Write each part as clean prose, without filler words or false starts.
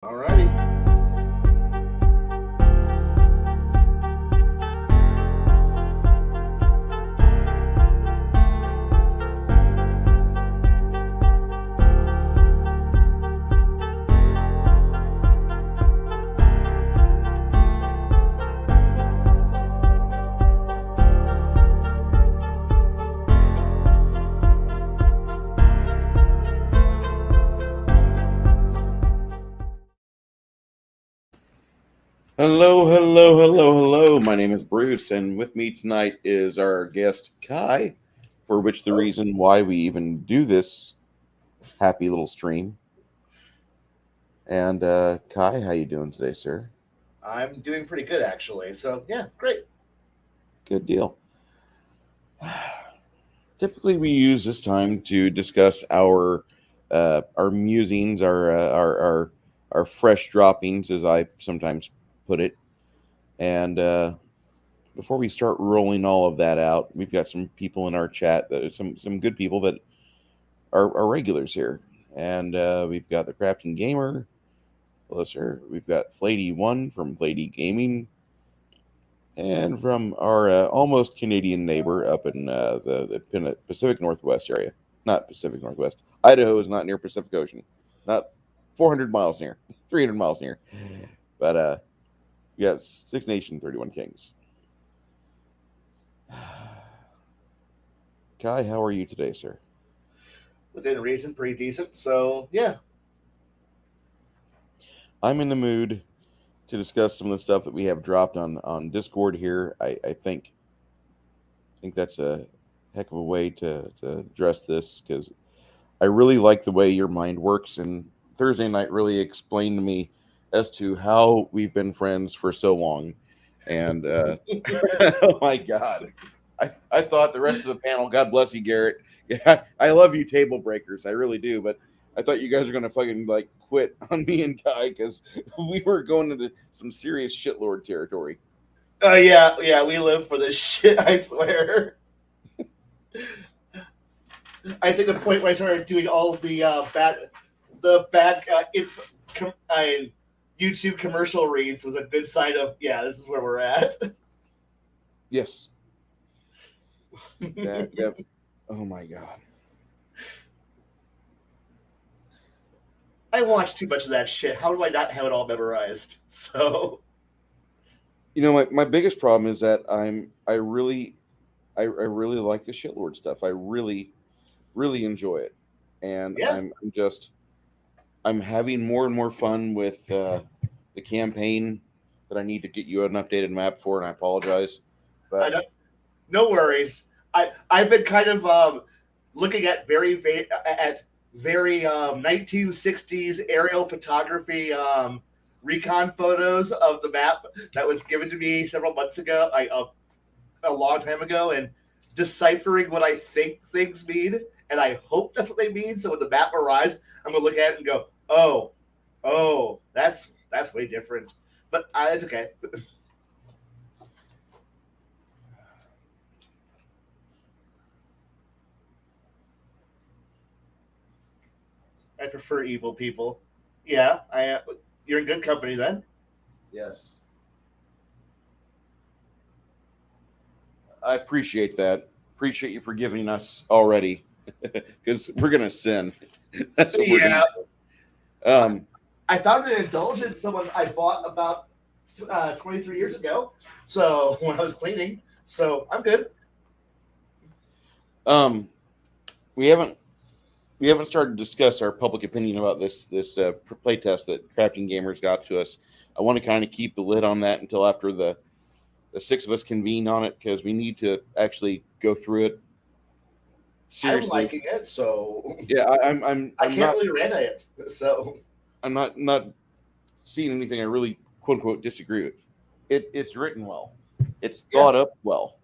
Alrighty. Hello. My name is Bruce, and with me tonight is our guest Kai, for which the Oh, reason why we even do this happy little stream. And Kai, how you doing today, sir? I'm doing pretty good actually. So yeah, great. Good deal. Typically, we use this time to discuss our musings, our fresh droppings, as I sometimes put it. And before we start rolling all of that out, we've got some people in our chat that some good people that are regulars here, and we've got the Crafting Gamer. Hello, sir. We've got Flady1 from Flady Gaming, and from our almost Canadian neighbor up in the Pacific Northwest area. Not Pacific Northwest. Idaho is not near Pacific Ocean. Not 400 miles near. 300 miles near. But we got Six Nation, 31 Kings. Kai, how are you today, sir? Within reason, pretty decent. So yeah. I'm in the mood to discuss some of the stuff that we have dropped on Discord here. I think that's a heck of a way to address this because I really like the way your mind works. And Thursday night really explained to me as to how we've been friends for so long. And oh my God, I thought the rest of the panel, God bless you, Garrett. Yeah, I love you, table breakers. I really do. But I thought you guys were gonna fucking like quit on me and Kai because we were going into some serious shitlord territory. Yeah. We live for this shit. I swear. I think the point when I started doing all of the bad YouTube commercial reads was a good sign of yeah, this is where we're at. Yes, that. Oh my God. I watched too much of that shit. How do I not have it all memorized? So You know, my biggest problem is that I really like the shitlord stuff. I really enjoy it, and yeah, I'm having more and more fun with the campaign that I need to get you an updated map for, and I apologize, I but don't. No worries. I've been kind of looking at very 1960s aerial photography recon photos of the map that was given to me several months ago, a long time ago, and deciphering what I think things mean, and I hope that's what they mean. So when the map arrives, I'm gonna look at it and go, oh, that's way different. But it's okay. I prefer evil people. Yeah, you're in good company then. yes, I appreciate that. Appreciate you forgiving us already, because we're gonna sin. That's what we're gonna Yeah, do. I found an indulgence someone I bought about 23 years ago. So when I was cleaning, so I'm good. Um, we haven't we haven't started to discuss our public opinion about this playtest that Crafting Gamers got to us. I want to kind of keep the lid on that until after the six of us convene on it because we need to actually go through it I'm seriously. liking it, so Yeah, I can't really rant at it. So I'm not seeing anything I really quote unquote disagree with. It's written well. It's yeah, thought up well.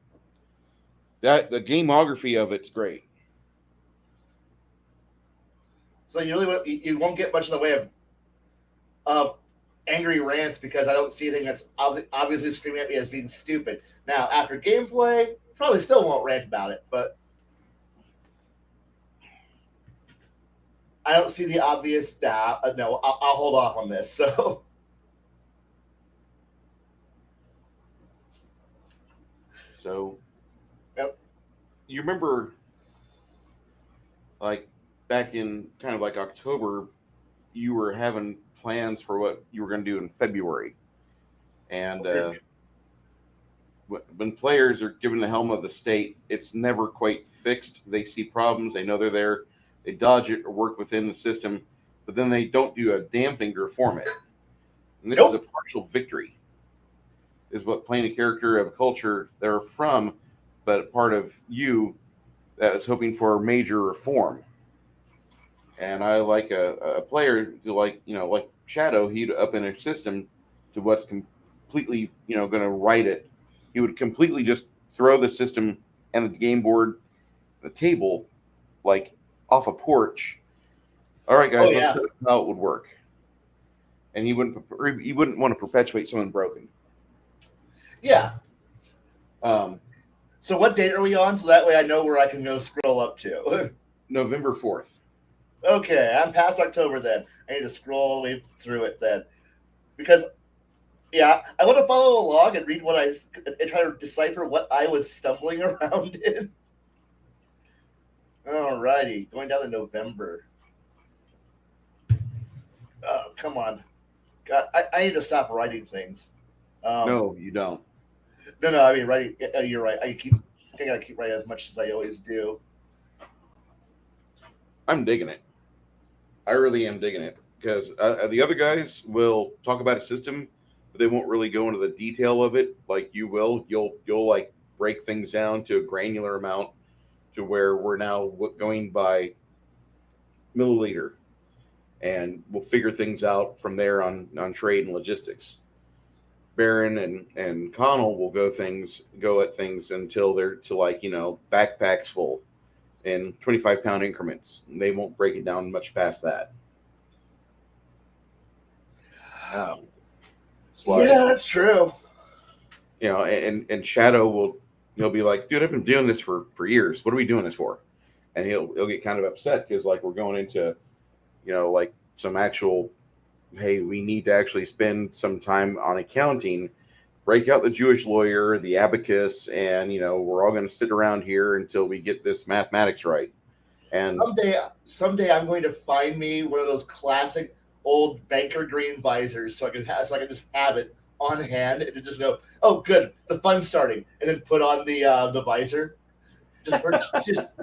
That the gameography of it's great. so you won't get much in the way of angry rants because I don't see anything that's obviously screaming at me as being stupid. Now after gameplay, probably still won't rant about it, but I don't see the obvious. No, I'll hold off on this. So So yep. you remember, like back in kind of like October, you were having plans for what you were going to do in February, and when players are given the helm of the state, it's never quite fixed. They see problems, they know they're there, they dodge it or work within the system, but then they don't do a damn thing to reform it. And this is a Nope. partial victory, is what playing a character of a culture they're from, but part of you that is hoping for major reform. And I like a player to, like, like Shadow, he'd up in a system to what's completely, going to write it. He would completely just throw the system and the game board, the table, like off a porch. All right, Oh guys, let's yeah. set up how it would work. And he wouldn't want to perpetuate something broken. Yeah. Um, So what date are we on? So that way I know where I can go scroll up to. November 4th. Okay, I'm past October then. I need to scroll way through it then, because yeah, I want to follow along and read what and try to decipher what I was stumbling around in. Alrighty, going down to November. Oh, come on. God, I need to stop writing things. No, you don't. No, I mean writing. You're right. I gotta keep writing as much as I always do. I'm digging it. I really am digging it because the other guys will talk about a system, but they won't really go into the detail of it like you will. You'll like break things down to a granular amount to where we're now going by milliliter, and we'll figure things out from there on trade and logistics. Baron and Connell will go at things until they're to, like, backpacks full in 25-pound increments. They won't break it down much past that. That's why, Yeah, that's true. and Shadow he'll be like, dude, I've been doing this for years. What are we doing this for? And he'll get kind of upset because, like, we're going into, like some actual, hey, we need to actually spend some time on accounting, break out the Jewish lawyer, the abacus, and we're all going to sit around here until we get this mathematics right. And Someday, I'm going to find me one of those classic old banker green visors, so I can just have it on hand and just go, oh, good, the fun's starting, and then put on the visor, just for, just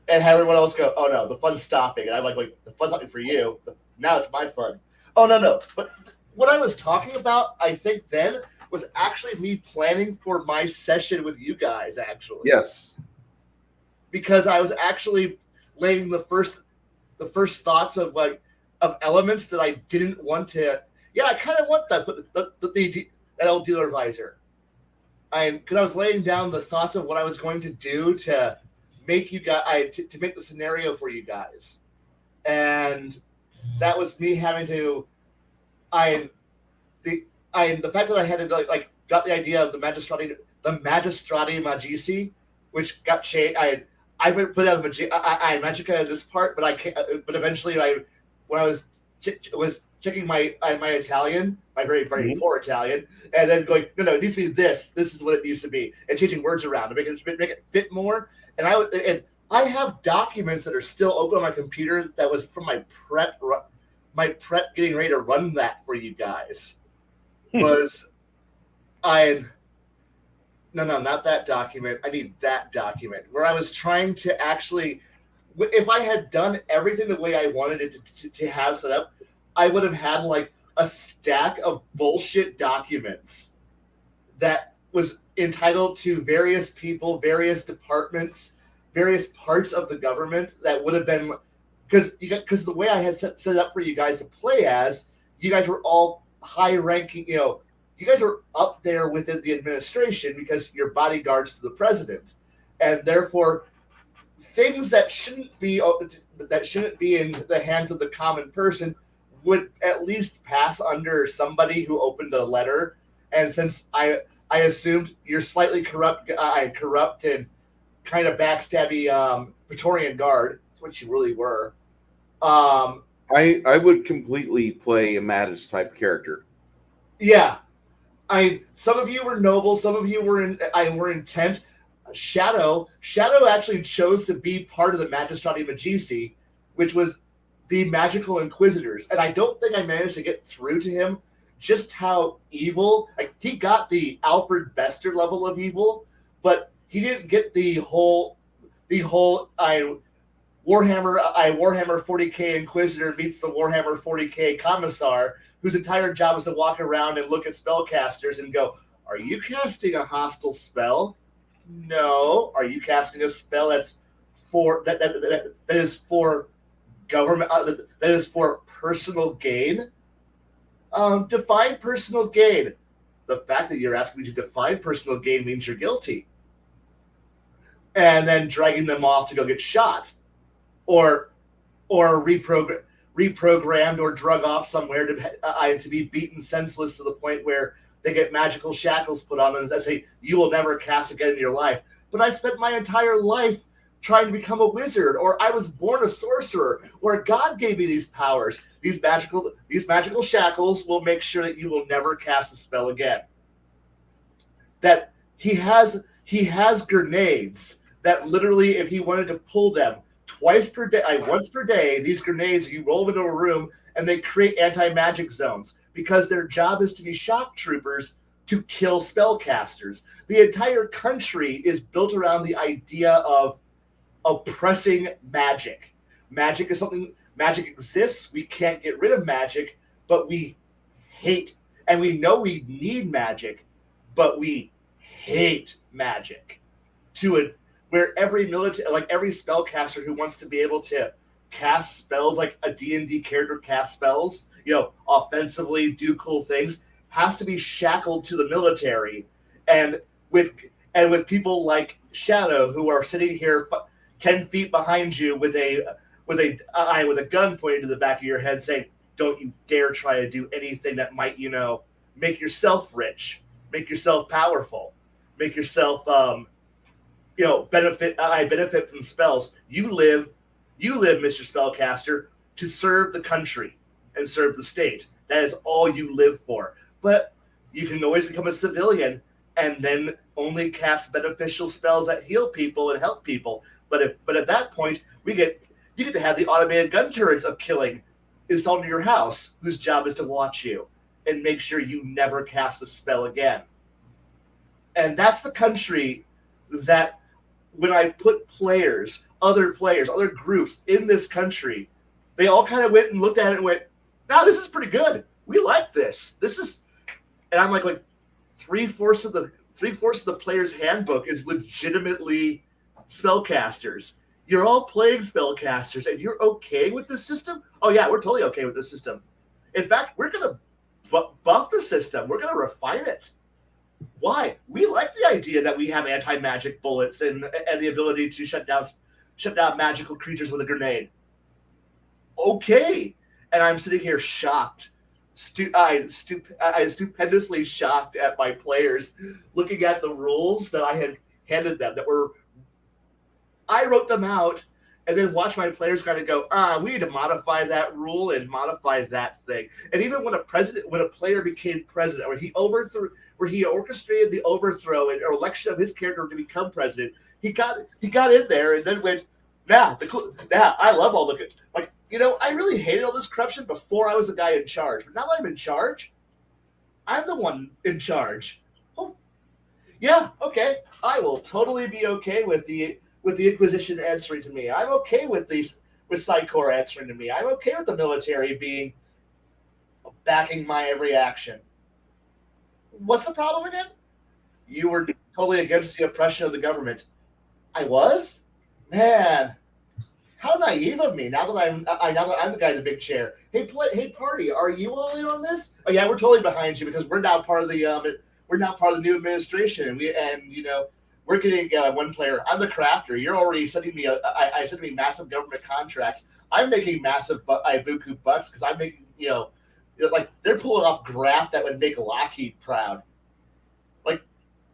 and have everyone else go, oh no, the fun's stopping, and I'm like the fun's stopping for you. Now it's my fun. Oh no, but what I was talking about, I think then was actually me planning for my session with you guys, actually. yes, Because I was actually laying the first thoughts of elements that I didn't want to. Yeah, I kind of want that old dealer visor. Because I was laying down the thoughts of what I was going to do to make you guys to make the scenario for you guys, and that was me having to. I the fact that I had to got the idea of the magistrati magisi, which got changed. I would put out I magica in this part, but I can't. But eventually, when I was checking my Italian, my very mm-hmm. poor Italian, and then going, no, it needs to be this. This is what it needs to be, and changing words around to make it fit more. And I have documents that are still open on my computer that was from my prep getting ready to run that for you guys. Was I no, not that document. I need that document where I was trying to actually, if I had done everything the way I wanted it to have set up, I would have had like a stack of bullshit documents that was entitled to various people, various departments, various parts of the government that would have been, because the way I had set it up for you guys to play as, you guys were all high ranking, you guys are up there within the administration because you're bodyguards to the president, and therefore things that shouldn't be in the hands of the common person would at least pass under somebody who opened a letter. And since I assumed you're slightly corrupt and kind of backstabby Praetorian Guard, that's what you really were. Um, I would completely play a Mattis type character. yeah, some of you were noble, some of you were intent. Shadow actually chose to be part of the Magistrati Magici, which was the magical inquisitors, and I don't think I managed to get through to him just how evil. Like he got the Alfred Bester level of evil, but he didn't get the whole Warhammer 40k Inquisitor meets the Warhammer 40k Commissar, whose entire job is to walk around and look at spellcasters and go, "Are you casting a hostile spell? No. Are you casting a spell that is for government? That is for personal gain? Define personal gain. The fact that you're asking me to define personal gain means you're guilty." And then dragging them off to go get shot, or reprogrammed or drug off somewhere to be beaten senseless to the point where they get magical shackles put on them and say, "You will never cast again in your life." But I spent my entire life trying to become a wizard, or I was born a sorcerer, or God gave me these powers. These magical shackles will make sure that you will never cast a spell again. That he has grenades that literally, if he wanted to pull them once per day, these grenades, you roll them into a room and they create anti-magic zones because their job is to be shock troopers to kill spellcasters. The entire country is built around the idea of oppressing magic. Magic exists. We can't get rid of magic, but we hate, and we know we need magic, but we hate magic to it, where every military, like every spellcaster who wants to be able to cast spells like a D&D character cast spells, offensively do cool things, has to be shackled to the military, and with people like Shadow who are sitting here 10 feet behind you with a gun pointed to the back of your head saying, "Don't you dare try to do anything that might, make yourself rich, make yourself powerful, make yourself benefit from spells. You live, Mr. Spellcaster, to serve the country and serve the state. That is all you live for. But you can always become a civilian and then only cast beneficial spells that heal people and help people. But at that point, you get to have the automated gun turrets of killing installed in your house, whose job is to watch you and make sure you never cast a spell again." And that's the country that, when I put other groups in this country, they all kind of went and looked at it and went, "No, this is pretty good. We like this. This is," and I'm like three-fourths of the player's handbook is legitimately spellcasters. You're all playing spellcasters, and you're okay with this system? Oh yeah, we're totally okay with this system. In fact, we're gonna buff the system. We're gonna refine it. Why? We like the idea that we have anti-magic bullets and the ability to shut down magical creatures with a grenade. Okay. And I'm sitting here shocked. I'm stupendously shocked at my players looking at the rules that I had handed them I wrote them out and then watch my players kind of go, we need to modify that rule and modify that thing. And even when a player became president, where he orchestrated the overthrow or election of his character to become president, he got in there and then went, I love all the, I really hated all this corruption before I was the guy in charge. But now that I'm in charge, I'm the one in charge. Oh, yeah, okay. I will totally be okay with the Inquisition answering to me. I'm okay with Psychor answering to me. I'm okay with the military backing my every action. What's the problem again? You were totally against the oppression of the government. I was? Man, how naive of me! Now that I'm the guy in the big chair. Hey, party, are you all in on this? Oh yeah, we're totally behind you because we're now part of the new administration, and we're getting one player. I'm the crafter. You're already sending me massive government contracts. I'm making massive buku bucks because I'm making they're pulling off graft that would make Lockheed proud.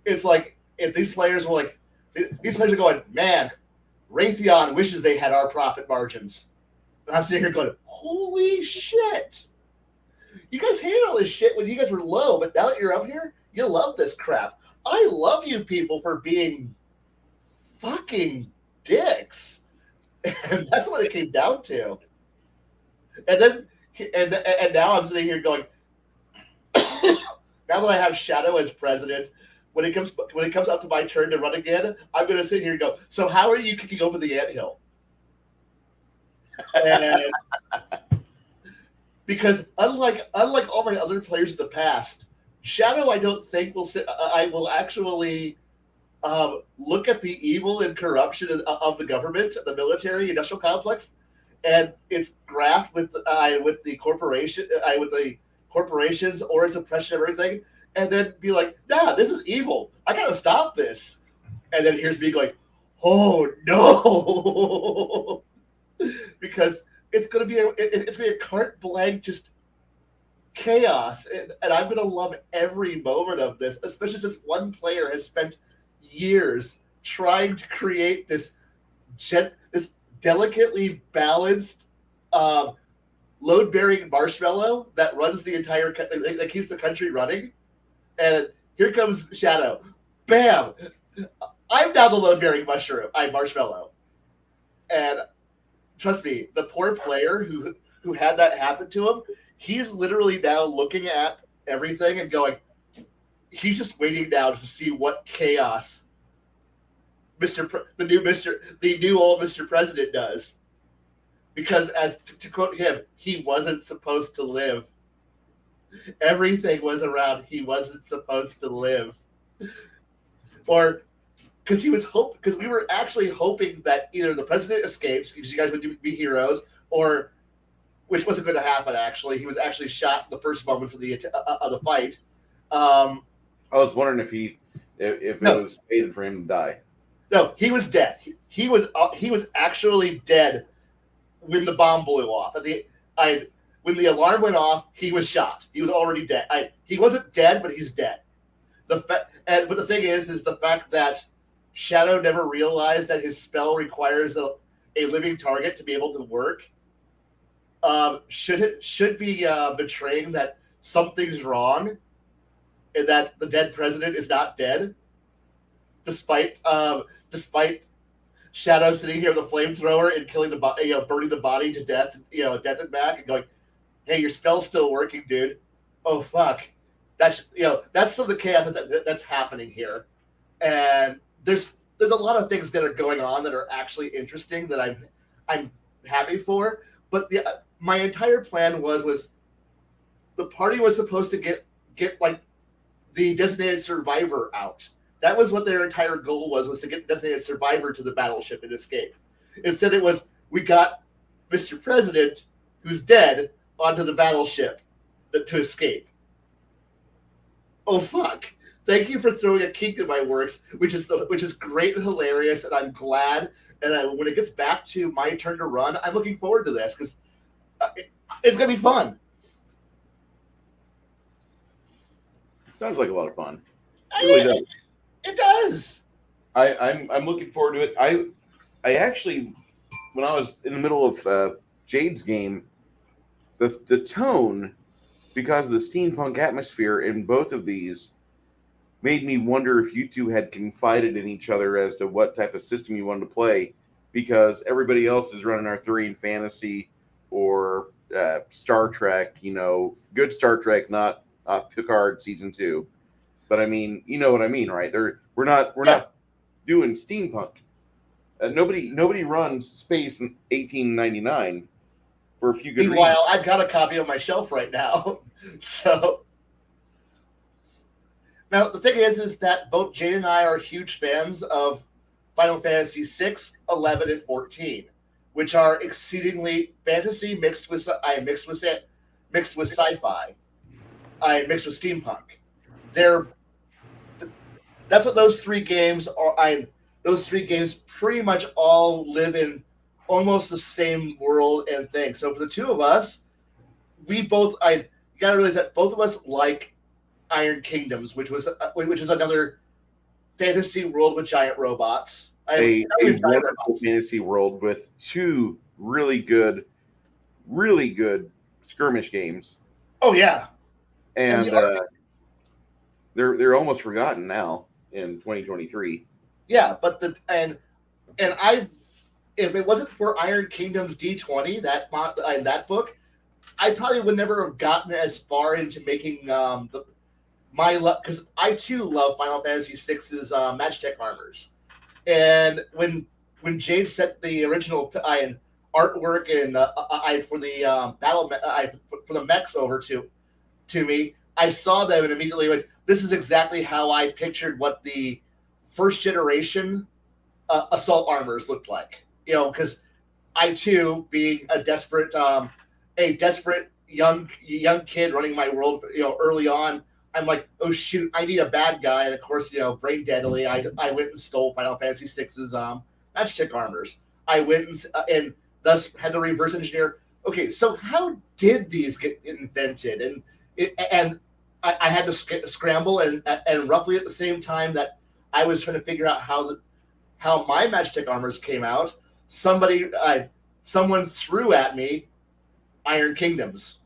It's like if these players are going, man, Raytheon wishes they had our profit margins. And I'm sitting here going, holy shit. You guys hated all this shit when you guys were low, but now that you're up here, you love this crap. I love you people for being fucking dicks. And that's what it came down to. And then and now I'm sitting here going, now that I have Shadow as president, when it comes up to my turn to run again, I'm gonna sit here and go, so how are you kicking over the anthill? And because unlike all my other players in the past, Shadow I don't think will sit. I will actually look at the evil and corruption of the government, the military, industrial complex, and its graft with the corporation, with the corporations or its oppression of everything, and then be like, nah, this is evil. I gotta stop this. And then here's me going, oh no, because it's gonna be a carte blanche just chaos, and I'm gonna love every moment of this, especially since one player has spent years trying to create this this delicately balanced load bearing marshmallow that runs the entire that keeps the country running. And here comes Shadow, bam! I'm now the load bearing marshmallow, and trust me, the poor player who had that happen to him, he's literally now looking at everything and going, he's just waiting now to see what chaos the new old Mr. President does. Because as to quote him, he wasn't supposed to live. Everything was around. He wasn't supposed to live. Or because we were actually hoping that either the president escapes because you guys would be heroes, or which wasn't going to happen. Actually, he was actually shot in the first moments of the fight. I was wondering if it was fated for him to die. No, he was dead. He was actually dead when the bomb blew off. When the alarm went off, he was shot. He was already dead. He wasn't dead, but he's dead. But the thing is the fact that Shadow never realized that his spell requires a living target to be able to work. Should be betraying that something's wrong, and that the dead president is not dead, despite Shadow sitting here with a flamethrower and killing burning the body to death, death and back, and going, "Hey, your spell's still working, dude." Oh fuck, that's some of the chaos that's happening here, and there's a lot of things that are going on that are actually interesting that I'm happy for, but my entire plan was the party was supposed to get like the designated survivor out. That was what their entire goal was to get the designated survivor to the battleship and escape. Instead, it was we got Mr. President, who's dead, onto the battleship to escape. Oh fuck! Thank you for throwing a kink in my works, which is great and hilarious, and I'm glad. And when it gets back to my turn to run, I'm looking forward to this because it's gonna be fun. It sounds like a lot of fun. It really does. It does. I'm looking forward to it. I actually, when I was in the middle of Jade's game, the tone, because of the steampunk atmosphere in both of these, made me wonder if you two had confided in each other as to what type of system you wanted to play, because everybody else is running Arthurian fantasy or Star Trek. Good Star Trek, not Picard season 2. But I mean, you know what I mean, right? We're not doing steampunk. Nobody runs space in 1899 for a few good reasons. Meanwhile, I've got a copy on my shelf right now. So now the thing is that both Jane and I are huge fans of Final Fantasy 6, 11, and 14, which are exceedingly fantasy mixed with sci-fi, mixed with steampunk. That's what those three games are. Those three games pretty much all live in almost the same world and thing. So for the two of us, you gotta realize that both of us like Iron Kingdoms, which is another fantasy world with giant robots. A wonderful fantasy world with two really good really good skirmish games, Oh yeah, and the and art. they're almost forgotten now in 2023. Yeah, but the and I, if it wasn't for Iron Kingdom's D20, that book, I probably would never have gotten as far into making my because I too love Final Fantasy VI's Magitech armors. And when Jade sent the original artwork and for the for the mechs over to me, I saw them and immediately went, "This is exactly how I pictured what the first generation assault armors looked like." You know, because I too, being a desperate young kid running my world, early on, I'm like, oh shoot, I need a bad guy, and of course, brain deadly, I went and stole Final Fantasy VI's Magic armors. I went and thus had to reverse engineer. Okay, so how did these get invented? And I had to scramble, and roughly at the same time that I was trying to figure out how my Magic armors came out, someone threw at me Iron Kingdoms,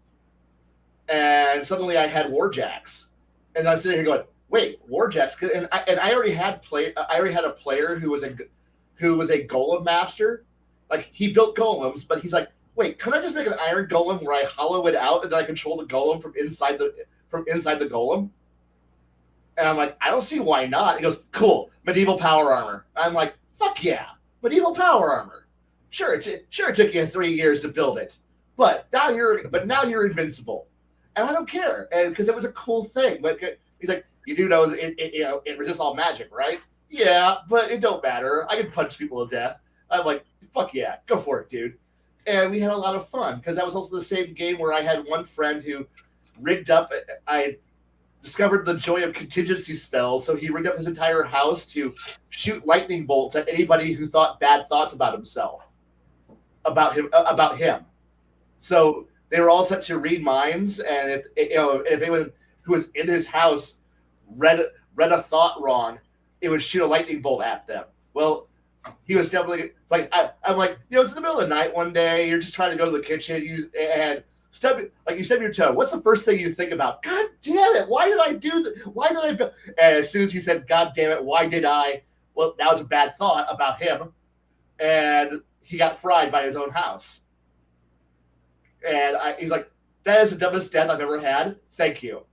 and suddenly I had Warjacks, and I'm sitting here going, "Wait, Warjacks?" And I already had a player who was a golem master. Like he built golems, but he's like, "Wait, can I just make an iron golem where I hollow it out and then I control the golem from inside the golem?" And I'm like, "I don't see why not." He goes, "Cool, medieval power armor." I'm like, "Fuck yeah, medieval power armor." Sure, it took you 3 years to build it, but now you're invincible, and I don't care, and because it was a cool thing. But he's like, "You do know it resists all magic, right?" Yeah, but it don't matter. I can punch people to death. I'm like, "Fuck yeah, go for it, dude." And we had a lot of fun because that was also the same game where I had one friend who rigged up. I discovered the joy of contingency spells, so he rigged up his entire house to shoot lightning bolts at anybody who thought bad thoughts about himself, about him. So they were all set to read minds, and if anyone who was in his house read read a thought wrong, it would shoot a lightning bolt at them. Well, he was definitely like I'm like, it's in the middle of the night one day, you're just trying to go to the kitchen, and you stub your toe. What's the first thing you think about? God damn it! Why did I do that? Why did I? And as soon as he said, "God damn it! Why did I?" Well, now it's a bad thought about him, and he got fried by his own house. And he's like, "That is the dumbest death I've ever had. Thank you."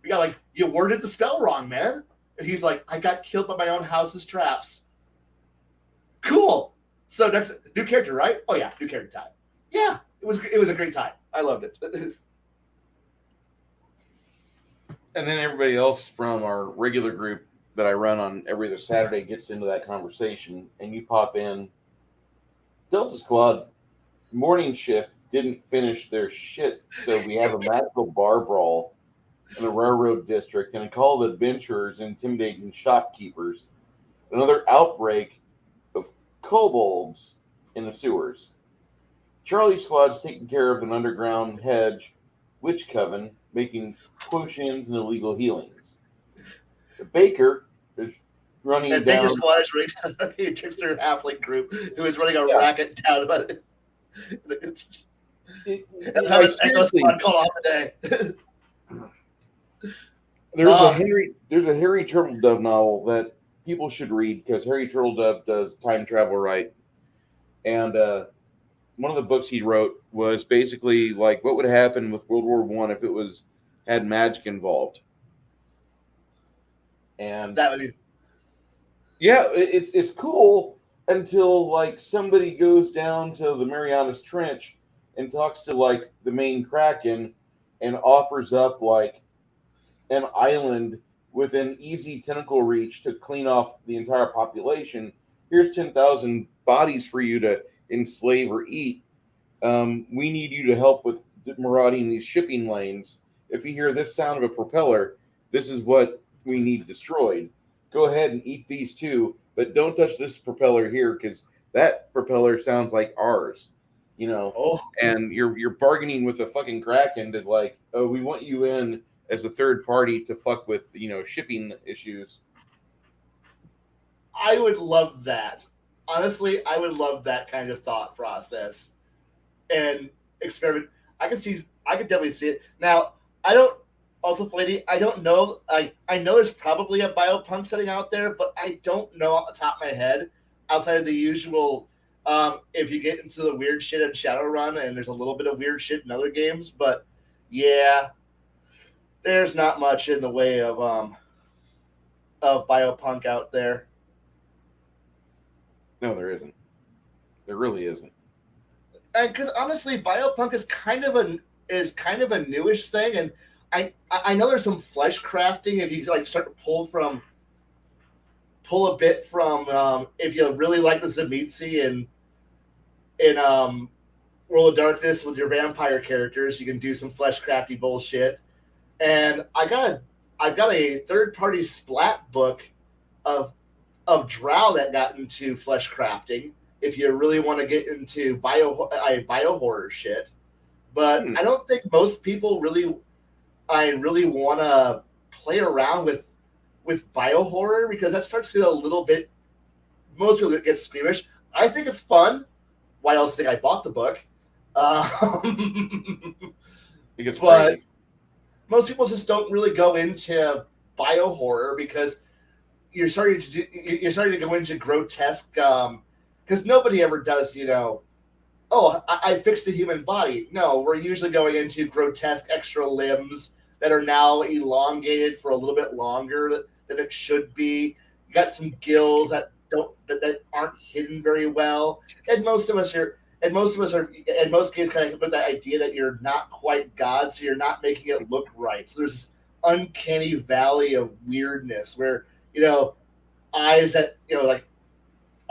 We got like, "You worded the spell wrong, man." And he's like, "I got killed by my own house's traps." Cool. So that's new character, right? Oh yeah, new character time. Yeah, it was a great time. I loved it. And then everybody else from our regular group that I run on every other Saturday gets into that conversation, and you pop in. Delta Squad morning shift didn't finish their shit, so we have a magical bar brawl in the railroad district and a call of adventurers intimidating shopkeepers. Another outbreak of kobolds in the sewers. Charlie Squad's taking care of an underground hedge witch coven, making potions and illegal healings. The baker is running And Baker down. Squad is running a trickster halfling group who is running a Yeah, racket down about it. It's, that's how like his Echo seriously, Squad call off the day. uh, there's a Harry Turtledove novel that people should read because Harry Turtledove does time travel right, and one of the books he wrote was basically like what would happen with World War I if it was had magic involved. And that would be yeah, it's cool until like somebody goes down to the Marianas Trench and talks to like the main Kraken and offers up like an island within easy tentacle reach to clean off the entire population. Here's 10,000 bodies for you to enslave or eat. We need you to help with marauding these shipping lanes. If you hear this sound of a propeller, this is what we need destroyed. Go ahead and eat these too, but don't touch this propeller here because that propeller sounds like ours. You know, oh, and you're bargaining with a fucking kraken to like, oh, we want you in as a third party to fuck with shipping issues. I would love that. Honestly, I would love that kind of thought process. And experiment. I could definitely see it. Now, I don't also Lady, I don't know. I know there's probably a biopunk setting out there, but I don't know off the top of my head outside of the usual. If you get into the weird shit in Shadowrun, and there's a little bit of weird shit in other games, but yeah, there's not much in the way of biopunk out there. No, there isn't. There really isn't. And because honestly, biopunk is kind of a newish thing, and I know there's some flesh crafting if you like start to pull a bit from if you really like the Zemitzi and in World of Darkness with your vampire characters, you can do some flesh crafty bullshit. And I've got a third party splat book of Drow that got into flesh crafting. If you really want to get into bio horror shit, but Hmm. I don't think most people really want to play around with bio horror because that starts to get a little bit. Most people get squeamish. I think it's fun. Why else think I bought the book? It gets But crazy. most people just don't really go into bio horror because you're starting to go into grotesque. Because nobody ever does, oh, I fixed the human body. No, we're usually going into grotesque extra limbs that are now elongated for a little bit longer than it should be. You got some gills that aren't hidden very well, and most of us are in most cases kind of with that idea that you're not quite God, so you're not making it look right. So there's this uncanny valley of weirdness where eyes that like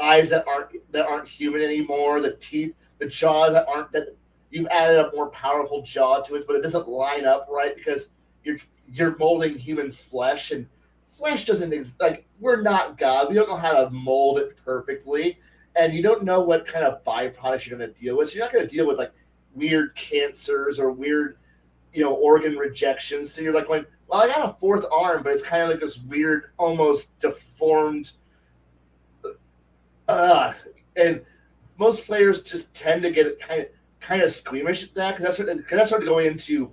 eyes that aren't human anymore, the teeth, the jaws that you've added a more powerful jaw to it, but it doesn't line up right because you're molding human flesh, and flesh doesn't like we're not God. We don't know how to mold it perfectly, and you don't know what kind of byproducts you're going to deal with. So you're not going to deal with like weird cancers or weird organ rejections. So you're like going, well, I got a fourth arm, but it's kind of like this weird, almost deformed uh, and most players just tend to get kind of squeamish at that because that's started going into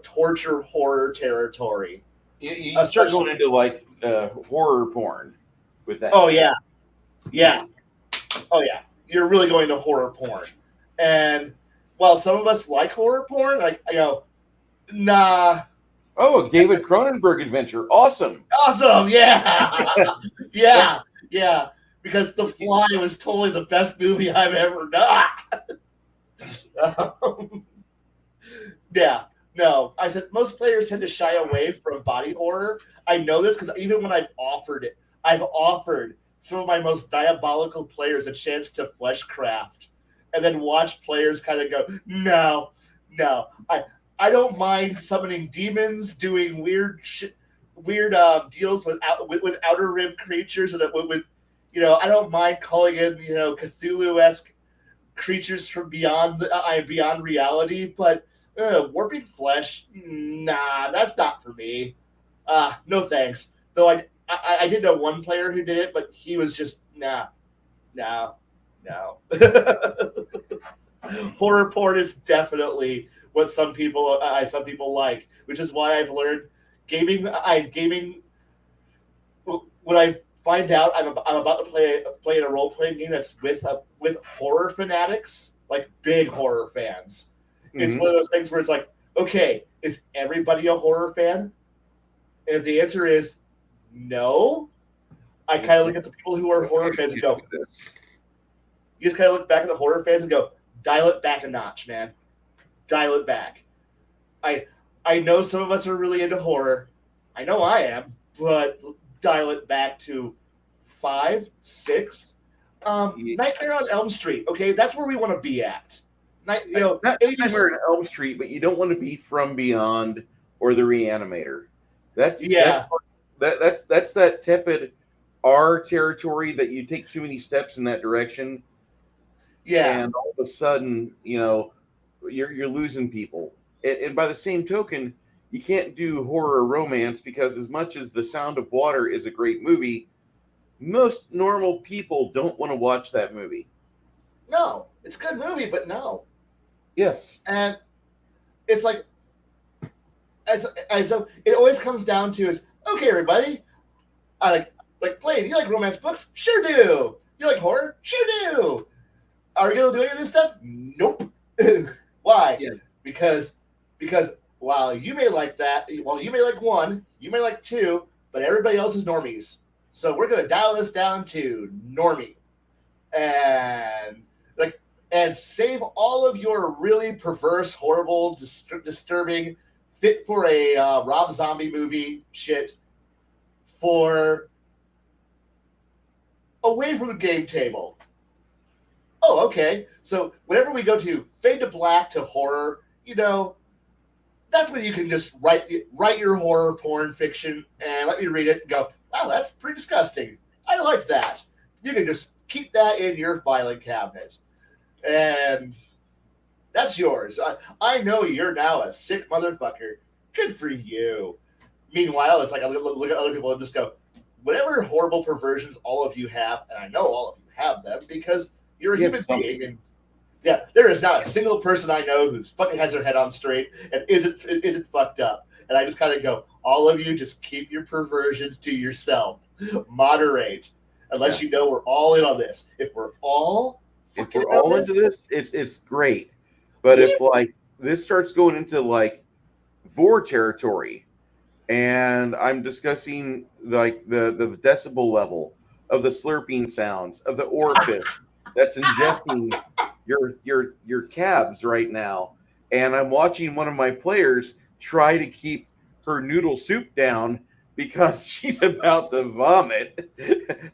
torture horror territory. You start going Especially, into like horror porn with that oh shit. yeah, yeah, oh yeah, you're really going to horror porn, and while some of us like horror porn, like nah, Oh, a David Cronenberg adventure. Awesome. awesome, yeah, yeah, yeah, because The Fly was totally the best movie I've ever done. Yeah, no. I said most players tend to shy away from body horror. I know this because even when I've offered some of my most diabolical players a chance to flesh craft, and then watch players kind of go, no, no. I don't mind summoning demons, doing weird deals with outer rim creatures, and with I don't mind calling in Cthulhu esque creatures from beyond reality, but warping flesh, nah, that's not for me. No thanks. Though I did know one player who did it, but he was just nah, no, no. Horror porn is definitely what some people like, which is why I've learned gaming when I find out I'm about to play in a role playing game that's with horror fanatics, like big horror fans. It's Hmm. one of those things where it's like, okay, is everybody a horror fan? And if the answer is no, I kind of It's look at the people who are horror fans and like go, this. you just kind of look back at the horror fans and go, dial it back a notch, man. Dial it back. I I know some of us are really into horror. I know I am, but dial it back to five, six. You- Nightmare on Elm Street. Okay, that's where we want to be at. Not Nightmare 80s. on Elm Street, but you don't want to be From Beyond or The Reanimator. That's that's Yeah, that's that tepid R territory that you take too many steps in that direction, yeah, and all of a sudden, you're losing people. And by the same token, you can't do horror romance because as much as The Sound of Water is a great movie, most normal people don't want to watch that movie. no, it's a good movie, but no. Yes. And it's like, and so it always comes down to is, okay, everybody, I like Blaine, you like romance books? Sure do. You like horror? Sure do. Are we gonna do any of this stuff? Nope. Why? Yeah. Because because while you may like that, while you may like one, you may like two, but everybody else is normies. So we're gonna dial this down to normie, and like and save all of your really perverse, horrible, disturbing, fit for a Rob Zombie movie shit for away from the game table. Oh, okay. So whenever we go to fade to black to horror, that's when you can just write your horror porn fiction and let me read it and go, wow, that's pretty disgusting. I like that. You can just keep that in your filing cabinet, and that's yours. I know you're now a sick motherfucker. Good for you. Meanwhile, it's like I look at other people and just go, whatever horrible perversions all of you have, and I know all of you have them because you're a You have human something. being, and yeah, there is not a single person I know who's fucking has their head on straight and isn't fucked up. And I just kind of go, all of you, just keep your perversions to yourself. Moderate, Yeah. unless you know we're all in on this. If we're all If fucking we're in on all into this, this, it's great. But we if like this starts going into like vor territory, and I'm discussing like the decibel level of the slurping sounds of the orifice that's ingesting your cabs right now, and I'm watching one of my players try to keep her noodle soup down because she's about to vomit.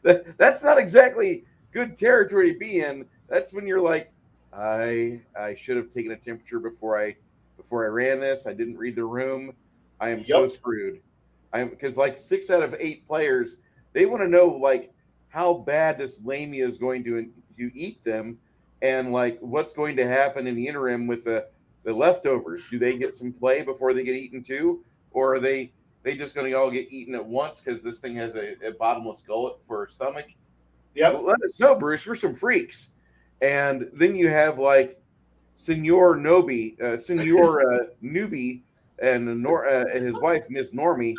That's not exactly good territory to be in. That's when you're like, I should have taken a temperature before I ran this. I didn't read the room. I am so yup, screwed. I'm because like 6 out of 8 players, they want to know like how bad this lamia is going to eat them, and like what's going to happen in the interim with the leftovers. Do they get some play before they get eaten too, or are they just going to all get eaten at once because this thing has a bottomless gullet for a stomach? yep. Well, let us know, Bruce. We're some freaks. And then you have like Senor Newbie, and his wife Miss Normie,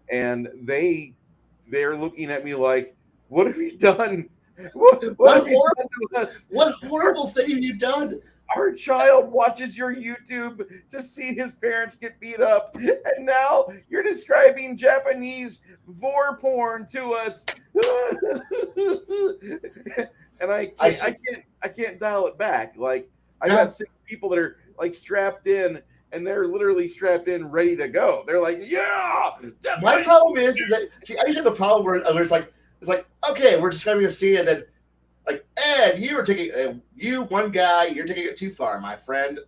and they're looking at me like, "What have you done? What What have you hor- done to us? what Our, horrible thing have you done? our child watches your YouTube to see his parents get beat up, and now you're describing Japanese vor porn to us." And I see. I can't dial it back. Like I got Now, 6 people that are like strapped in, and they're literally strapped in, ready to go. They're like, "Yeah, that my place." problem is that see, I usually have the problem where it's like okay, we're describing a scene and then like, Ed, you were taking you one guy, you're taking it too far, my friend.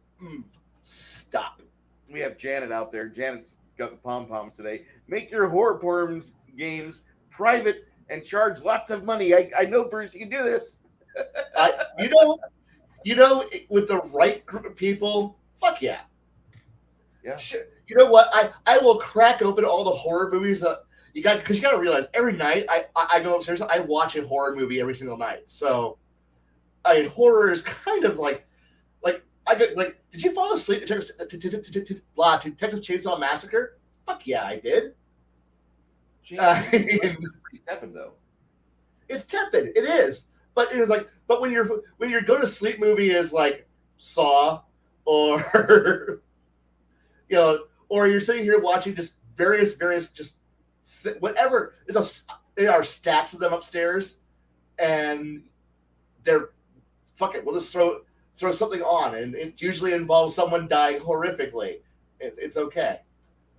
Stop. We have Janet out there. Janet's got the pom poms today. Make your horror porns games private and charge lots of money. I know, Bruce, you can do this. I with the right group of people, fuck yeah. Yeah. You know what? I will crack open all the horror movies that because you got to realize every night I go upstairs, I watch a horror movie every single night. So I mean, horror is kind of like I get like, did you fall asleep to Texas Chainsaw Massacre? Fuck yeah, I did. Janet, mean, was pretty tepid though. it's tepid. It is, but it is like, but when your go to sleep movie is like Saw, or or you're sitting here watching just various just whatever. There are stacks of them upstairs, and they're fuck it. We'll just throw something on, and it usually involves someone dying horrifically. It's okay.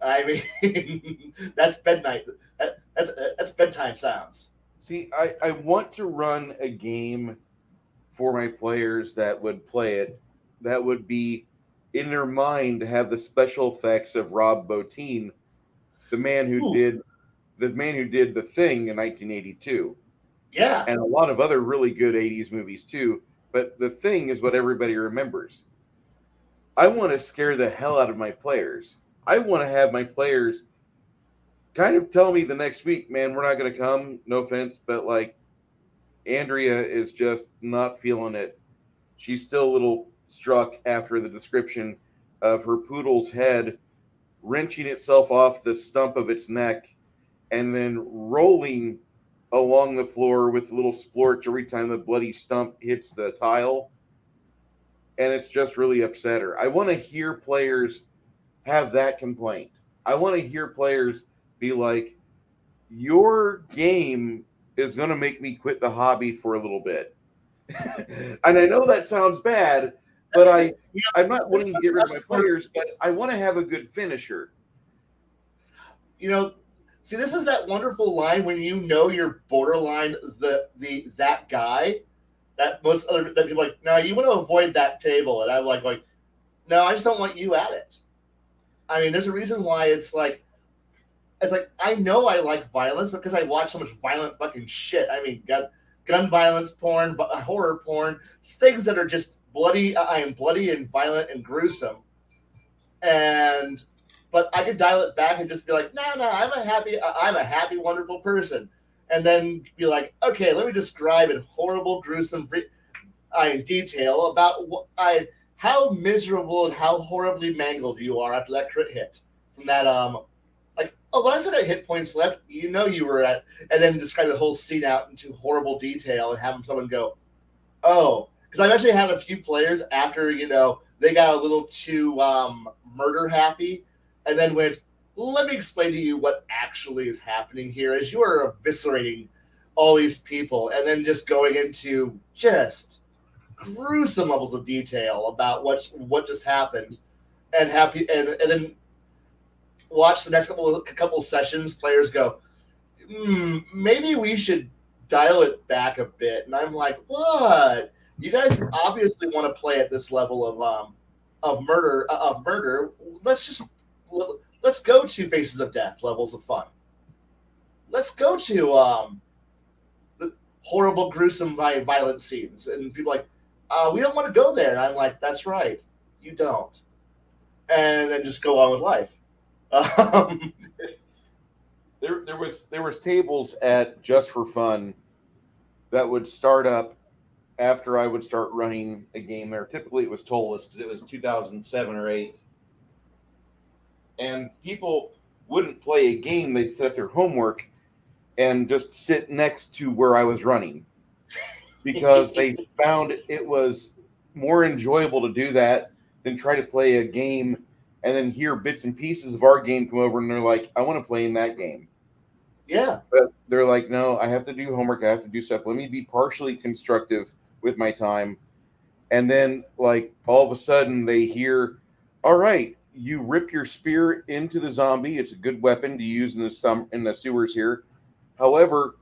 I mean, that's bed night. That's bedtime sounds. See, I want to run a game for my players that would play it that would be in their mind have the special effects of Rob Bottin, the man who Ooh, did the Thing in 1982, yeah. and a lot of other really good 80s movies too. But The Thing is what everybody remembers. I want to scare the hell out of my players. I want to have my players kind of tell me the next week, man, we're not going to come. No offense, but like Andrea is just not feeling it. She's still a little struck after the description of her poodle's head wrenching itself off the stump of its neck and then rolling along the floor with little splorch every time the bloody stump hits the tile. And it's just really upset her. I want to hear players have that complaint. I want to hear players be like, your game is going to make me quit the hobby for a little bit. And I know that sounds bad, but I'm not wanting to get rid of my players, but I want to have a good finisher. See, this is that wonderful line when you know you're borderline that guy that most other that people are like, no, you want to avoid that table, and I'm like, no, I just don't want you at it. I mean, there's a reason why it's like I know I like violence because I watch so much violent fucking shit. I mean, gun violence, porn, horror porn, things that are just bloody. I am bloody and violent and gruesome, and but I could dial it back and just be like, no, I'm a happy, wonderful person, and then be like, okay, let me describe in horrible, gruesome, detail about how miserable and how horribly mangled you are after that crit hit from that like, oh, when I said I hit points left, you know you were at, and then describe the whole scene out into horrible detail and have someone go, oh, because I've actually had a few players after they got a little too murder happy, and then went, let me explain to you what actually is happening here as you are eviscerating all these people, and then just going into just gruesome levels of detail about what just happened, and then watch the next couple sessions. Players go, maybe we should dial it back a bit, and I'm like, what? You guys obviously want to play at this level of murder. Let's go to Faces of Death levels of fun. Let's go to the horrible, gruesome, violent scenes. And people are like, we don't want to go there. And I'm like, that's right, you don't. And then just go on with life. There was tables at Just for Fun that would start up after I would start running a game there. Typically, it was Tolus. It was 2007 or 8, and people wouldn't play a game. They'd set up their homework and just sit next to where I was running because they found it was more enjoyable to do that than try to play a game and then hear bits and pieces of our game come over, and they're like, I want to play in that game. Yeah. But they're like, no, I have to do homework. I have to do stuff. Let me be partially constructive with my time. And then, like, all of a sudden they hear, all right, you rip your spear into the zombie. It's a good weapon to use in the sewers here. However,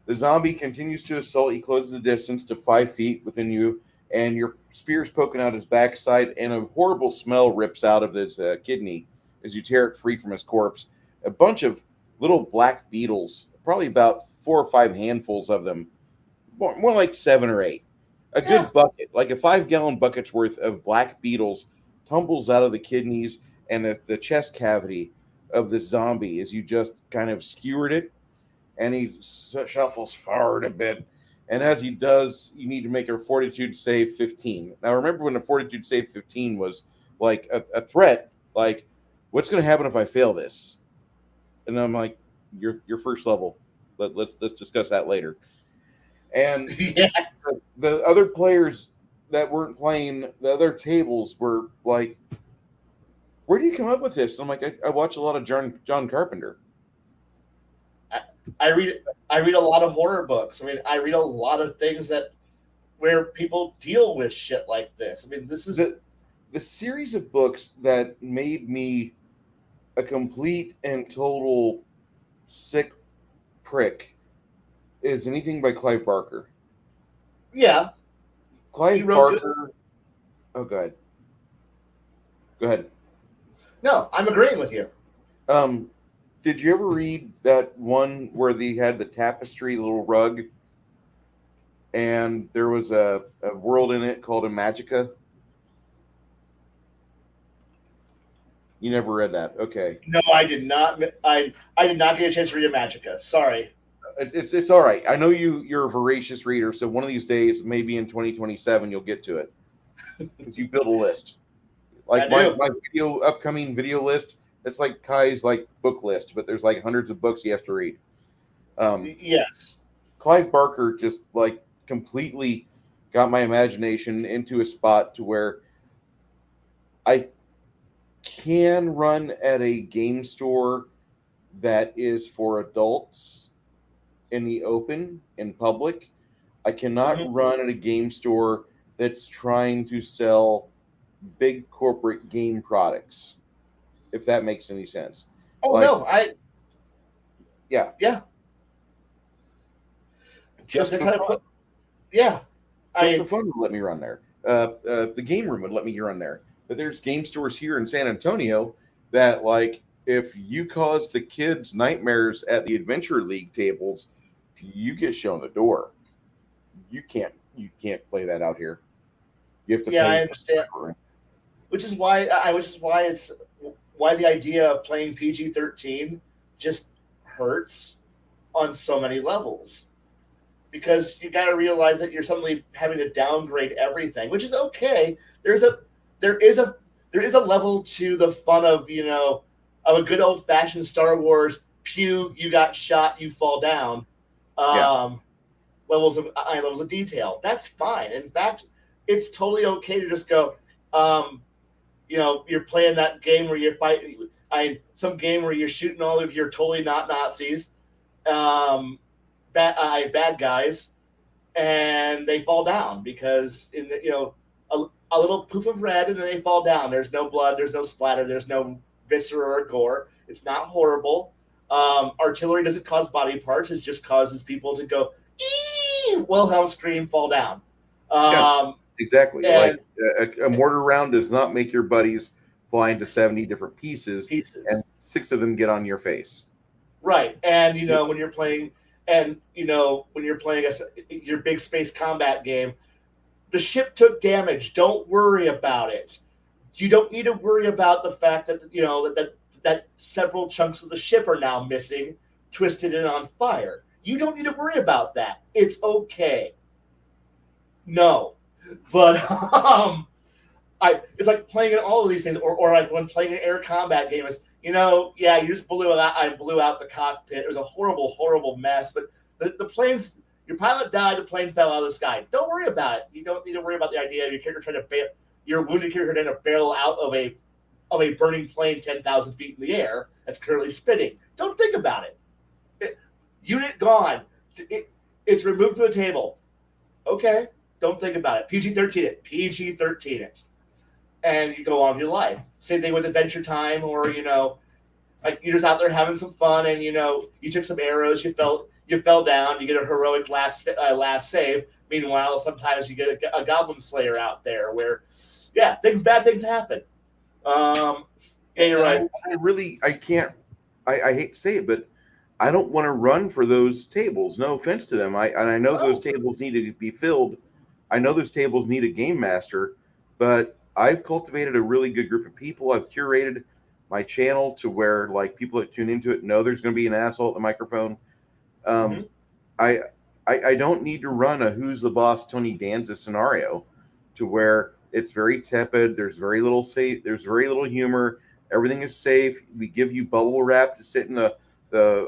the zombie continues to assault. He closes the distance to 5 feet within you, and your spear's poking out his backside, and a horrible smell rips out of his kidney as you tear it free from his corpse. A bunch of little black beetles, probably about 4 or 5 handfuls of them, more like 7 or 8. A good bucket, like a 5-gallon bucket's worth of black beetles, tumbles out of the kidneys and the chest cavity of the zombie as you just kind of skewered it, and he shuffles forward a bit. And as he does, you need to make a fortitude save 15. Now, remember when the fortitude save 15 was like a threat, like, what's going to happen if I fail this? And I'm like, your first level. Let's discuss that later. And the other players that weren't playing, the other tables were like, where do you come up with this? And I'm like, I watch a lot of John Carpenter. I read a lot of horror books. I mean, I read a lot of things where people deal with shit like this. I mean, this is the series of books that made me a complete and total sick prick is anything by Clive Barker. Yeah. Clive Barker. Oh, go ahead. Go ahead. No, I'm agreeing with you. Did you ever read that one where they had the tapestry little rug and there was a world in it called Imagica? You never read that. Okay. No, I did not. I did not get a chance to read Imagica. Sorry. It's all right. I know you're a voracious reader, so one of these days, maybe in 2027, you'll get to it. because you build a list. I Like do. my upcoming video list, it's like Kai's like book list, but there's like hundreds of books he has to read. Um, Yes. Clive Barker just like completely got my imagination into a spot to where I can run at a game store that is for adults in the open in public. I cannot Hmm. run at a game store that's trying to sell big corporate game products, if that makes any sense. Oh Like, no, I yeah, yeah, because just they're for trying to fun. put yeah. Just for I fun would let me run there. The game room would let me run there. But there's game stores here in San Antonio that, like, if you cause the kids nightmares at the Adventure League tables, you get shown the door. You can't play that out here. You have to yeah, pay I for understand. the room. Which is why it's why the idea of playing PG-13 just hurts on so many levels, because you got to realize that you're suddenly having to downgrade everything, which is okay. There's a there is a there is a level to the fun of of a good old fashioned Star Wars. Pew, you got shot, you fall down. Yeah, Um, levels of detail. That's fine. In fact, it's totally okay to just go. Um, you're playing that game where you're fighting. Some game where you're shooting all of your totally not Nazis, bad guys, and they fall down because a little poof of red, and then they fall down. There's no blood, there's no splatter, there's no viscera or gore. It's not horrible. Artillery doesn't cause body parts; it just causes people to go Wilhelm scream, fall down. yeah, Um, exactly. Like and a mortar round does not make your buddies fly into 70 different pieces, and pieces. six of them get on your face. Right. And when you're playing your big space combat game, the ship took damage. Don't worry about it. You don't need to worry about the fact that that several chunks of the ship are now missing, twisted and on fire. You don't need to worry about that. It's okay. No. But I it's like playing in all of these things, or like when playing an air combat game is, yeah, you just blew out. I blew out the cockpit. It was a horrible, horrible mess. But the planes, your pilot died. The plane fell out of the sky. Don't worry about it. You don't need to worry about the idea of your character trying to your wounded character trying to barrel out of a burning plane 10,000 feet in the air that's currently spinning. Don't think about it. Unit gone. It, it's removed from the table. Okay. Don't think about it. PG-13 it. PG-13 it, and you go on with your life. Same thing with Adventure Time, or like you're just out there having some fun, and you took some arrows, you fell down, you get a heroic last save. Meanwhile, sometimes you get a Goblin Slayer out there, where bad things happen. Yeah, you're And right. I really, I can't, I hate to say it, but I don't want to run for those tables. No offense to them. I know those Oh, tables need to be filled. I know those tables need a game master, but I've cultivated a really good group of people. I've curated my channel to where like people that tune into it know there's going to be an asshole at the microphone. Um, mm-hmm. I, I don't need to run a who's the boss Tony Danza scenario to where it's very tepid. There's very little humor. Everything is safe. We give you bubble wrap to sit in the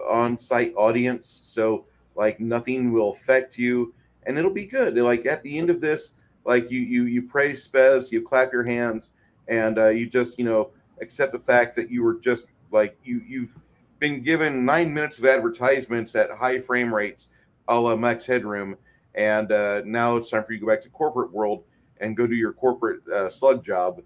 on site audience, so like nothing will affect you, and it'll be good. Like at the end of this, like you praise Spez, you clap your hands, and you just accept the fact that you were just like you've been given 9 minutes of advertisements at high frame rates, a la Max Headroom, and now it's time for you to go back to corporate world and go do your corporate slug job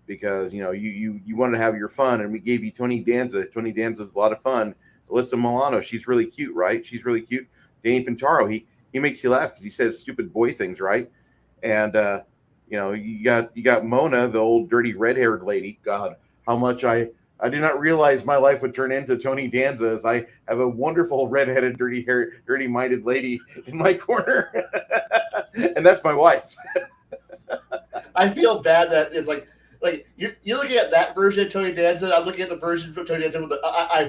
because you wanted to have your fun, and we gave you Tony Danza. Tony Danza's a lot of fun. Alyssa Milano, she's really cute, right? She's really cute. Danny Pintaro, he makes you laugh because he says stupid boy things, right? And you got Mona, the old dirty red haired lady. God, how much I did not realize my life would turn into Tony Danza as I have a wonderful redheaded, dirty hair, dirty minded lady in my corner, and that's my wife. I feel bad that it's like you're looking at that version of Tony Danza. I'm looking at the version of Tony Danza from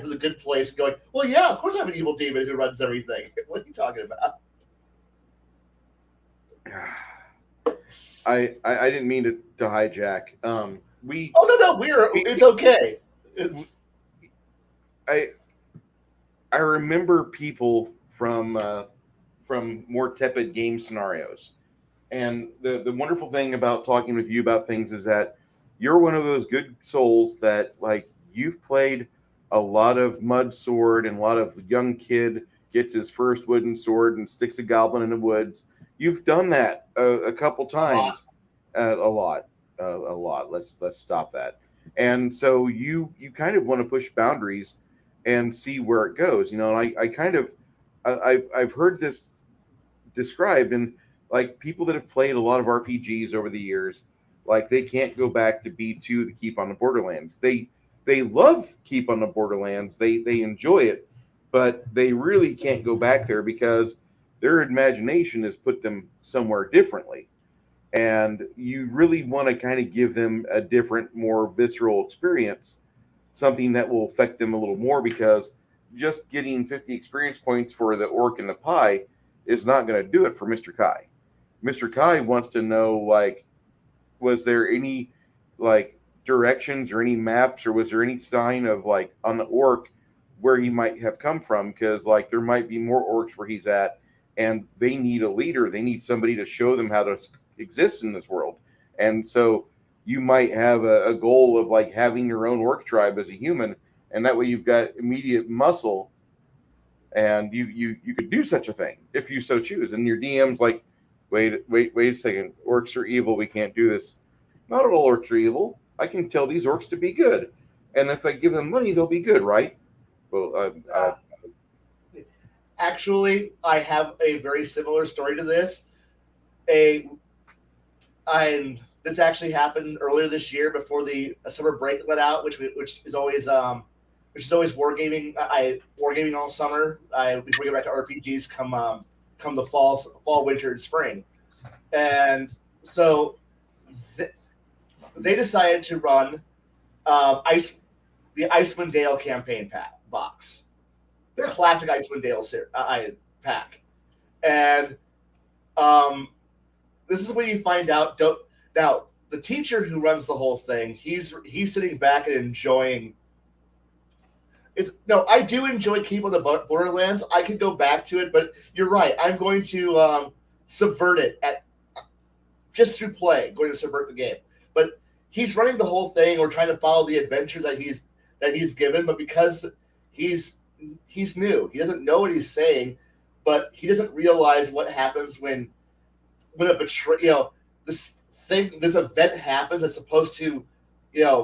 the Good Place, going, well, yeah, of course I'm an evil demon who runs everything. What are you talking about? I didn't mean to hijack. Oh no, it's okay. We It's I I remember people from more tepid game scenarios. And the wonderful thing about talking with you about things is that you're one of those good souls that like you've played a lot of mud sword and a lot of young kid gets his first wooden sword and sticks a goblin in the woods. You've done that a couple a lot. times, a lot. Let's stop that. And so you kind of want to push boundaries and see where it goes. You know, and I kind of I've heard this described, and like people that have played a lot of RPGs over the years, like they can't go back to B2 to keep on the Borderlands. They love keep on the Borderlands. They enjoy it, but they really can't go back there because their imagination has put them somewhere differently. And you really want to kind of give them a different, more visceral experience, something that will affect them a little more because just getting 50 experience points for the orc and the pie is not going to do it for Mr. Kai. Mr. Kai wants to know, like, was there any like directions or any maps or was there any sign of like on the orc where he might have come from? Because like there might be more orcs where he's at, and they need a leader. They need somebody to show them how to exist in this world. And so you might have a goal of like having your own orc tribe as a human, and that way you've got immediate muscle, and you could do such a thing if you so choose. And your DM's like, wait a second, orcs are evil. We can't do this. Not all orcs are evil. I can tell these orcs to be good, and if I give them money, they'll be good, right? Well, Uh, Actually, I have a very similar story to this. A I This actually happened earlier this year before the summer break let out, which is always wargaming. I wargaming all summer. Before we get back to RPGs, come the fall, winter, and spring, and so th- they decided to run ice the Icewind Dale campaign box, the classic Icewind Dale pack, and um, this is when you find out. Don't now the teacher who runs the whole thing. He's sitting back and enjoying. It's no, I do enjoy Keep on the Borderlands. I could go back to it, but you're right. I'm going to subvert it at just through play. Going to subvert the game, but he's running the whole thing or trying to follow the adventures that he's given. But because he's he's new, he doesn't know what he's saying, but he doesn't realize what happens when a betray, this event happens that's supposed to,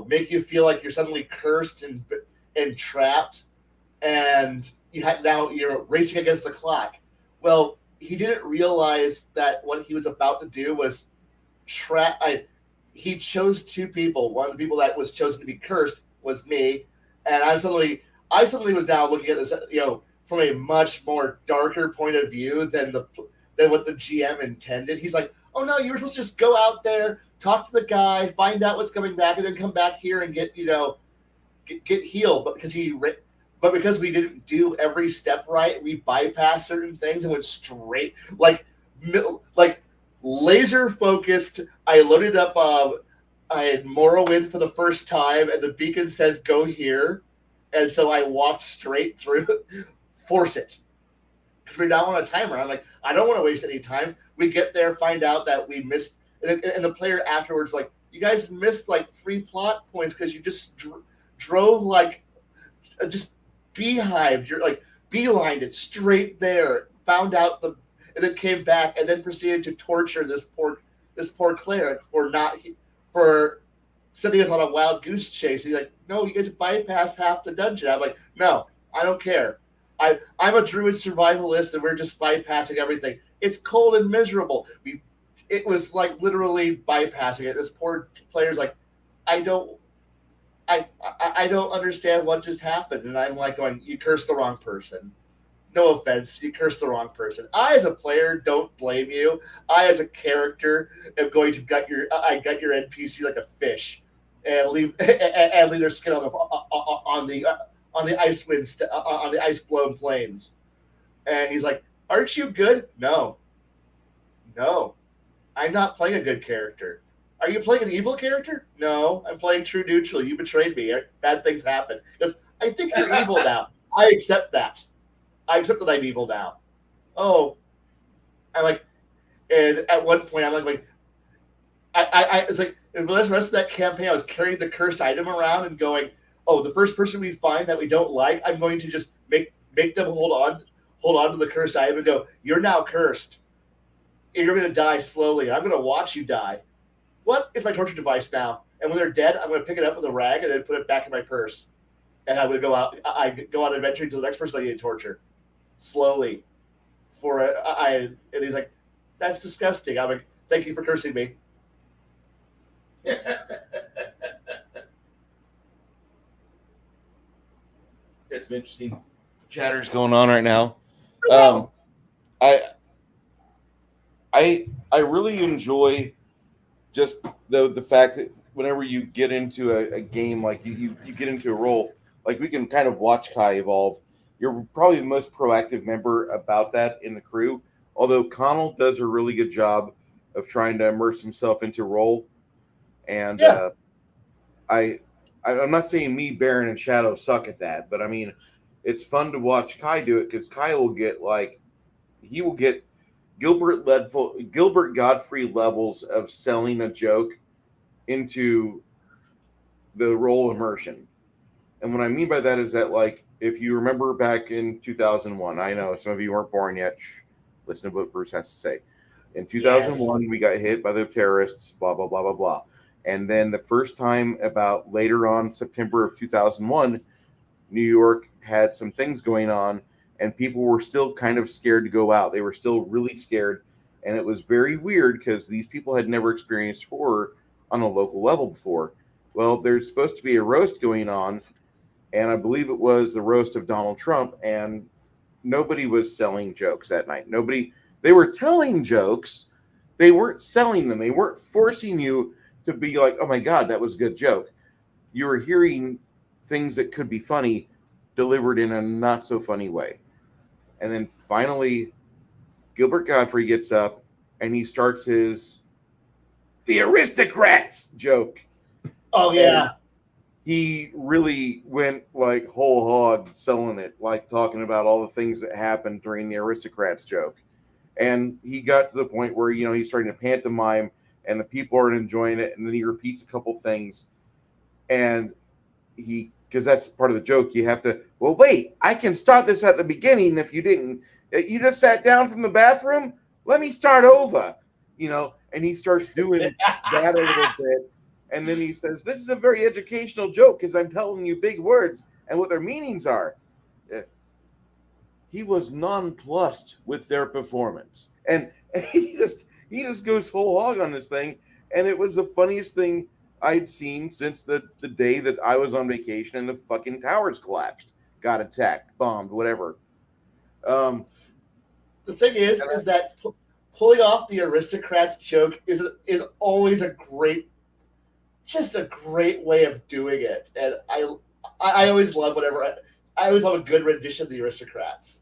make you feel like you're suddenly cursed and trapped, and now you're racing against the clock. Well, he didn't realize that what he was about to do was trap. He chose two people. One of the people that was chosen to be cursed was me, and I suddenly was now looking at this, from a much more darker point of view than what the GM intended. He's like, "Oh no, you were supposed to just go out there, talk to the guy, find out what's coming back, and then come back here and get healed." But because we didn't do every step right, we bypassed certain things and went straight like laser focused. I loaded up. I had Morrowind for the first time, and the beacon says "Go here," and so I walked straight through. Force it, because we're now on a timer. I'm like, I don't want to waste any time. We get there, find out that we missed, and the player afterwards like, you guys missed like 3 plot points because you just drove like just beehived. You're like beelined it straight there. Found out and then came back and then proceeded to torture this poor cleric for sending us on a wild goose chase. He's like, no, you guys bypassed half the dungeon. I'm like, no, I don't care. I'm a druid survivalist, and we're just bypassing everything. It's cold and miserable. It was like literally bypassing it. This poor player's like, I don't, I don't understand what just happened, and I'm like going, you cursed the wrong person. No offense, you cursed the wrong person. I, as a player, don't blame you. I, as a character, am going to gut your NPC like a fish, and leave and leave their skin on the on the ice blown plains. And he's like, "Aren't you good?" No, no. I'm not playing a good character. Are you playing an evil character? No, I'm playing true neutral. You betrayed me. Bad things happen. Because I think you're evil now. I accept that. I accept that I'm evil now. Oh, I'm like, and at one point I'm like it's like for the rest of that campaign, I was carrying the cursed item around and going, "Oh, the first person we find that we don't like, I'm going to just make them hold on to the cursed item and go, you're now cursed. You're going to die slowly. I'm going to watch you die. What is my torture device now? And when they're dead, I'm going to pick it up with a rag and then put it back in my purse. And I'm going to go out. I go out adventuring to the next person I need to torture slowly. For it, and he's like, "That's disgusting." I'm like, "Thank you for cursing me." There's some interesting chatters going on right now. No problem. I I really enjoy just the fact that whenever you get into a game, like you get into a role, like we can kind of watch Kai evolve. You're probably the most proactive member about that in the crew. Although Connell does a really good job of trying to immerse himself into role, and Yeah, I I'm not saying me, Baron, and Shadow suck at that, but I mean it's fun to watch Kai do it because Kai will get he will get Gilbert Godfrey levels of selling a joke into the role immersion. And what I mean by that is that, like, if you remember back in 2001, I know some of you weren't born yet. Listen to what Bruce has to say. In yes, 2001, we got hit by the terrorists, blah, blah, blah, blah, blah. And then the first time, about later on, September of 2001, New York had some things going on, and people were still kind of scared to go out. They were still really scared. And it was very weird because these people had never experienced horror on a local level before. Well, there's supposed to be a roast going on, and I believe it was the roast of Donald Trump, and nobody was selling jokes that night. Nobody, they were telling jokes, they weren't selling them. They weren't forcing you to be like, oh my God, that was a good joke. You were hearing things that could be funny delivered in a not so funny way. And then finally, Gilbert Godfrey gets up and he starts his the aristocrats joke. oh And yeah, he really went like whole hog selling it, like talking about all the things that happened during the aristocrats joke. And he got to the point where, he's starting to pantomime and the people aren't enjoying it. And then he repeats a couple things. And because that's part of the joke, you have to, well, wait, I can start this at the beginning if you didn't. You just sat down from the bathroom? Let me start over, and he starts doing that a little bit. And then he says, this is a very educational joke because I'm telling you big words and what their meanings are. Uh, He was nonplussed with their performance. And he just goes whole hog on this thing. And it was the funniest thing I'd seen since the day that I was on vacation and the fucking towers collapsed, got attacked, bombed, whatever. Um, the thing is that pulling off the aristocrats joke is always a just a great way of doing it, and I always love I always love a good rendition of the aristocrats.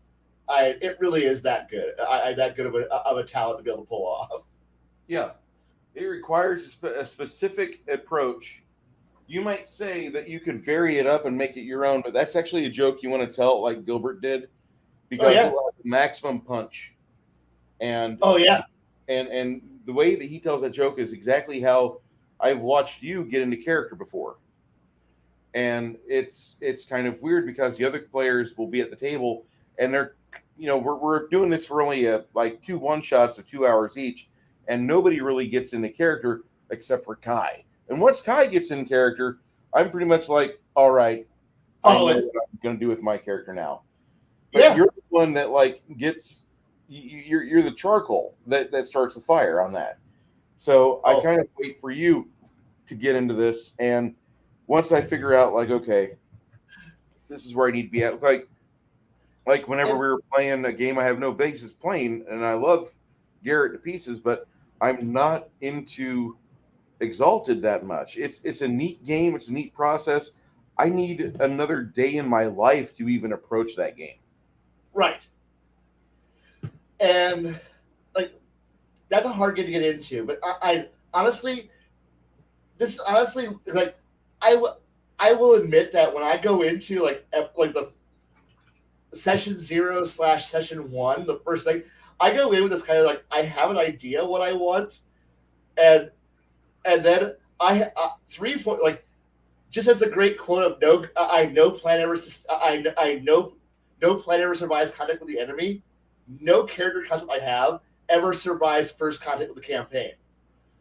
It really is that good. That good of a talent to be able to pull off. yeah, it requires a specific approach. You might say that you could vary it up and make it your own, but that's actually a joke you want to tell like Gilbert did Oh because it yeah, will have maximum punch. And oh yeah, and the way that he tells that joke is exactly how I've watched you get into character before. And it's kind of weird because the other players will be at the table and they're we're doing this for only like two one shots of 2 hours each, and nobody really gets into character except for Kai. And once Kai gets in character, I'm pretty much like, all right, I oh know what I'm gonna do with my character now. But yeah, you're the one that like gets you're the charcoal that starts the fire on that. So I oh kind of wait for you to get into this, and once I figure out like, okay, this is where I need to be at, like whenever and we were playing a game I have no basis playing, and I love Garrett to pieces, but I'm not into Exalted that much. It's a neat game, it's a neat process. I need another day in my life to even approach that game. right, and like that's a hard game to get into. But I honestly, this is honestly like I will admit that when I go into like the session 0/session 1, the first thing I go in with this kind of like I have an idea what I want, and then I 3 4 like just as the great quote of no I no plan ever I know no plan ever survives contact with the enemy. No character concept I have ever survives first contact with the campaign.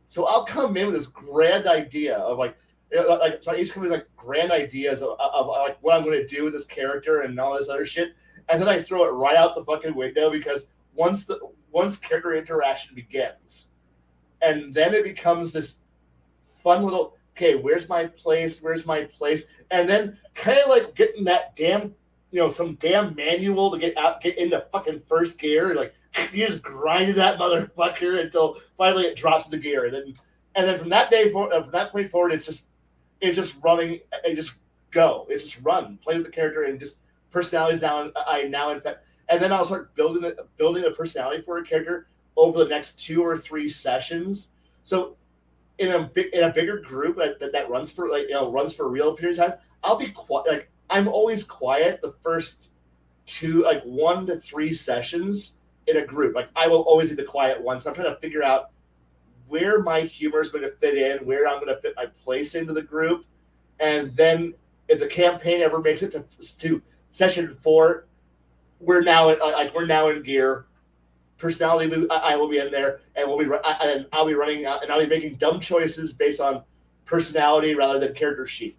So I'll come in with this grand idea of so I used to come in with like grand ideas of like what I'm going to do with this character and all this other shit, and then I throw it right out the fucking window because once character interaction begins, and then it becomes this fun little okay, where's my place? Where's my place? And then kind of like getting that damn some damn manual to get into fucking first gear, like you just grinded that motherfucker until finally it drops into gear, and then from that day forward, from that point forward, it's just running. It just go. It's just run, play with the character, and just personalities now. I now in fact, and then I'll start building a personality for a character over the next 2 or 3 sessions. So in a bigger group that runs for runs for a real period of time, I'll be quiet. Like I'm always quiet the first 1 to 3 sessions in a group. Like I will always be the quiet one. So I'm trying to figure out where my humor is going to fit in, where I'm going to fit my place into the group, and then if the campaign ever makes it to session 4, we're now in gear. Personality, I will be in there, and I'll be running and I'll be making dumb choices based on personality rather than character sheet.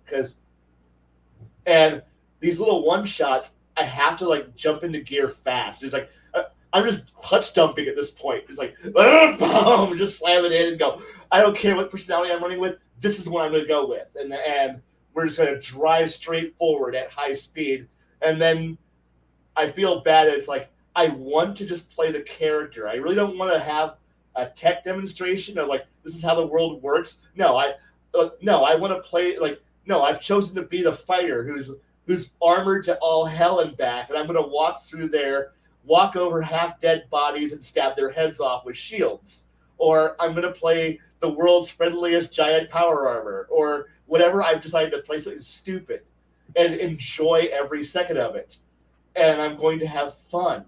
And these little one shots, I have to like jump into gear fast. It's like I'm just clutch dumping at this point. It's like boom, just slam it in and go. I don't care what personality I'm running with. This is what I'm going to go with, and we're just going to drive straight forward at high speed. And then I feel bad. It's like I want to just play the character. I really don't want to have a tech demonstration of like this is how the world works. No, I want to play like no. I've chosen to be the fighter who's armored to all hell and back, and I'm going to walk through there, walk over half dead bodies and stab their heads off with shields, or I'm going to play the world's friendliest giant power armor, or whatever. I've decided to play something stupid and enjoy every second of it, and I'm going to have fun.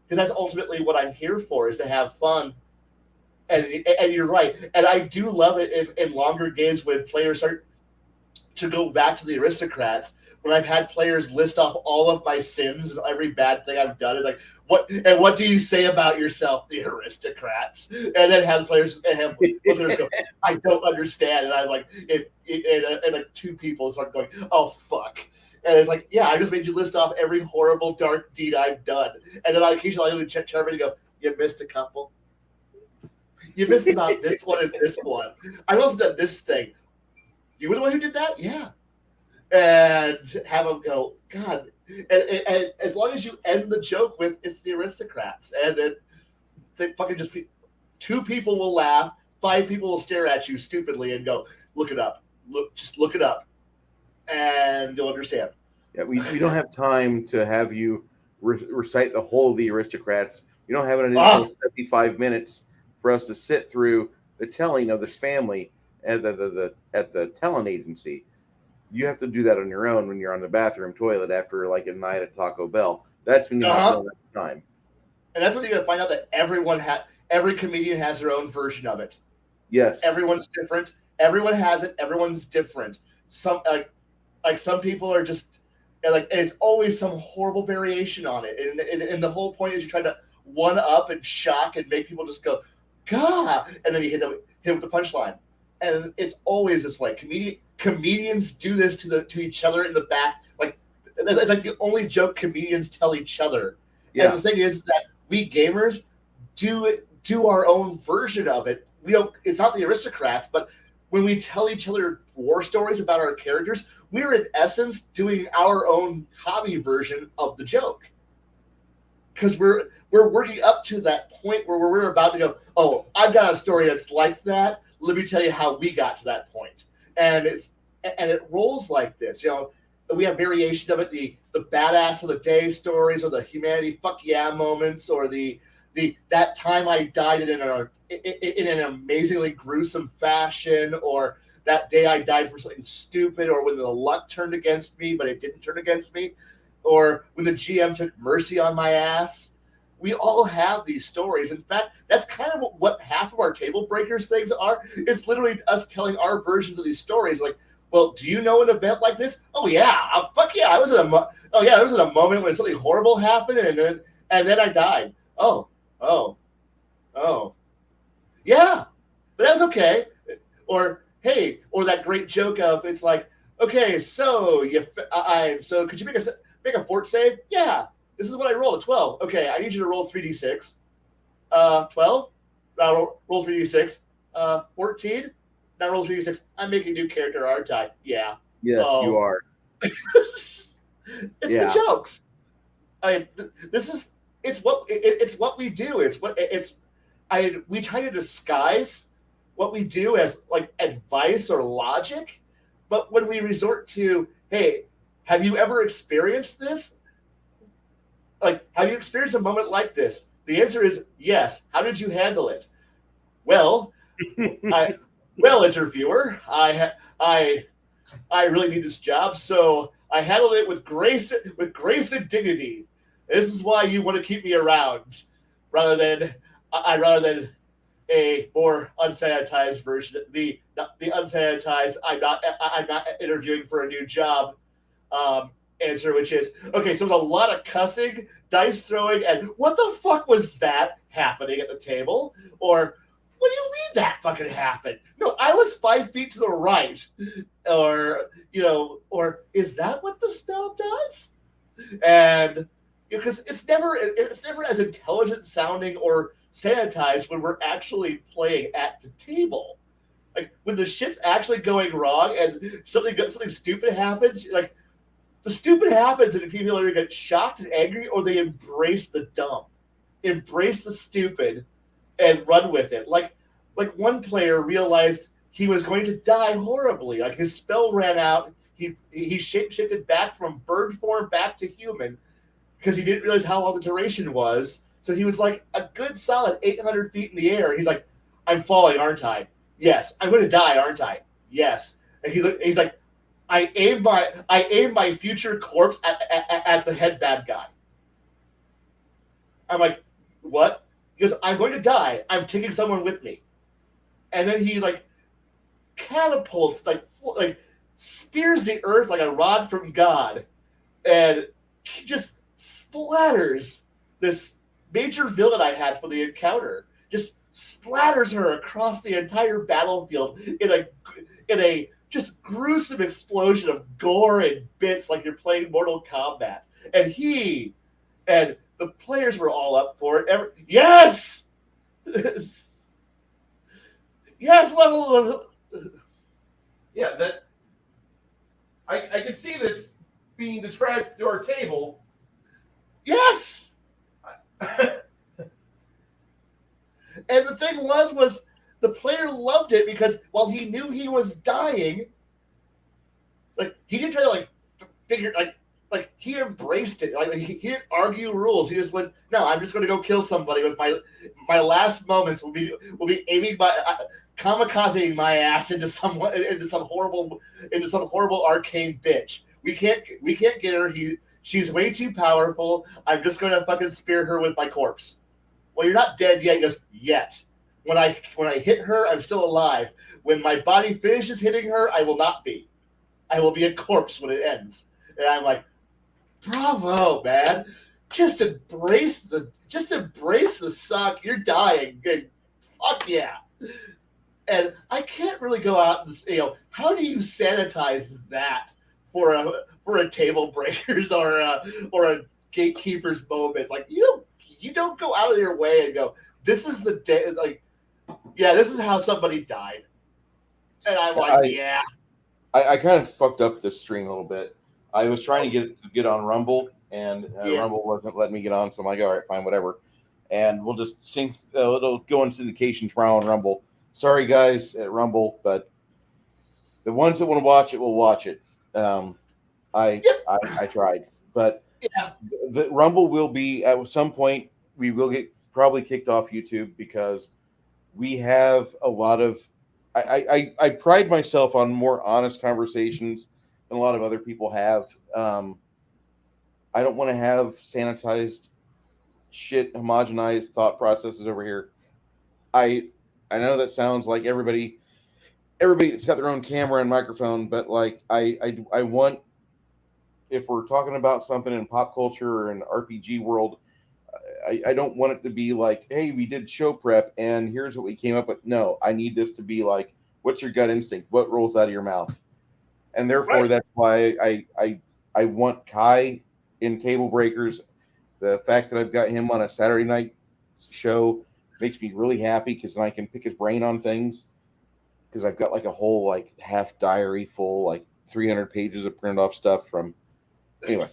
Because that's ultimately what I'm here for, is to have fun. And you're right. And I do love it in longer games when players start to go back to the aristocrats, when I've had players list off all of my sins and every bad thing I've done. And like, what do you say about yourself, the aristocrats? And then have players go, I don't understand. And I'm like, and like 2 people start going, oh, fuck. And it's like, yeah, I just made you list off every horrible dark deed I've done. And then occasionally I would check and go, you missed a couple. You missed about this one and this one. I also done this thing. You were the one who did that? Yeah. And have them go, God. And as long as you end the joke with, it's the aristocrats. And then they fucking just, 2 people will laugh, 5 people will stare at you stupidly and go, look it up. Just look it up. And you'll understand. Yeah, we don't have time to have you recite the whole of the aristocrats. We don't have an additional 75 minutes for us to sit through the telling of this family at the talent agency. You have to do that on your own when you're on the bathroom toilet after like a night at Taco Bell. That's when you have time. And that's when you're gonna find out that every comedian has their own version of it. Yes, everyone's different. Everyone has it. Everyone's different. Some like some people are just and it's always some horrible variation on it. And the whole point is you try to one up and shock and make people just go, God, and then you hit them with the punchline. And it's always this way. Comedians do this to each other in the back. Like it's like the only joke comedians tell each other. Yeah. And the thing is that we gamers do our own version of it. We don't. It's not the aristocrats, but when we tell each other war stories about our characters, we're in essence doing our own hobby version of the joke. Because we're working up to that point where we're about to go, oh, I've got a story that's like that. Let me tell you how we got to that point. And it rolls like this. We have variations of it, the badass of the day stories, or the humanity fuck yeah moments, or the the that time I died in an amazingly gruesome fashion, or that day I died for something stupid, or when the luck turned against me, but it didn't turn against me, or when the GM took mercy on my ass. We all have these stories. In fact, that's kind of what half of our table breakers things are. It's literally us telling our versions of these stories. Like, well, do you know an event like this? Oh yeah, fuck yeah, I was in a oh yeah, I was in a moment when something horrible happened, and then I died. Oh, oh, oh, yeah, but that's okay. Or hey, or that great joke of it's like, okay, so so could you make a fort save? Yeah, this is what I rolled a 12. Okay, I need you to roll 3d6. 12. Now roll 3d6. 14. Now roll 3d6. I'm making a new character, aren't I? Yeah. Yes, you Oh, are. it's the Yeah. jokes. I mean, this is it's what we do. We try to disguise what we do as like advice or logic, but when we resort to, hey, have you ever experienced this? Like, have you experienced a moment like this? The answer is yes. How did you handle it? Well, I well, interviewer, I really need this job, so I handled it with grace and dignity. This is why you want to keep me around, rather than rather than a more unsanitized version. The unsanitized I'm not interviewing for a new job answer, which is okay. So there's a lot of cussing, dice throwing, and what the fuck was that happening at the table? Or what do you mean that fucking happened? No, I was 5 feet to the right. Or or is that what the spell does? And because it's never as intelligent sounding or sanitized when we're actually playing at the table. Like when the shit's actually going wrong and something stupid happens, like the stupid happens and people either get shocked and angry or they embrace the dumb, embrace the stupid, and run with it. Like one player realized he was going to die horribly. Like his spell ran out. He shapeshifted back from bird form back to human because he didn't realize how long the duration was. So he was like a good solid 800 feet in the air. And he's like, I'm falling, aren't I? Yes. I'm going to die, aren't I? Yes. And he's like, I aim my future corpse at the head bad guy. I'm like, what? He goes, I'm going to die. I'm taking someone with me. And then he like catapults, like spears the earth like a rod from God, and just splatters this major villain I had for the encounter. Just splatters her across the entire battlefield in a just gruesome explosion of gore and bits, like you're playing Mortal Kombat. And he and the players were all up for it. Yes, yes, level. Yeah, that I can see this being described to our table. Yes. And the thing was the player loved it because while he knew he was dying, like he didn't try to like figure like he embraced it. Like he didn't argue rules. He just went, no, I'm just going to go kill somebody with my last moments will be aiming my kamikazing my ass into some horrible arcane bitch. We can't get her. She's way too powerful. I'm just going to fucking spear her with my corpse. Well, you're not dead yet. He goes, yet. When I hit her, I'm still alive. When my body finishes hitting her, I will not be. I will be a corpse when it ends. And I'm like, bravo, man. Just embrace the suck. You're dying. And fuck yeah. And I can't really go out and how do you sanitize that for a table breakers or a gatekeeper's moment? Like you don't go out of your way and go, this is the day, like, yeah, this is how somebody died. And I'm like, yeah. I kind of fucked up this stream a little bit. I was trying to get on Rumble, and Rumble wasn't letting me get on, so I'm like, all right, fine, whatever. And we'll just sing. It'll go in syndication tomorrow on Rumble. Sorry, guys, at Rumble, but the ones that want to watch it will watch it. I tried, but Yeah. the Rumble will be at some point. We will get probably kicked off YouTube because we have a lot of. I pride myself on more honest conversations than a lot of other people have. I don't want to have sanitized shit, homogenized thought processes over here. I I know that sounds like everybody's got their own camera and microphone, but like I want, if we're talking about something in pop culture or an RPG world, I don't want it to be like, hey, we did show prep and here's what we came up with. No, I need this to be like, what's your gut instinct? What rolls out of your mouth? And therefore, Right. that's why I want Kai in Table Breakers. The fact that I've got him on a Saturday night show makes me really happy because then I can pick his brain on things. Because I've got like a whole like half diary full, like 300 pages of printed off stuff from. Anyway,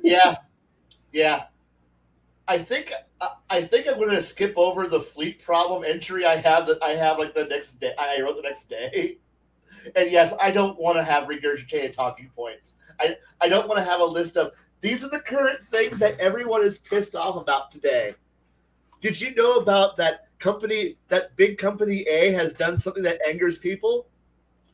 Yeah, yeah. I think I think I'm going to skip over the fleet problem entry I have like the next day. I wrote the next day, and yes, I don't want to have regurgitated talking points. I don't want to have a list of these are the current things that everyone is pissed off about today. Did you know about that company? That big company A has done something that angers people.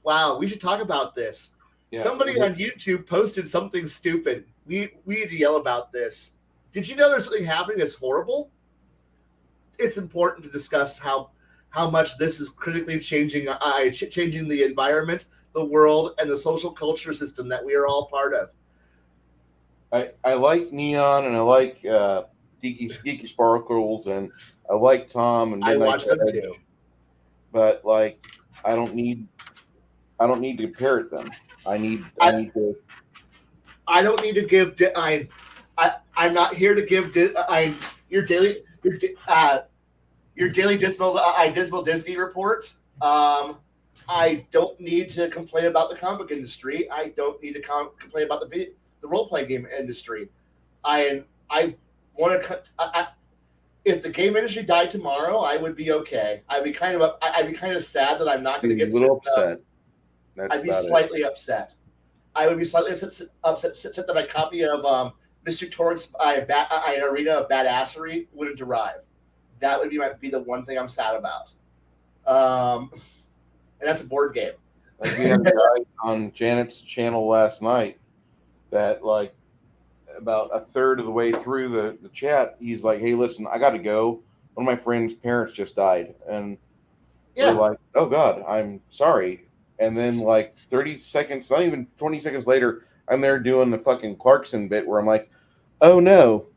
Wow, we should talk about this. yeah, Somebody on YouTube posted something stupid. We need to yell about this. Did you know there's something happening that's horrible? It's important to discuss how much this is critically changing the environment, the world, and the social culture system that we are all part of. I like Neon and I like Geeky Sparkles and I like Tom and I Midnight watch them too. Edge, but like I don't need I don't need to parrot them. I I need to. I don't need to give. I'm not here to give. Your daily your daily dismal Disney report. I don't need to complain about the comic book industry. I don't need to complain about the role playing game industry. I want to cut. If the game industry died tomorrow, I would be okay. I'd be kind of sad that I'm not going Be to a get little certain, upset. That's I'd be about it. slightly upset. I would be slightly upset that my copy of Mr. Torg's Arena of Badassery wouldn't arrive. That would be the one thing I'm sad about. And that's a board game. Like we had a guy on Janet's channel last night that like about a third of the way through the chat, he's like, "Hey, listen, I got to go. One of my friend's parents just died," and we're Yeah, like, "Oh God, I'm sorry." And then like 30 seconds, not even 20 seconds later, I'm there doing the fucking Clarkson bit where I'm like, "Oh no."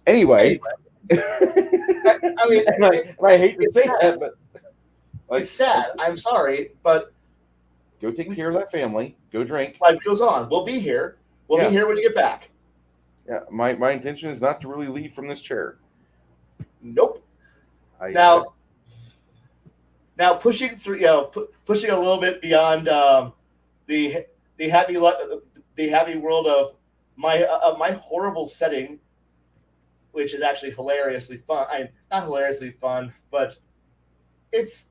Anyway, anyway, and I mean, I hate to it's say sad. that, but like, It's sad. I'm sorry, but go take care of that family. Go drink. life goes on. We'll be here. We'll be Yeah. here when you get back. Yeah, my intention is not to really leave from this chair. Nope. I Now pushing through, pushing a little bit beyond the the happy the happy world of my horrible setting, which is actually hilariously fun. Not hilariously fun, but it's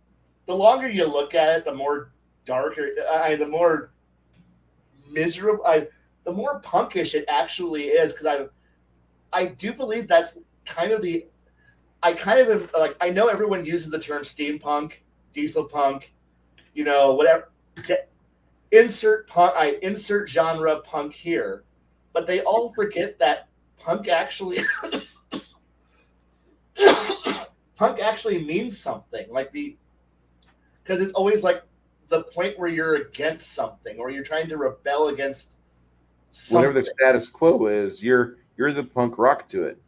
the longer you look at it, the more darker, the more miserable, the more punkish it actually is. Because I do believe that's kind of the I kind of am, like I know everyone uses the term steampunk, diesel punk, whatever. Insert punk, I insert genre punk here, but they all forget that punk actually punk actually means something. Because it's always like the point where you're against something or you're trying to rebel against whatever something. the status quo is, you're the punk rock to it.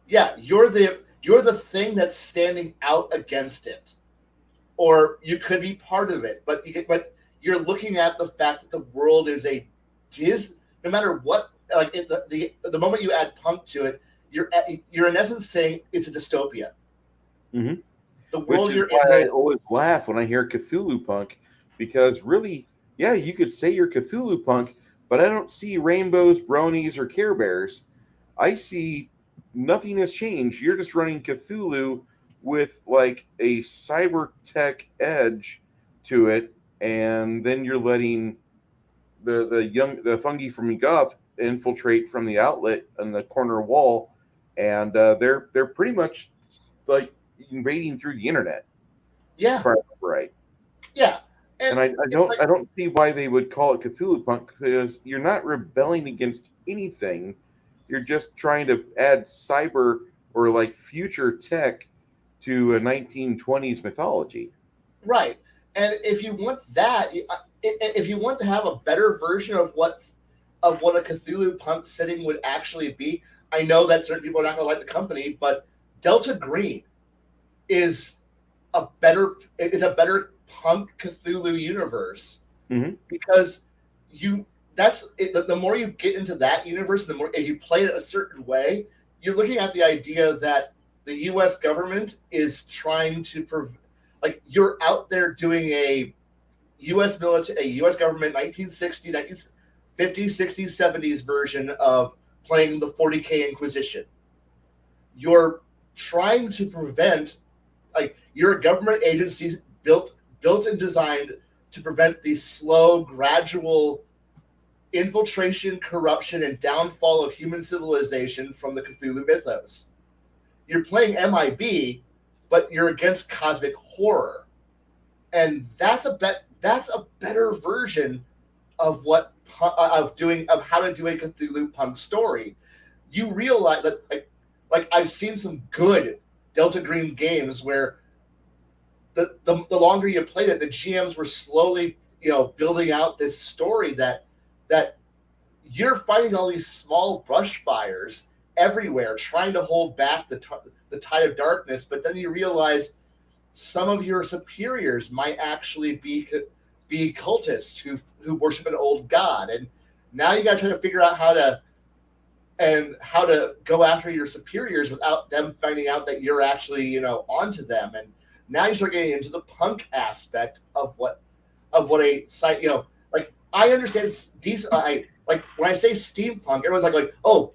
Yeah, you're the thing that's standing out against it, or you could be part of it. But you're looking at the fact that the world is no matter what. Like the moment you add punk to it, you're in essence saying it's a dystopia. Mm-hmm. The Which world is you're why in. I always laugh when I hear Cthulhu punk, because really, yeah, you could say you're Cthulhu punk, but I don't see rainbows, bronies, or Care Bears. I see nothing has changed. You're just running Cthulhu with like a cyber tech edge to it, and then you're letting the fungi from Guff infiltrate from the outlet and the corner wall, and they're pretty much like invading through the internet. Yeah, If I remember right. yeah, And I it's don't like, I don't see why they would call it Cthulhu Punk, because you're not rebelling against anything. You're just trying to add cyber or like future tech to a 1920s mythology. right. And if you want that, if you want to have a better version of what a Cthulhu punk setting would actually be, I know that certain people are not going to like the company, but Delta Green is a better punk Cthulhu universe, Hmm. because you that's it, the more you get into that universe, the more if you play it a certain way, you're looking at the idea that the U.S. government is trying to like you're out there doing a U.S. government 1960, 1950s, 60s, 70s version of playing the 40K Inquisition. You're trying to prevent, like, you're a government agency built and designed to prevent the slow, gradual infiltration, corruption, and downfall of human civilization from the Cthulhu mythos. You're playing MIB, but you're against cosmic horror, and that's a better version of of how to do a Cthulhu punk story. You realize that, like I've seen some good Delta Green games where the longer you played it, the GMs were slowly, building out this story that you're fighting all these small brush fires everywhere, trying to hold back the tide of darkness. But then you realize some of your superiors might actually be cultists who worship an old god, and now you got to try to figure out how to go after your superiors without them finding out that you're actually, onto them. And now you start getting into the punk aspect of what a site, like, I understand decent. I like when I say steampunk, everyone's like, oh,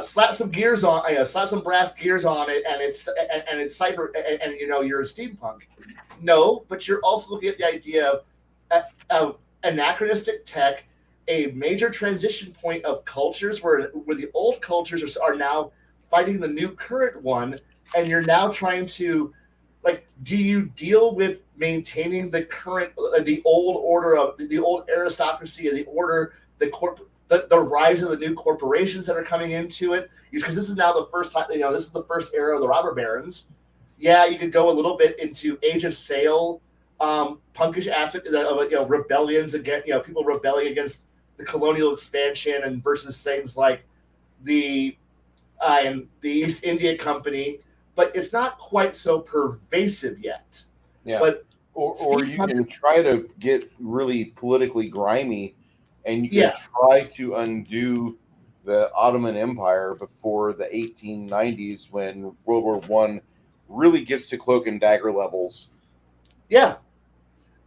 slap some gears on, slap some brass gears on it, and it's cyber, and you're a steampunk. No, but you're also looking at the idea of anachronistic tech, a major transition point of cultures where the old cultures are now fighting the new current one, and you're now trying to, like, do you deal with maintaining the current, the old order of the old aristocracy and the order, the rise of the new corporations that are coming into it, because this is now the first time, this is the first era of the robber barons. Yeah, you could go a little bit into Age of Sail, punkish aspect of rebellions against, people rebelling against the colonial expansion, and versus things like the the East India Company, but it's not quite so pervasive yet. Yeah. But or you can try to get really politically grimy, and you can Yeah. try to undo the Ottoman Empire before the 1890s, when World War One really gets to cloak and dagger levels. Yeah,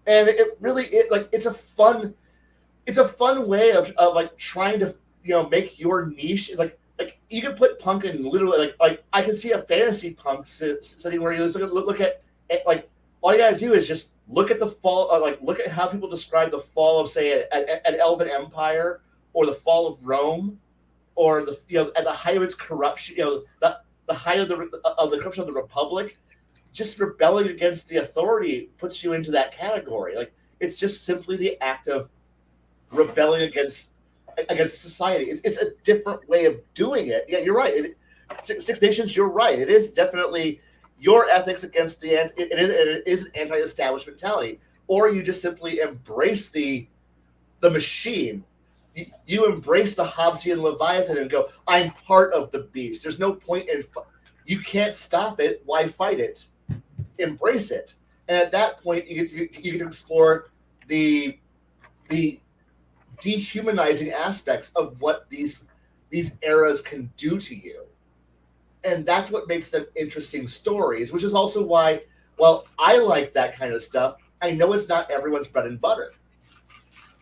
and it's a fun way of like trying to make your niche. Like you can put punk in literally, like I can see a fantasy punk setting where you look at like, all you gotta do is just look at the fall, like look at how people describe the fall of, say, an Elven Empire, or the fall of Rome, or the at the height of its corruption, the height of the corruption of the Republic. Just rebelling against the authority puts you into that category. Like, it's just simply the act of rebelling against society. It's a different way of doing it. Yeah, you're right. Six Nations, you're right. It is definitely your ethics against it is an anti-establishment mentality, or you just simply embrace the machine. You embrace the Hobbesian Leviathan and go, I'm part of the beast. There's no point in you can't stop it. Why fight it? Embrace it. And at that point, you can explore the dehumanizing aspects of what these eras can do to you. And that's what makes them interesting stories, which is also why, well, I like that kind of stuff. I know it's not everyone's bread and butter.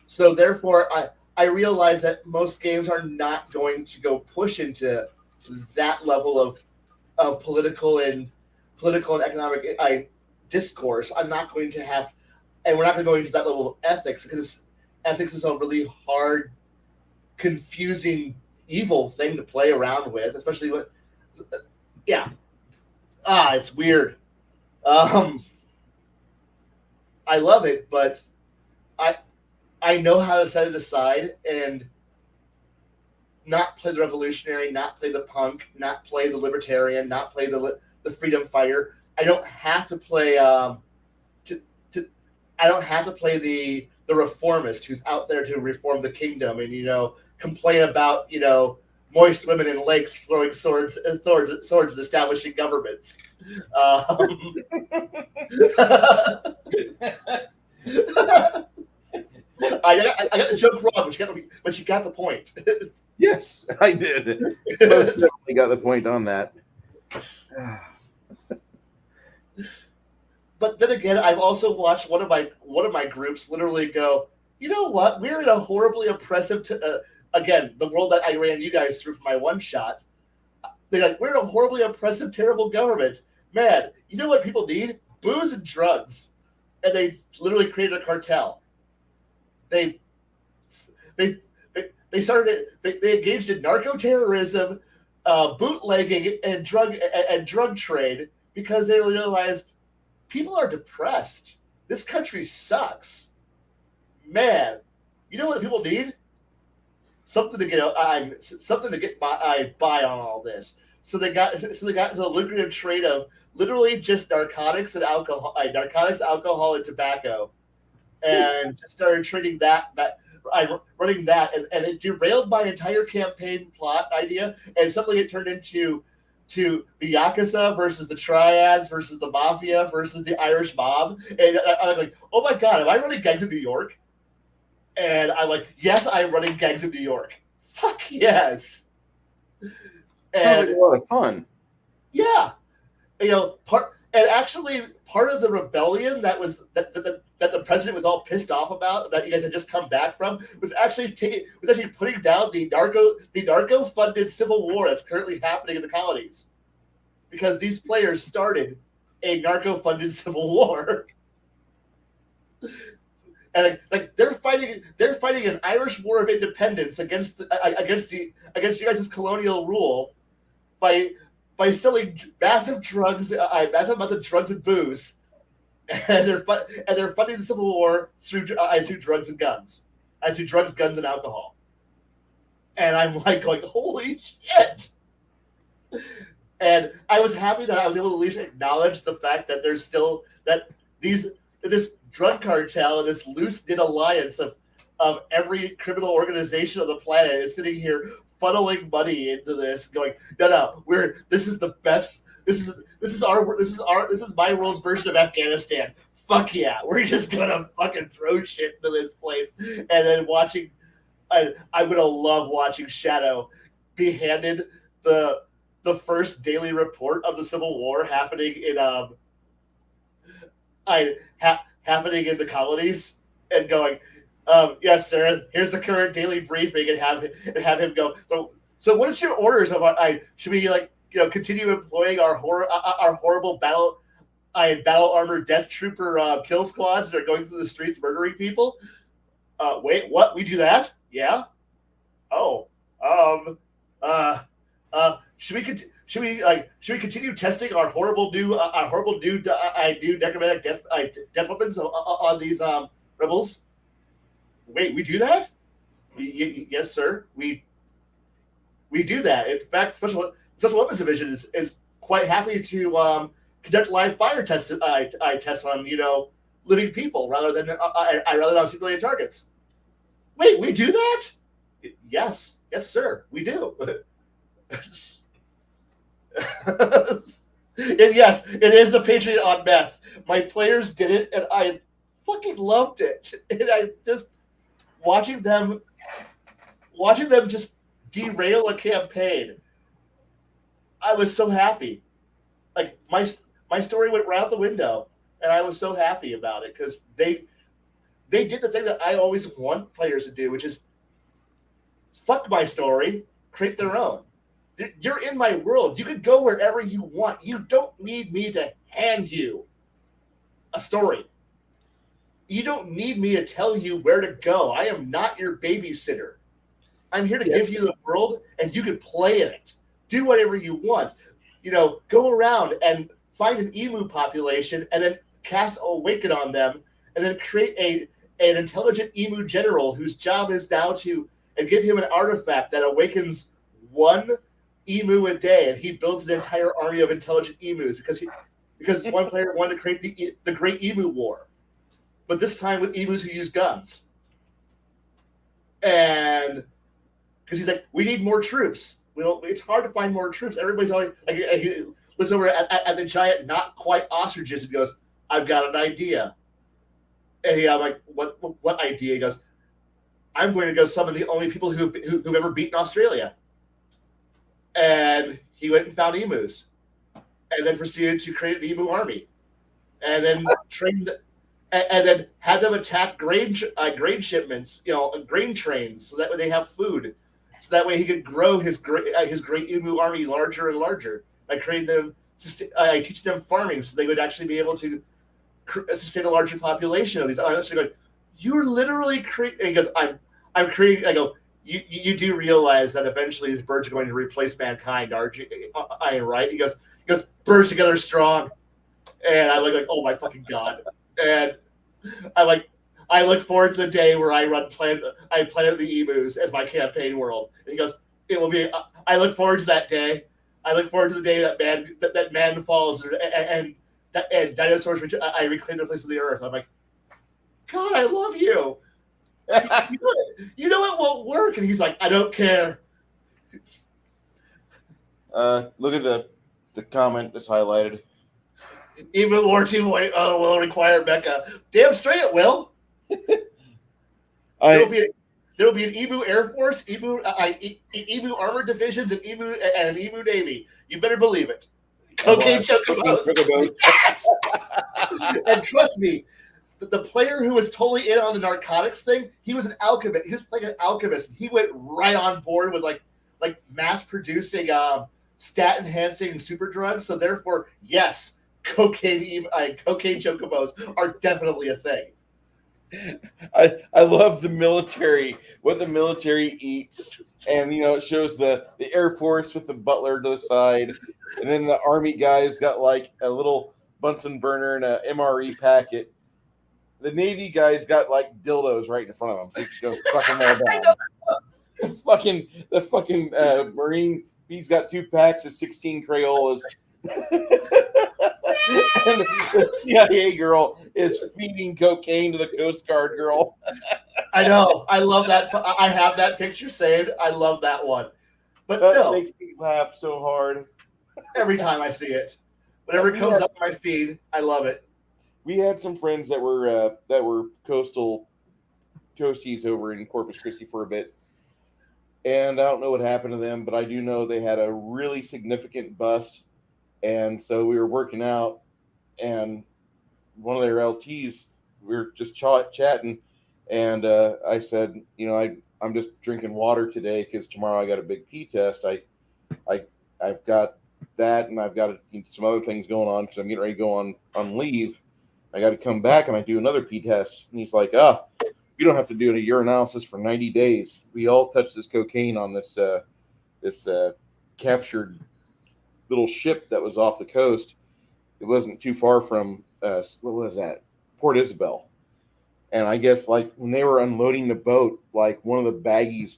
So therefore, I realize that most games are not going to go push into that level of political and economic discourse. I'm not going to have, and we're not going to go into that level of ethics, because ethics is a really hard, confusing, evil thing to play around with, especially with, yeah. It's weird. Um, I love it, but I I know how to set it aside and not play the revolutionary, not play the punk, not play the libertarian, not play the freedom fighter. I don't have to play to, to I don't have to play the reformist who's out there to reform the kingdom and complain about moist women in lakes throwing swords and establishing governments. Um, I got the joke wrong, but you got the point. Yes, I did. Most definitely got the point on that. But then again, I've also watched one of my groups literally go, you know what? We're in a horribly oppressive. Again, the world that I ran you guys through for my one shot. They're like, we're in a horribly oppressive, terrible government. Man, you know what people need? Booze and drugs, and they literally created a cartel. They they they engaged in narco terrorism, bootlegging, and drug trade because they realized people are depressed. This country sucks. Man, you know what people need? Something to get by on all this. So they got into the lucrative trade of literally just narcotics, alcohol, and tobacco, and just started trading running that, and it derailed my entire campaign plot idea, and suddenly it turned into the Yakuza versus the Triads versus the Mafia versus the Irish Mob. And I'm like, oh my God, am I running gangs in New York? And I'm like, yes, I'm running gangs in New York. Fuck yes. Sounds like And a lot of fun. yeah, part of the rebellion that the president was all pissed off about, that you guys had just come back from, was actually putting down the narco funded civil war that's currently happening in the colonies, because these players started a narco funded civil war. And like they're fighting an Irish War of Independence against you guys' colonial rule by selling massive amounts of drugs and booze, and they're funding the Civil War through drugs and guns, through drugs, guns, and alcohol. And I'm like going, holy shit! And I was happy that I was able to at least acknowledge the fact that there's still this drug cartel and this loose knit alliance of every criminal organization on the planet is sitting here funneling money into this, going, no, this is the best. This is my world's version of Afghanistan. Fuck yeah, we're just gonna fucking throw shit into this place, and then watching. I'm gonna love watching Shadow be handed the first daily report of the Civil War happening in happening in the colonies, and going, yes, sir. Here's the current daily briefing, and have him go. So what's your orders of should we continue employing our horrible battle armored death trooper kill squads that are going through the streets murdering people? Wait, what? We do that? Yeah. Oh. Should we continue testing our horrible new necromantic death weapons on these rebels? Wait, we do that? Yes, sir. We do that. In fact, Special Weapons Division is quite happy to conduct live fire tests tests on living people rather than on civilian targets. Wait, we do that? Yes, sir, we do. And yes, it is the Patriot on meth. My players did it, and I fucking loved it. And I just watching them just derail a campaign. I was so happy. Like my story went right out the window, and I was so happy about it because they did the thing that I always want players to do, which is fuck my story, create their own. You're in my world. You can go wherever you want. You don't need me to hand you a story. You don't need me to tell you where to go. I am not your babysitter. I'm here to give you the world, and you can play in it. Do whatever you want. go around and find an emu population and then cast Awaken on them and then create an intelligent emu general whose job is now to and give him an artifact that awakens one emu a day, and he builds an entire army of intelligent emus because one player wanted to create the Great Emu War, but this time with emus who use guns. And because he's like, we need more troops. It's hard to find more troops. Everybody's always like, he looks over at the giant, not quite ostriches, and goes, "I've got an idea." And I'm like, "What idea?" He goes, "I'm going to go summon the only people who've ever beaten Australia." And he went and found emus, and then proceeded to create an emu army, and then trained, and then had them attack grain shipments, grain trains, so that way they have food, so that way he could grow his great emu army larger and larger by creating them, teaching them farming, so they would actually be able to sustain a larger population of these. I'm just like, you're literally creating. He goes, I'm creating. I go, you do realize that eventually these birds are going to replace mankind, aren't you? I am right. He goes, birds together strong, and I look like, oh my fucking god, and I look forward to the day where I Planet of the Emus as my campaign world. And he goes, it will be. I look forward to that day. I look forward to the day that man falls and dinosaurs. I reclaim the place of the earth. I'm like, God, I love you. You know it won't work, and he's like, I don't care. Look at the comment that's highlighted. Even War 2.0 will require Becca. Damn straight it will. There will be an Emu Air Force, Emu Armored Divisions, and an Emu Navy. You better believe it. Cocaine chocobos. And trust me, the player who was totally in on the narcotics thing, he was an alchemist. He was playing an alchemist. He went right on board with like mass producing stat enhancing super drugs. So therefore, yes, cocaine chocobos are definitely a thing. I love the military, what the military eats, and it shows the Air Force with the butler to the side, and then the Army guys got like a little Bunsen burner and a MRE packet. The Navy guys got like dildos right in front of them. Just go fucking all down. The fucking Marine, he's got 2 packs of 16 Crayolas. And the CIA girl is feeding cocaine to the Coast Guard girl. I know. I love that. I have that picture saved. I love that one. But that makes me laugh so hard. Every time I see it. Whenever it comes up my feed, I love it. We had some friends that were coasties over in Corpus Christi for a bit. And I don't know what happened to them, but I do know they had a really significant bust. And so we were working out, and one of their LTs, we were just chatting, and I said, I'm just drinking water today because tomorrow I got a big pee test. I've got that, and I've got some other things going on because I'm getting ready to go on leave. I got to come back and I do another pee test. And he's like, you don't have to do a urinalysis for 90 days. We all touched this cocaine on this captured little ship that was off the coast. It wasn't too far from what was that? Port Isabel. And I guess like when they were unloading the boat, like one of the baggies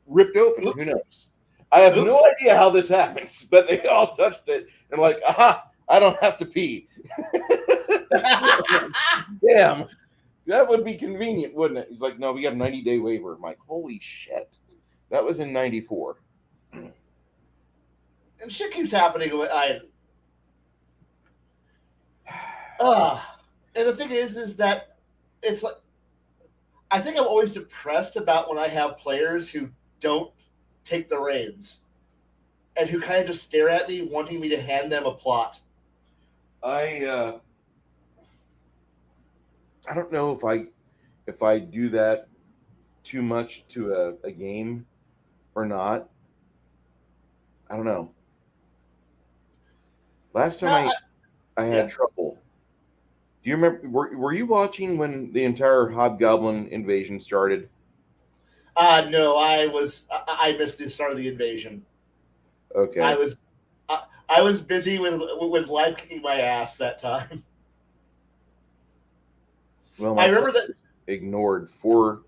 ripped open. Oops. Who knows? I have no idea how this happens, but they all touched it and like, aha, I don't have to pee. Damn. That would be convenient, wouldn't it? He's like, no, we got a 90-day waiver. I'm like, holy shit. That was in 94. And shit keeps happening. And the thing is that it's like, I think I'm always depressed about when I have players who don't take the reins and who kind of just stare at me, wanting me to hand them a plot. I don't know if I do that too much to a game or not. I don't know. Last time I had trouble. Do you remember? Were you watching when the entire Hobgoblin invasion started? No, I missed the start of the invasion. Okay. I I was busy with life kicking my ass that time. Well, I my remember friend that. ignored four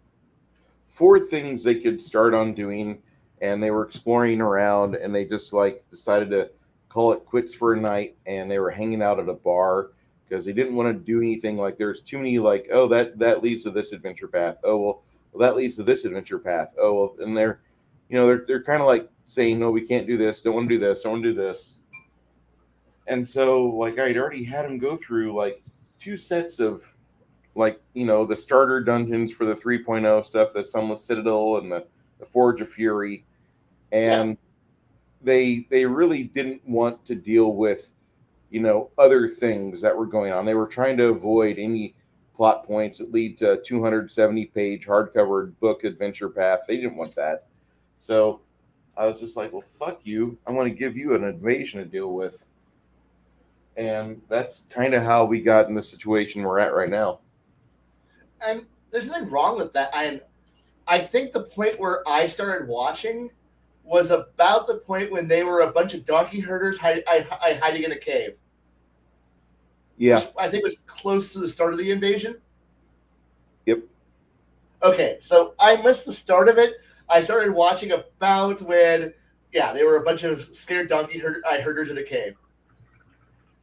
things they could start on doing, and they were exploring around, and they just like decided to call it quits for a night, and they were hanging out at a bar because they didn't want to do anything. Like there's too many like, oh, that leads to this adventure path. Oh well, that leads to this adventure path. Oh well, and they're kind of like saying, no, we can't do this, don't want to do this, don't want to do this. And so like I'd already had them go through like two sets of like the starter dungeons for the 3.0 stuff, the Sunless Citadel and the Forge of Fury, Yeah, and they really didn't want to deal with other things that were going on. They were trying to avoid any plot points that lead to a 270-page hardcover book adventure path. They didn't want that. So I was just like, well, fuck you. I want to give you an invasion to deal with. And that's kind of how we got in the situation we're at right now. and there's nothing wrong with that. I think the point where I started watching was about the point when they were a bunch of donkey herders hiding in a cave, Yeah. which I think was close to the start of the invasion. Yep. Okay, so I missed the start of it. I started watching about when, yeah, they were a bunch of scared herders in a cave,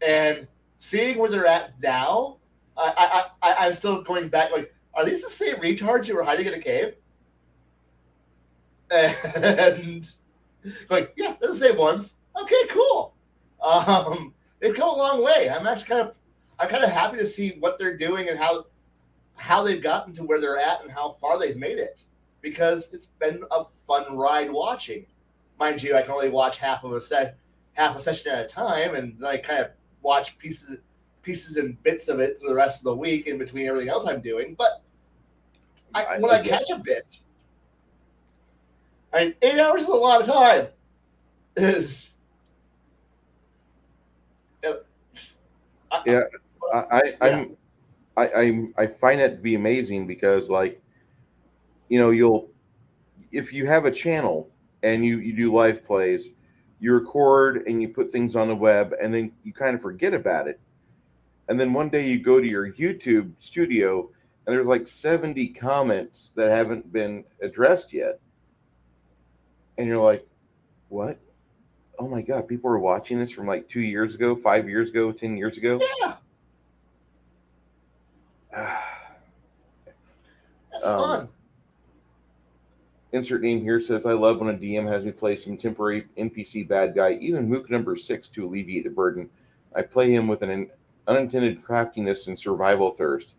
and seeing where they're at now, I'm still going back. Like, are these the same retards who were hiding in a cave? And like, yeah, they're the same ones. Okay, cool. They've come a long way. I'm kind of happy to see what they're doing and how they've gotten to where they're at and how far they've made it, because it's been a fun ride watching. Mind you, I can only watch half a session at a time, and then I kind of watch pieces and bits of it for the rest of the week in between everything else I'm doing. But when I catch a bit, 8 hours is a lot of time. Is Yeah, I, yeah. I find it to be amazing because like you'll if you have a channel and you do live plays, you record and you put things on the web, and then you kind of forget about it, and then one day you go to your YouTube studio and there's like 70 comments that haven't been addressed yet, and you're like, what? Oh my god, people are watching this from like 2 years ago, 5 years ago, 10 years ago. Yeah, that's um, fun. Insert name here says, I love when a DM has me play some temporary NPC bad guy, even Mook number 6, to alleviate the burden. I play him with an unintended craftiness and survival thirst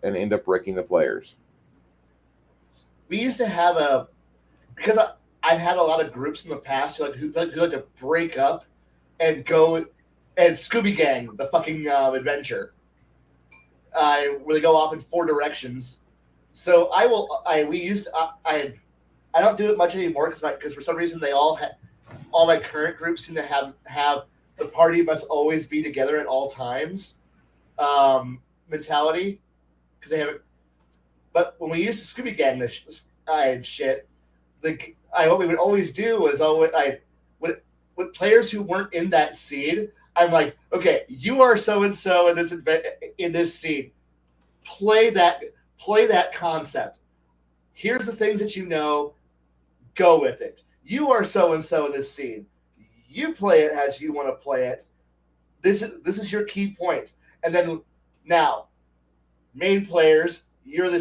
and end up wrecking the players. We used to have because I've had a lot of groups in the past who like to break up and go and Scooby Gang the fucking adventure. Where they go off in four directions. So I don't do it much anymore because for some reason all my current groups seem to have the party must always be together at all times mentality, because they have it. But when we used to Scooby Gang and shit, what we would always do was with players who weren't in that scene. I'm like, okay, you are so and so in this scene. Play that concept. Here's the things that you know. Go with it. You are so and so in this scene. You play it as you want to play it. This is your key point. And then now, main players, you're the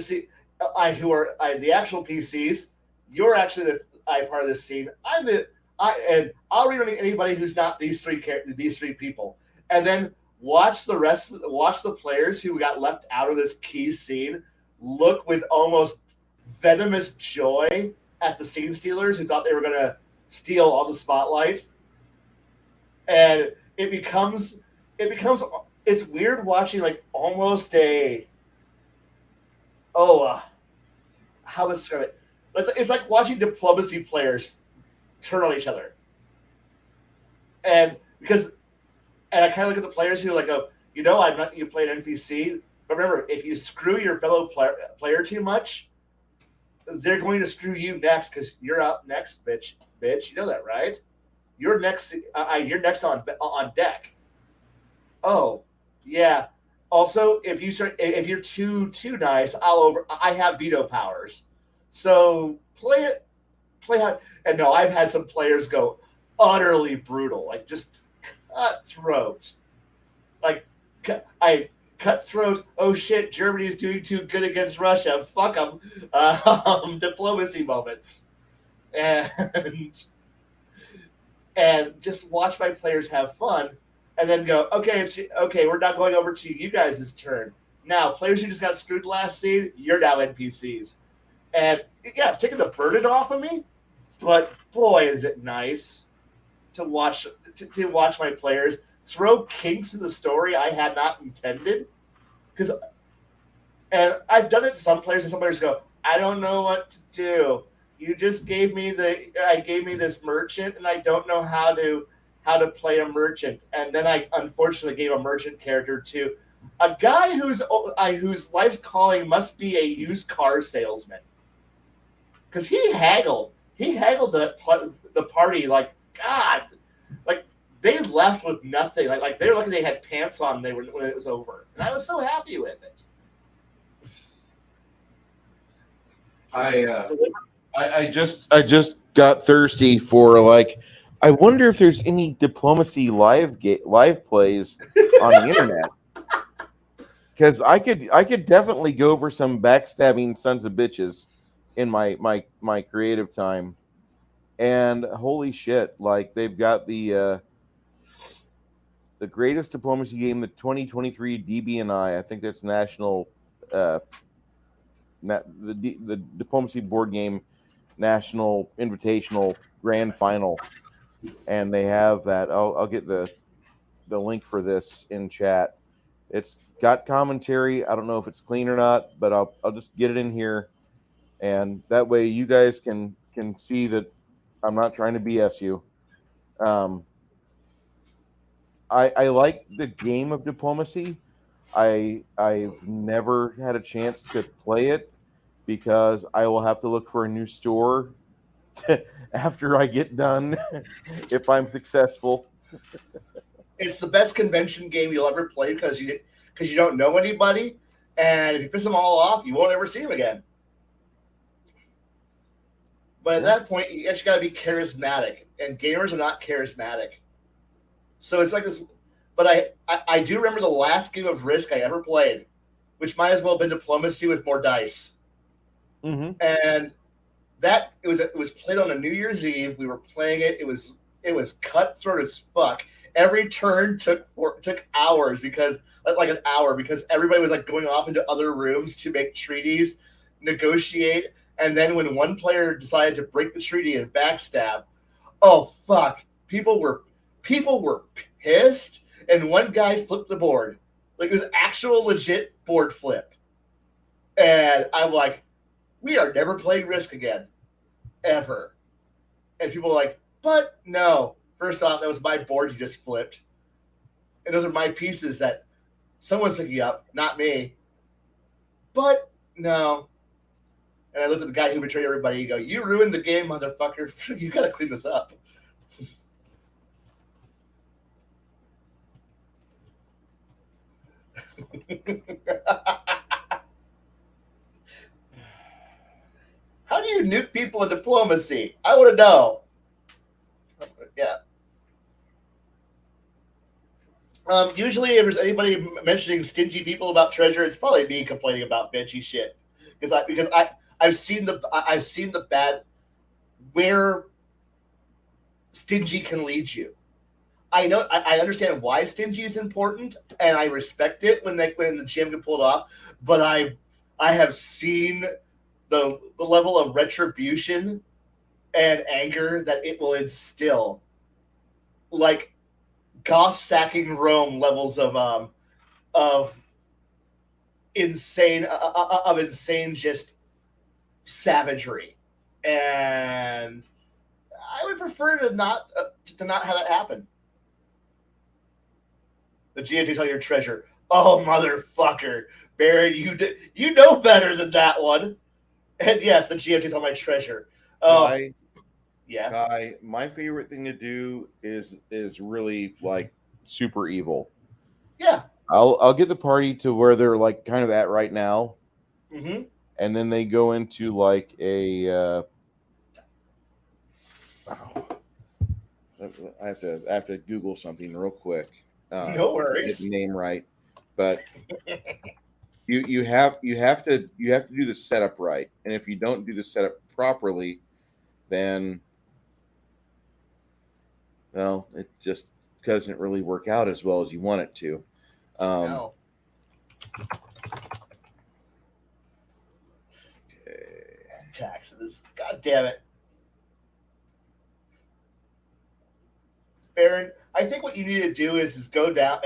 the actual PCs. You're actually the part of this scene. And I'll read anybody who's not these three people, and then watch the players who got left out of this key scene look with almost venomous joy at the scene stealers who thought they were going to steal all the spotlight. And it's weird watching like almost how to describe it. It's like watching diplomacy players turn on each other. And I kind of look at the players who are like, I'm not you play an NPC, but remember, if you screw your fellow player too much, they're going to screw you next because you're up next, bitch. You know that, right? You're next. You're next on deck. Oh, yeah. Also, if you're too nice, I have veto powers. So play how. And no, I've had some players go utterly brutal, like just cutthroat. Like I cutthroat. Oh shit, Germany's doing too good against Russia. Fuck them. Diplomacy moments, and and just watch my players have fun, and then go, okay, it's okay. We're not going over to you guys' turn now. Players who just got screwed last scene, you're now NPCs, and yeah, it's taking the burden off of me. But boy, is it nice to watch my players throw kinks in the story I had not intended. Because, and I've done it to some players, and some players go, I don't know what to do. You just gave me this merchant, and I don't know how to play a merchant. And then I unfortunately gave a merchant character to a guy whose life's calling must be a used car salesman. Because he haggled the party like God, like they left with nothing. Like they were lucky they had pants on. When it was over, and I was so happy with it. I just got thirsty for like. I wonder if there's any diplomacy live plays on the internet. Because I could definitely go for some backstabbing sons of bitches in my creative time. And holy shit, like they've got the greatest diplomacy game, the 2023 DB&I. I think that's national, the diplomacy board game national invitational grand final, and they have that. I'll get the link for this in chat. It's got commentary. I don't know if it's clean or not, but I'll just get it in here, and that way you guys can see that I'm not trying to BS you. I like the game of diplomacy. I've never had a chance to play it because I will have to look for a new store after I get done if I'm successful. It's the best convention game you'll ever play because you don't know anybody, and if you piss them all off, you won't ever see them again. But at that point, you actually got to be charismatic, and gamers are not charismatic. So it's like this. But I do remember the last game of Risk I ever played, which might as well have been diplomacy with more dice. Mm-hmm. And that it was played on a New Year's Eve. We were playing it. It was cutthroat as fuck. Every turn took hours because like an hour because everybody was like going off into other rooms to make treaties, negotiate, and then when one player decided to break the treaty and backstab, oh fuck, people were pissed, and one guy flipped the board. Like it was actual legit board flip. And I'm like, we are never playing Risk again. Ever. And people are like, but no. First off, that was my board you just flipped. And those are my pieces that someone's picking up, not me. But no. And I looked at the guy who betrayed everybody. You go, you ruined the game, motherfucker. You got to clean this up. How do you nuke people in diplomacy? I want to know. Yeah. Usually, if there's anybody mentioning stingy people about treasure, it's probably me complaining about benchy shit because I've seen the bad where stingy can lead you. I know I understand why stingy is important, and I respect it when the GM can pull it off. But I have seen the level of retribution and anger that it will instill, like Goth sacking Rome levels of insane just savagery, and I would prefer to not have that happen. The GM to tell your treasure. Oh motherfucker, Baron, you know better than that one. And yes, the GM to tell my treasure. Oh, Yeah. Kai, my favorite thing to do is really like super evil. Yeah. I'll get the party to where they're like kind of at right now, Mm-hmm. and then they go into like a. Oh, I have to Google something real quick. No To get worries. the name right, but you have to do the setup right, and if you don't do the setup properly, then well, it just doesn't really work out as well as you want it to. Um, No. Taxes. God damn it. Baron, I think what you need to do is go back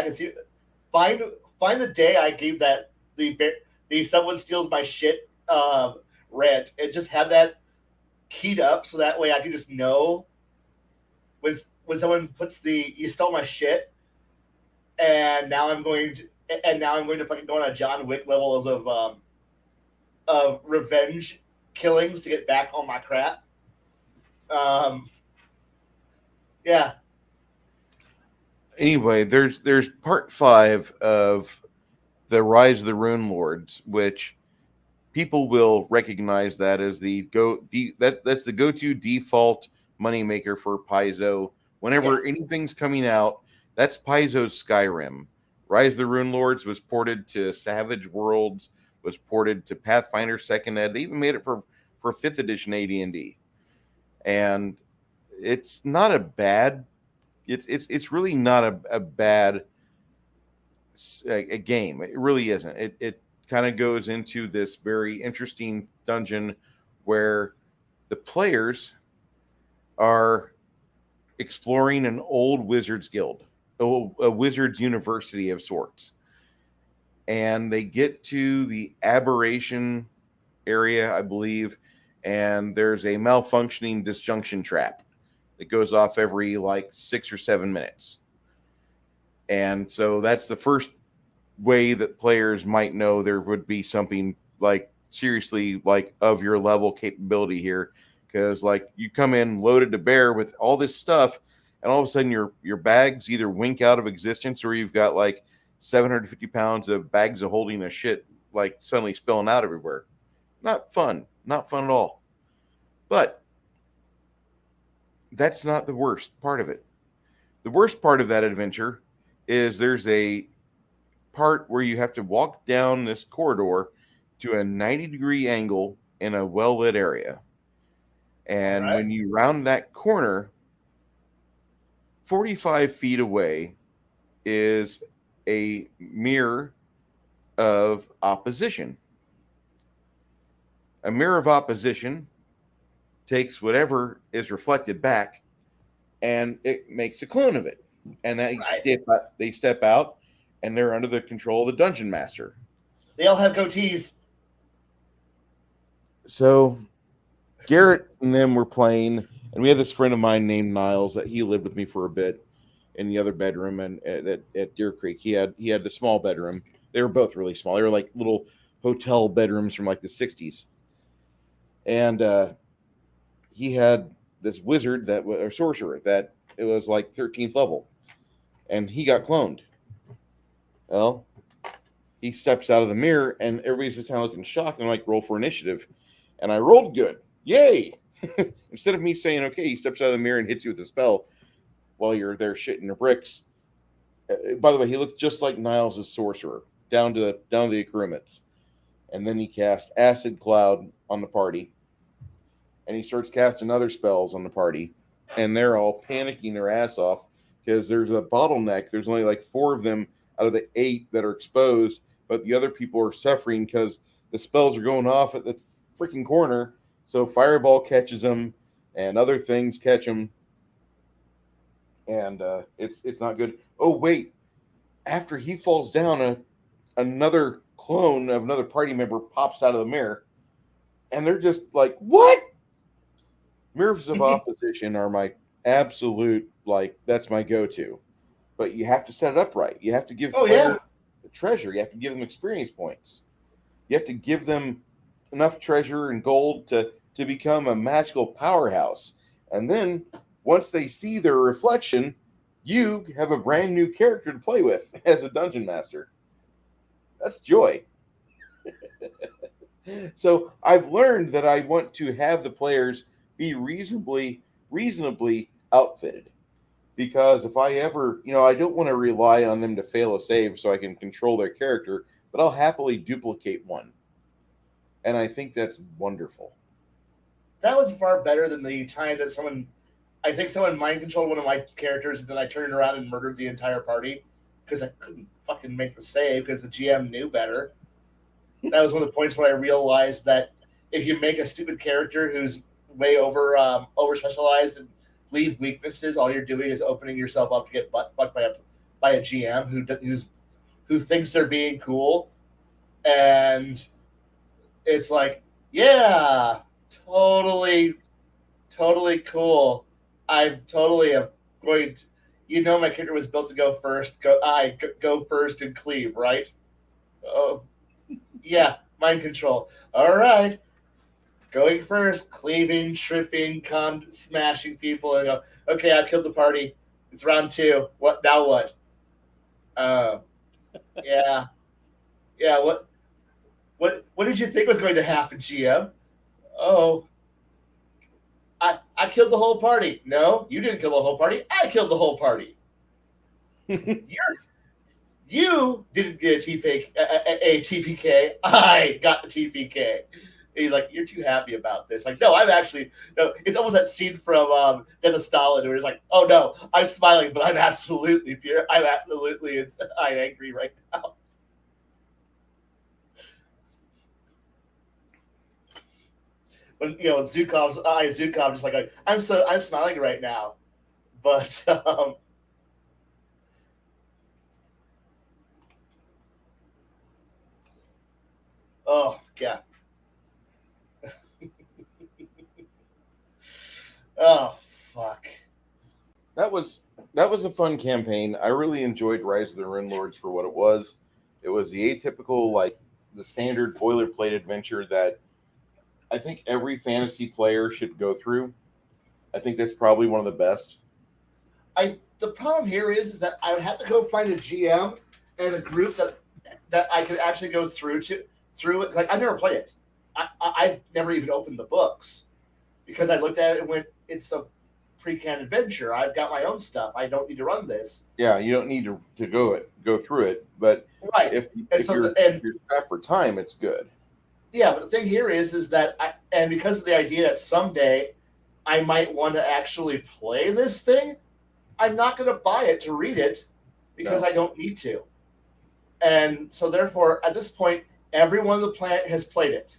and see, find find the day I gave that the someone steals my shit rant, and just have that keyed up so that way I can just know when someone puts the you stole my shit, and now I'm going to fucking go on a John Wick levels of revenge killings to get back on my crap. Um, yeah, anyway, there's part 5 of the Rise of the Rune Lords, which people will recognize that as that's the go-to default moneymaker for Paizo. yeah, Whenever anything's coming out, that's Paizo's Skyrim. Rise of the Rune Lords was ported to Savage Worlds, was ported to Pathfinder Second Ed. They even made it for 5th edition AD&D, and it's not a bad. It's really not a bad a game. It really isn't. It kind of goes into this very interesting dungeon where the players are exploring an old wizards guild, a wizards university of sorts, and they get to the aberration area, I believe, and there's a malfunctioning disjunction trap that goes off every like 6 or 7 minutes. And so that's the first way that players might know there would be something like seriously like of your level capability here, because like you come in loaded to bear with all this stuff, and all of a sudden your bags either wink out of existence, or you've got like 750 pounds of bags of holding a shit like suddenly spilling out everywhere. Not fun at all. But that's not the worst part of it. The worst part of that adventure is there's a part where you have to walk down this corridor to a 90-degree angle in a well lit area. all And right, when you round that corner, 45 feet away is a mirror of opposition. A mirror of opposition takes whatever is reflected back and it makes a clone of it. And right. they step out and they're under the control of the dungeon master. They all have goatees. So Garrett and them were playing, and we had this friend of mine named Niles that he lived with me for a bit in the other bedroom, and at Deer Creek he had the small bedroom. They were both really small. They were like little hotel bedrooms from like the '60s, and he had this wizard that was or sorcerer that it was like 13th level, and he got cloned. Well, he steps out of the mirror, and everybody's just kind of looking shocked. And I'm like, roll for initiative, and I rolled good. Yay! Instead of me saying, okay, he steps out of the mirror and hits you with a spell while you're there shitting your bricks. By the way, he looked just like Niles' sorcerer, down to the accoutrements. And then he cast Acid Cloud on the party. And he starts casting other spells on the party. And they're all panicking their ass off because there's a bottleneck. There's only like 4 of them out of the 8 that are exposed, but the other people are suffering because the spells are going off at the freaking corner. So Fireball catches them, and other things catch them, and it's not good. Oh wait, after he falls down, another clone of another party member pops out of the mirror, and they're just like, "What?" Mirrors of opposition are my absolute like that's my go-to, but you have to set it up right. You have to give Oh players yeah, treasure. You have to give them experience points. You have to give them enough treasure and gold to to become a magical powerhouse. And then once they see their reflection, you have a brand new character to play with as a dungeon master. That's joy. So I've learned that I want to have the players be reasonably outfitted. Because if I ever, I don't want to rely on them to fail a save so I can control their character, but I'll happily duplicate one. And I think that's wonderful. That was far better than the time that I think someone mind controlled one of my characters, and then I turned around and murdered the entire party because I couldn't fucking make the save because the GM knew better. That was one of the points where I realized that if you make a stupid character who's way over specialized and leave weaknesses, all you're doing is opening yourself up to get butt fucked by a GM who thinks they're being cool, and it's like, yeah, totally, totally cool. I'm totally going to, my character was built to go first. Go first and cleave, right? Oh, yeah, mind control. All right, going first, cleaving, tripping, smashing people, and go. Okay, I've killed the party. It's round 2. What now? What? Yeah, yeah. What did you think was going to happen, GM? Oh, I killed the whole party. No, you didn't kill the whole party. I killed the whole party. You didn't get a TPK. I got the TPK. He's like, you're too happy about this. Like, no, I'm actually no. It's almost that scene from Death of Stalin where he's like, oh no, I'm smiling, but I'm absolutely pure. I'm angry right now. When Zukov's just like, I'm smiling right now, but oh yeah. Oh fuck. That was a fun campaign. I really enjoyed Rise of the Rune Lords for what it was. It was the atypical, like the standard boilerplate adventure that I think every fantasy player should go through. I think that's probably one of the best. The problem here is that I would have to go find a GM and a group that I could actually go through it. Like, I've never played it. I've never even opened the books because I looked at it and went, it's a pre-canned adventure. I've got my own stuff. I don't need to run this. Yeah, you don't need to go through it, but right. If you're strapped for time, it's good. Yeah, but the thing here is that and because of the idea that someday I might want to actually play this thing, I'm not going to buy it to read it because I don't need to. And so therefore, at this point, everyone on the planet has played it.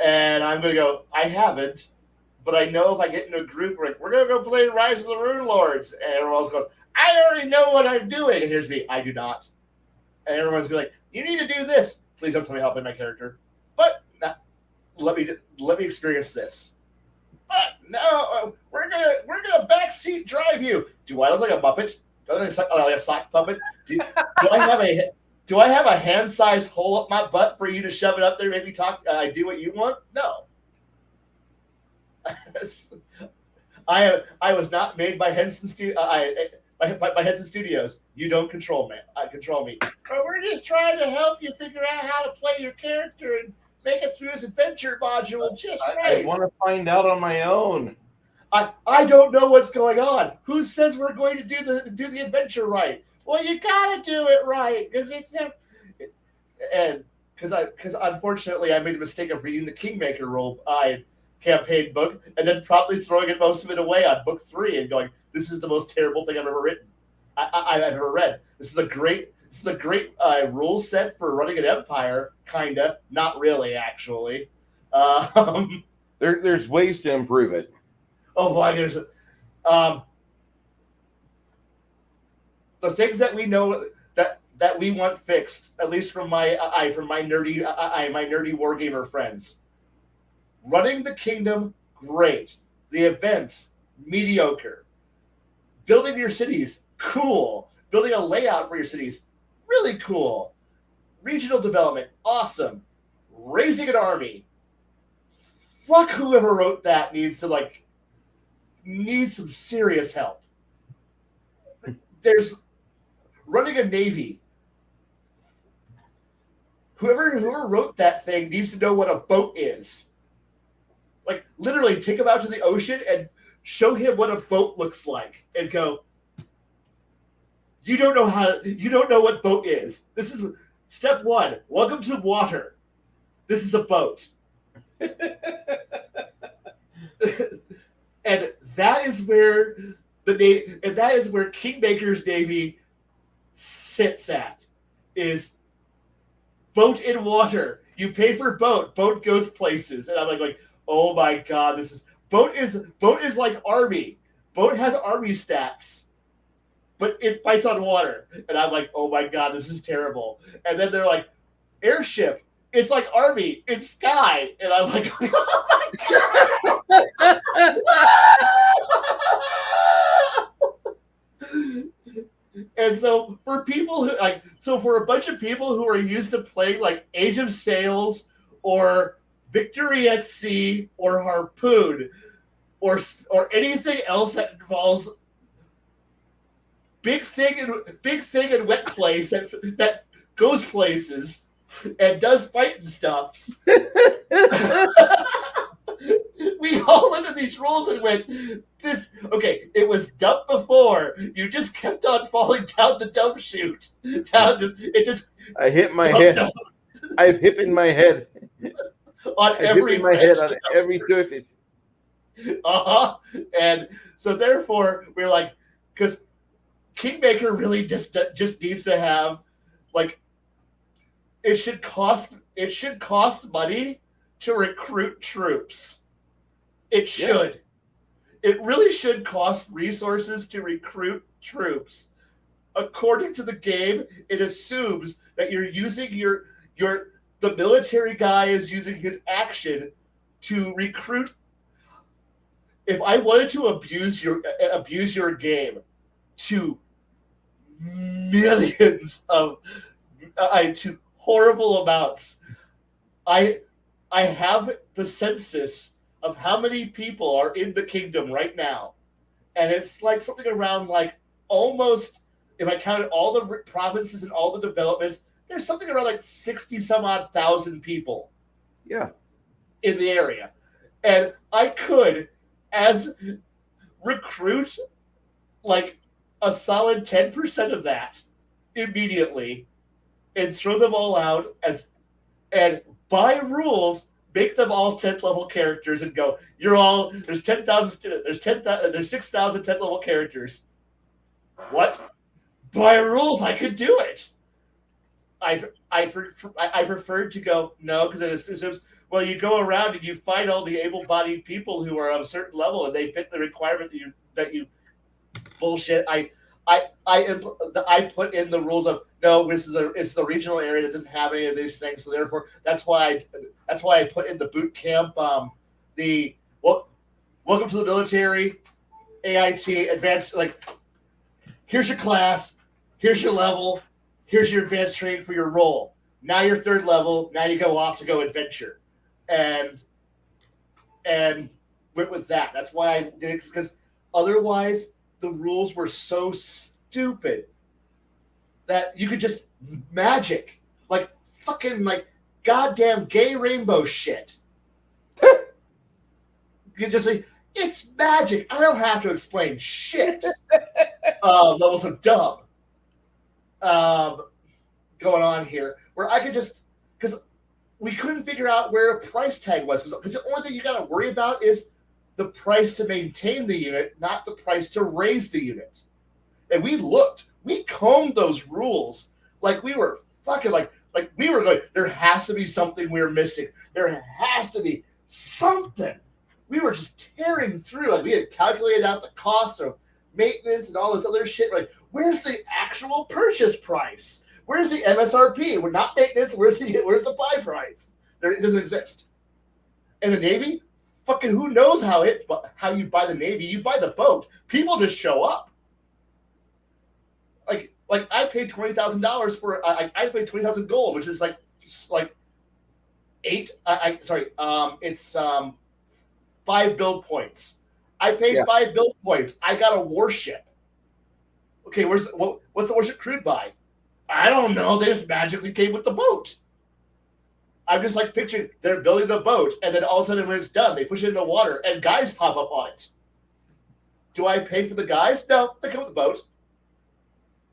And I'm going to go, I haven't, but I know if I get into a group, we're going to go play Rise of the Rune Lords. And everyone's going, I already know what I'm doing. And here's me, I do not. And everyone's going to be like, you need to do this. Please don't tell me how to play my character. But let me experience this. But no, we're gonna backseat drive you. Do I look like a Muppet? Do I look like a sock puppet? Do I have a hand-sized hole up my butt for you to shove it up there and make me talk? Do what you want? No. I was not made by Henson by Henson Studios. You don't control me. Control me. But we're just trying to help you figure out how to play your character and make it through this adventure module just right. I want to find out on my own. I don't know what's going on. Who says we're going to do the adventure right? Well, you gotta do it right because because unfortunately I made the mistake of reading the Kingmaker role campaign book and then probably throwing most of it away on book 3 and going, this is the most terrible thing I've ever written. I've ever read. This is a great rule set for running an empire, kinda, not really, actually. There's ways to improve it. Oh boy, there's the things that we know that we want fixed, at least from my nerdy wargamer friends. Running the kingdom, great. The events, mediocre. Building your cities, cool. Building a layout for your cities, really cool. Regional development, awesome. Raising an army, fuck whoever wrote that needs some serious help. There's running a navy. Whoever wrote that thing needs to know what a boat is. Like, literally, take him out to the ocean and show him what a boat looks like, and go, you don't know what boat is. This is step one. Welcome to water. This is a boat. And that is where Kingmaker's Navy sits at, is boat in water. You pay for boat goes places. And I'm like, oh my god, boat is like Army. Boat has Army stats, but it fights on water. And I'm like, oh my god, this is terrible. And then they're like, airship. It's like Army. It's Sky. And I'm like, oh my god. And so for a bunch of people who are used to playing like Age of Sails or Victory at Sea or Harpoon or anything else that involves big thing and wet place that goes places and does fighting stuffs. We all looked at these rules and went, it was dumb before. You just kept on falling down the dump chute. I hit my head. I've hit in my head. On every surface. And so therefore we're like, because Kingmaker really just needs to have, like, it should cost money to recruit troops. It should. Yeah. It really should cost resources to recruit troops. According to the game, it assumes that you're using the military guy is using his action to recruit. If I wanted to abuse your game to millions to horrible amounts, I have the census of how many people are in the kingdom right now, and it's like something around like almost, if I counted all the provinces and all the developments, there's something around like 60 some odd thousand people. Yeah. In the area. And I could, as recruit like a solid 10% of that immediately and throw them all out and by rules make them all 10th level characters and go, there's 10,000 there's 6,000 10th level characters. What? By rules I could do it. I preferred to go no, because it assumes, well, you go around and you find all the able-bodied people who are of a certain level and they fit the requirement that you bullshit. I put in the rules of no, it's a regional area that doesn't have any of these things, so therefore that's why I put in the boot camp welcome to the military, AIT, advanced, like, here's your class, here's your level, here's your advanced training for your role. Now you're 3rd level, now you go off to go adventure. And went with that. That's why I did it, because otherwise the rules were so stupid that you could just magic, like fucking like goddamn gay rainbow shit. You just say, it's magic. I don't have to explain shit. That was a dumb going on here, where I could just, because we couldn't figure out where a price tag was, because the only thing you got to worry about is the price to maintain the unit, not the price to raise the unit. And we combed those rules like we were fucking like we were going, there has to be something we're missing. There has to be something. We were just tearing through. Like, we had calculated out the cost of maintenance and all this other shit. Like, where's the actual purchase price? Where's the MSRP? We're not maintenance. Where's the buy price? It doesn't exist. And the Navy, fucking who knows how you buy the Navy? You buy the boat. People just show up. Like I paid $20,000 for. I paid 20,000 gold, which is like 8. It's 5 build points. I paid 5 build points. I got a warship. Okay, what's the warship crewed by? I don't know. They just magically came with the boat. I'm just like picturing they're building the boat, and then all of a sudden when it's done, they push it in the water, and guys pop up on it. Do I pay for the guys? No, they come with the boat.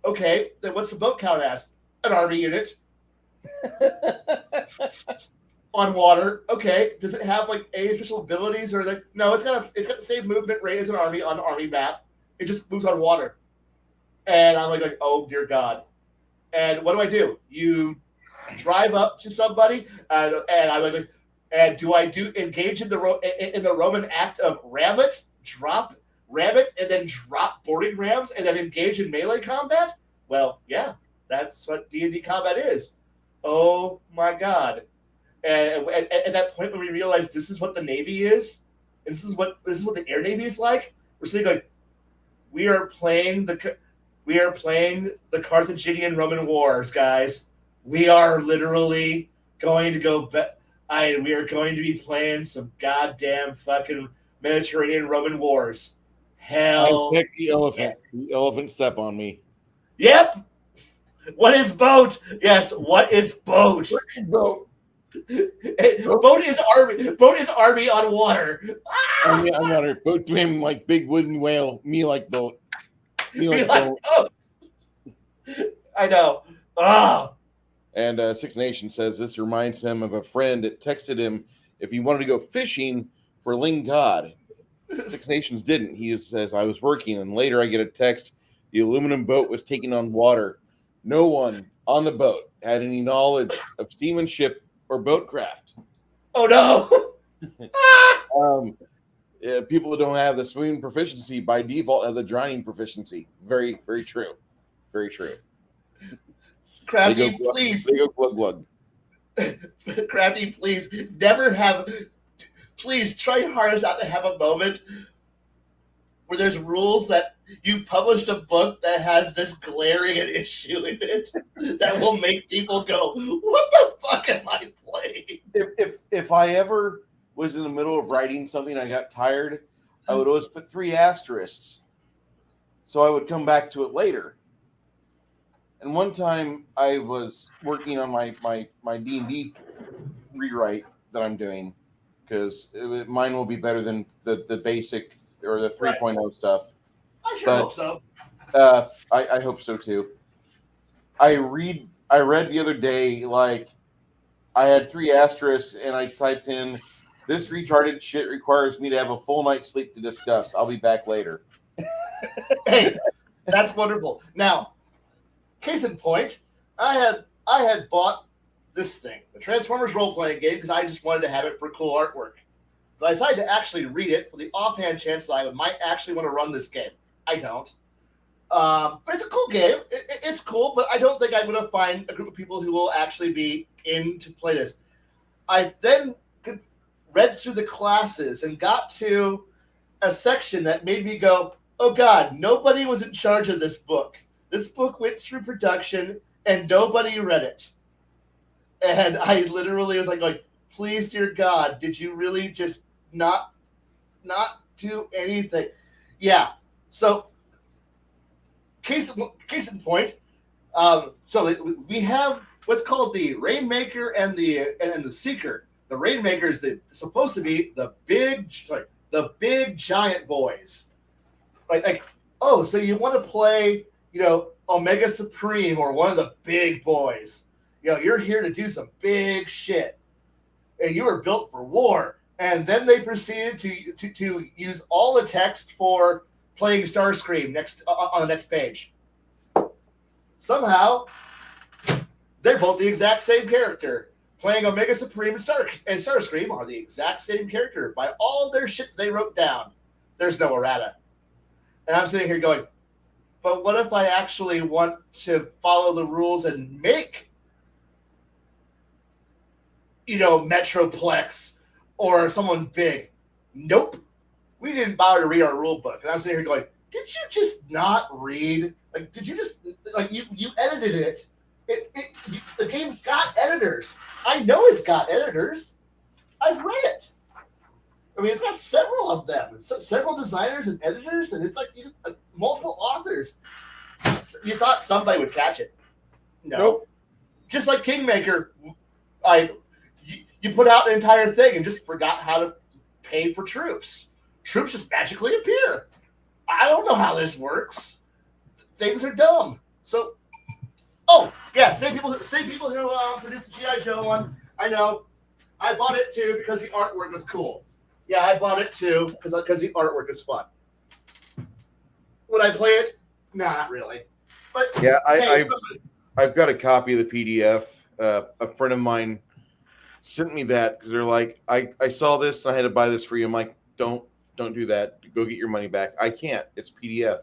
Okay, then what's the boat count as? An army unit. On water. Okay, does it have like any special abilities or like no? It's got the same movement rate as an army on the army map. It just moves on water, and I'm like oh dear God. And what do? You drive up to somebody, and I'm like, and do I engage in the Roman act of ram it, drop, ram it, and then drop boarding rams, and then engage in melee combat? Well, yeah, that's what D&D combat is. Oh my God. And at that point when we realize this is what the Navy is, and this is what the Air Navy is like, we're saying like we are playing the Carthaginian Roman Wars, guys. We are literally going to go. We are going to be playing some goddamn fucking Mediterranean Roman Wars. Hell, I picked the elephant. Yeah. The elephant step on me. Yep. What is boat? Yes. What is boat? What is boat? Boat is army. Boat is army on water. I'm on water. Boat to him like big wooden whale. Me like boat. Me like boat. I know. Ah. And Six Nations says this reminds him of a friend that texted him if he wanted to go fishing for Ling God. Six Nations didn't. He says, I was working, and later I get a text. The aluminum boat was taking on water. No one on the boat had any knowledge of seamanship or boatcraft. Oh, no. People who don't have the swimming proficiency by default have the drowning proficiency. Very, very true. Very true. Crafty, please. They go glug glug. Crafty, please. Please try hardest not to have a moment where there's rules that you published a book that has this glaring issue in it that will make people go, what the fuck am I playing? If I ever was in the middle of writing something I got tired, I would always put 3 asterisks. So I would come back to it later. And one time I was working on my D&D rewrite that I'm doing because mine will be better than the basic or the 3.0 stuff. I hope so. I hope so too. I read the other day, like, I had 3 asterisks and I typed in, this retarded shit requires me to have a full night's sleep to discuss. I'll be back later. Hey, that's wonderful. Now, case in point, I had bought this thing, the Transformers role-playing game, because I just wanted to have it for cool artwork. But I decided to actually read it for the offhand chance that I might actually want to run this game. I don't. But it's a cool game. It's cool, but I don't think I'm going to find a group of people who will actually be in to play this. I then read through the classes and got to a section that made me go, oh God, nobody was in charge of this book. This book went through production and nobody read it. And I literally was like, please, dear God, did you really just not do anything? Yeah. So, case in point, so we have what's called the Rainmaker and the Seeker. The Rainmaker is supposed to be the big giant boys. Like oh, so you want to play, Omega Supreme or one of the big boys. You're here to do some big shit. And you were built for war. And then they proceeded to use all the text for playing Starscream on the next page. Somehow, they're both the exact same character. Playing Omega Supreme and Starscream are the exact same character by all their shit they wrote down. There's no errata. And I'm sitting here going, but what if I actually want to follow the rules and make, Metroplex or someone big? Nope. We didn't bother to read our rule book. And I'm sitting here going, did you just not read? Did you just, you edited it. The game's got editors. I know it's got editors. I've read it. I mean, it's got several of them, several designers and editors, and it's like multiple authors. You thought somebody would catch it? No. Nope. Just like Kingmaker, you put out an entire thing and just forgot how to pay for troops. Troops just magically appear. I don't know how this works. Things are dumb. So, oh yeah, same people who produced the GI Joe one. I know. I bought it too because the artwork was cool. Yeah, I bought it too because the artwork is fun. Would I play it? Nah, not really. But Yeah, hey, I've got a copy of the PDF. A friend of mine sent me that because they're like, I saw this and I had to buy this for you. I'm like, don't do that. Go get your money back. I can't. It's PDF.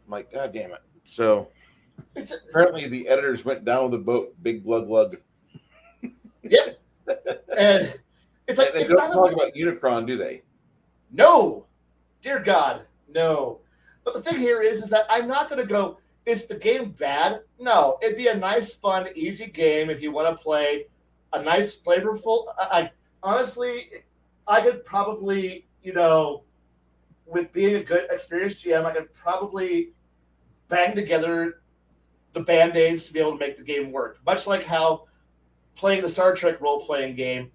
I'm like, God damn it. So apparently the editors went down with the boat. Big lug. Yeah, and it's like they it's don't not talk about Unicron, do they? No, dear God, no. But the thing here is that I'm not going to go. Is the game bad? No, it'd be a nice, fun, easy game if you want to play a nice, flavorful. I honestly, I could probably, with being a good, experienced GM, I could probably bang together the band-aids to be able to make the game work. Much like how playing the Star Trek role-playing game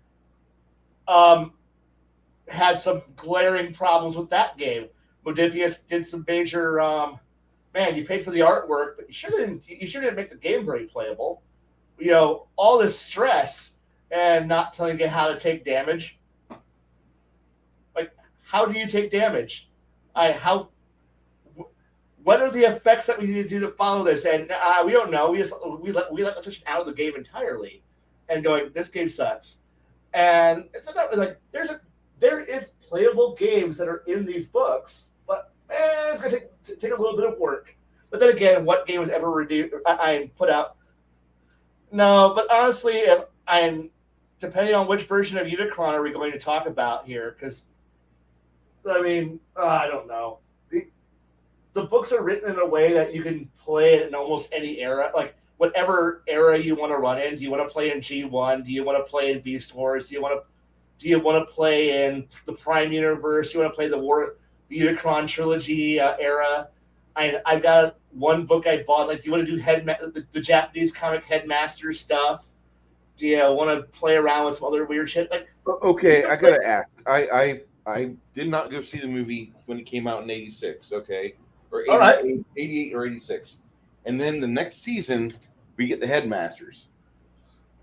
has some glaring problems with that game. Modifius did some major. Man, you paid for the artwork, but you sure didn't make the game very playable. All this stress and not telling you how to take damage. Like, how do you take damage? What are the effects that we need to do to follow this? And we don't know. We let the section out of the game entirely, and going, this game sucks. And it's like there is playable games that are in these books, but it's going to take a little bit of work. But then again, what game was ever put out? No, but honestly, depending on which version of Unicron are we going to talk about here, because I mean, I don't know. The books are written in a way that you can play it in almost any era, like whatever era you want to run in. Do you want to play in G1? Do you want to play in Beast Wars? Do you want to play in the Prime Universe? Do you want to play the Unicron trilogy era? I've got one book I bought. Like, do you want to do the Japanese comic Headmaster stuff? Do you want to play around with some other weird shit? Like, okay, I gotta ask. I did not go see the movie when it came out in '86. Okay, or 88, all right, 88 or '86, and then the next season we get the Headmasters,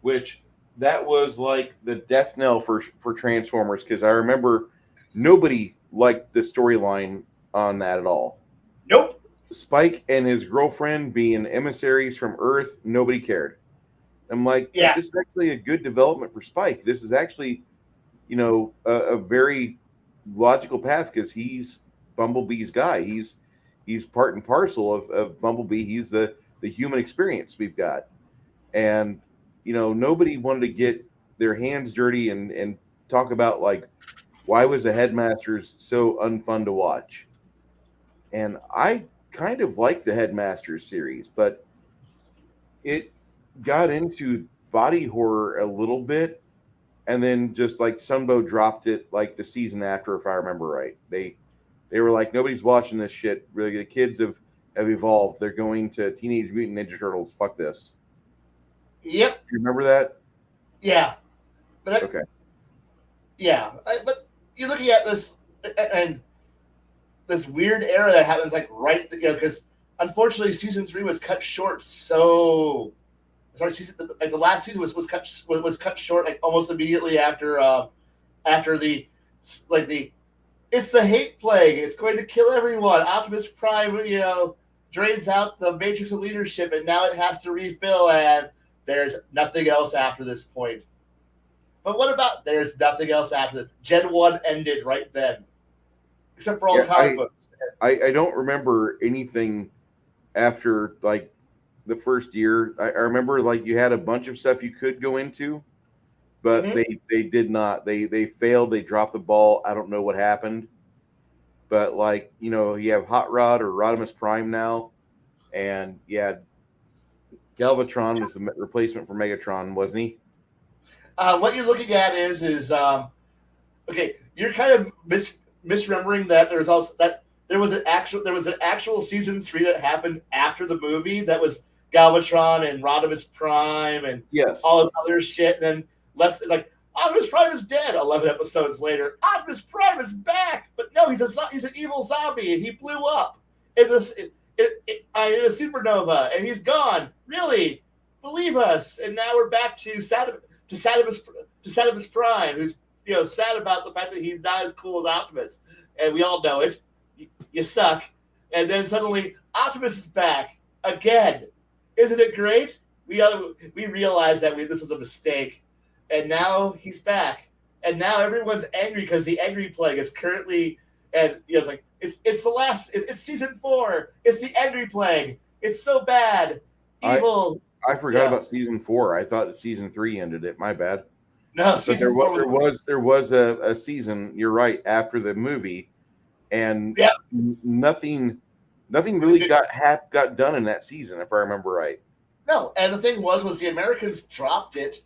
which that was like the death knell for Transformers, because I remember nobody liked the storyline on that at all. Nope. Spike and his girlfriend being emissaries from Earth, nobody cared. I'm like, yeah, this is actually a good development for Spike. This is actually, a very logical path, because he's Bumblebee's guy. He's part and parcel of Bumblebee. He's the human experience we've got. And, nobody wanted to get their hands dirty and talk about, like, why was the Headmasters so unfun to watch? And I kind of like the Headmasters series, but it got into body horror a little bit, and then just like Sunbow dropped it like the season after, if I remember right. They were like, nobody's watching this shit. Really, the kids have evolved. They're going to Teenage Mutant Ninja Turtles. Fuck this. Yep. You remember that? Yeah. But okay. Yeah, but you're looking at this and this weird era that happens, like because unfortunately season 3 was cut short. So sorry, the last season was cut short, like almost immediately after the it's the hate plague. It's going to kill everyone. Optimus Prime, drains out the matrix of leadership, and now it has to refill, and there's nothing else after this point. But what about there's nothing else after that? Gen 1 ended right then. Except for all the comic books. I don't remember anything after, like, the first year. I remember, like, you had a bunch of stuff you could go into, but they did not. They failed. They dropped the ball. I don't know what happened. But, like, you have Hot Rod or Rodimus Prime now. And, yeah, Galvatron was the replacement for Megatron, wasn't he? What you're looking at is Okay, you're kind of misremembering that there's also that there was an actual season 3 that happened after the movie that was Galvatron and Rodimus Prime and Yes. all this other shit, and then less like Optimus Prime is dead. 11 episodes later, Optimus Prime is back, but no, he's an evil zombie, and he blew up in this in a supernova, and he's gone. Really, believe us. And now we're back to Satimus Prime, who's sad about the fact that he's not as cool as Optimus, and we all know it. You suck. And then suddenly Optimus is back again. Isn't it great? We realized that this was a mistake, and now he's back, and now everyone's angry because the Angry Plague is currently, and it's like it's the last. It's season 4. It's the Angry Plague. It's so bad, evil. I forgot about season 4. I thought season 3 ended it. My bad. No, But there was a season. You're right, after the movie, and Yeah. nothing really got done in that season, if I remember right. No, and the thing was the Americans dropped it.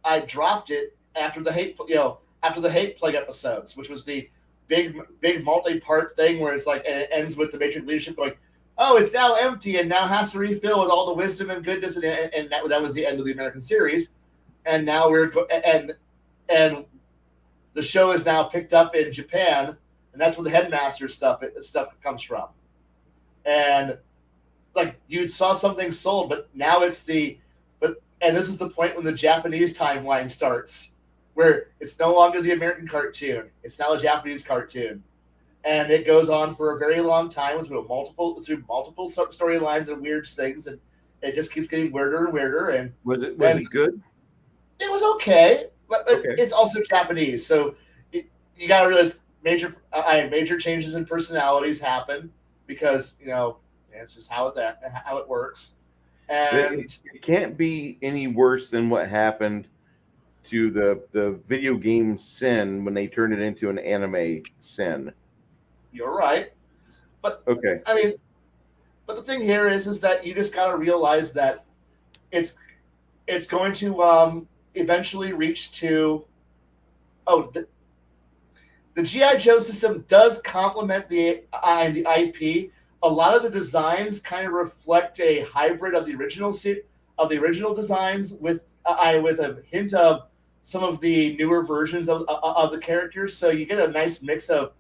I dropped it after the hate plague episodes, which was the big multi-part thing where it's like, and it ends with the Matrix leadership going, oh, it's now empty and now has to refill with all the wisdom and goodness, and that was the end of the American series. And now and the show is now picked up in Japan, and that's where the Headmaster stuff comes from. And like you saw something sold, but now and this is the point when the Japanese timeline starts, where it's no longer the American cartoon; it's now a Japanese cartoon, and it goes on for a very long time through multiple storylines and weird things, and it just keeps getting weirder and weirder. And was it good? It was okay, but Okay. it's also Japanese, so you got to realize major changes in personalities happen because it's just how it works. And It can't be any worse than what happened to the video game Sin when they turned it into an anime Sin. you're right, but Okay. I mean, but the thing here is that you just got to realize that it's going to eventually reach to the GI Joe system does complement the IP. A lot of the designs kind of reflect a hybrid of the original designs with a hint of some of the newer versions of the characters. So you get a nice mix of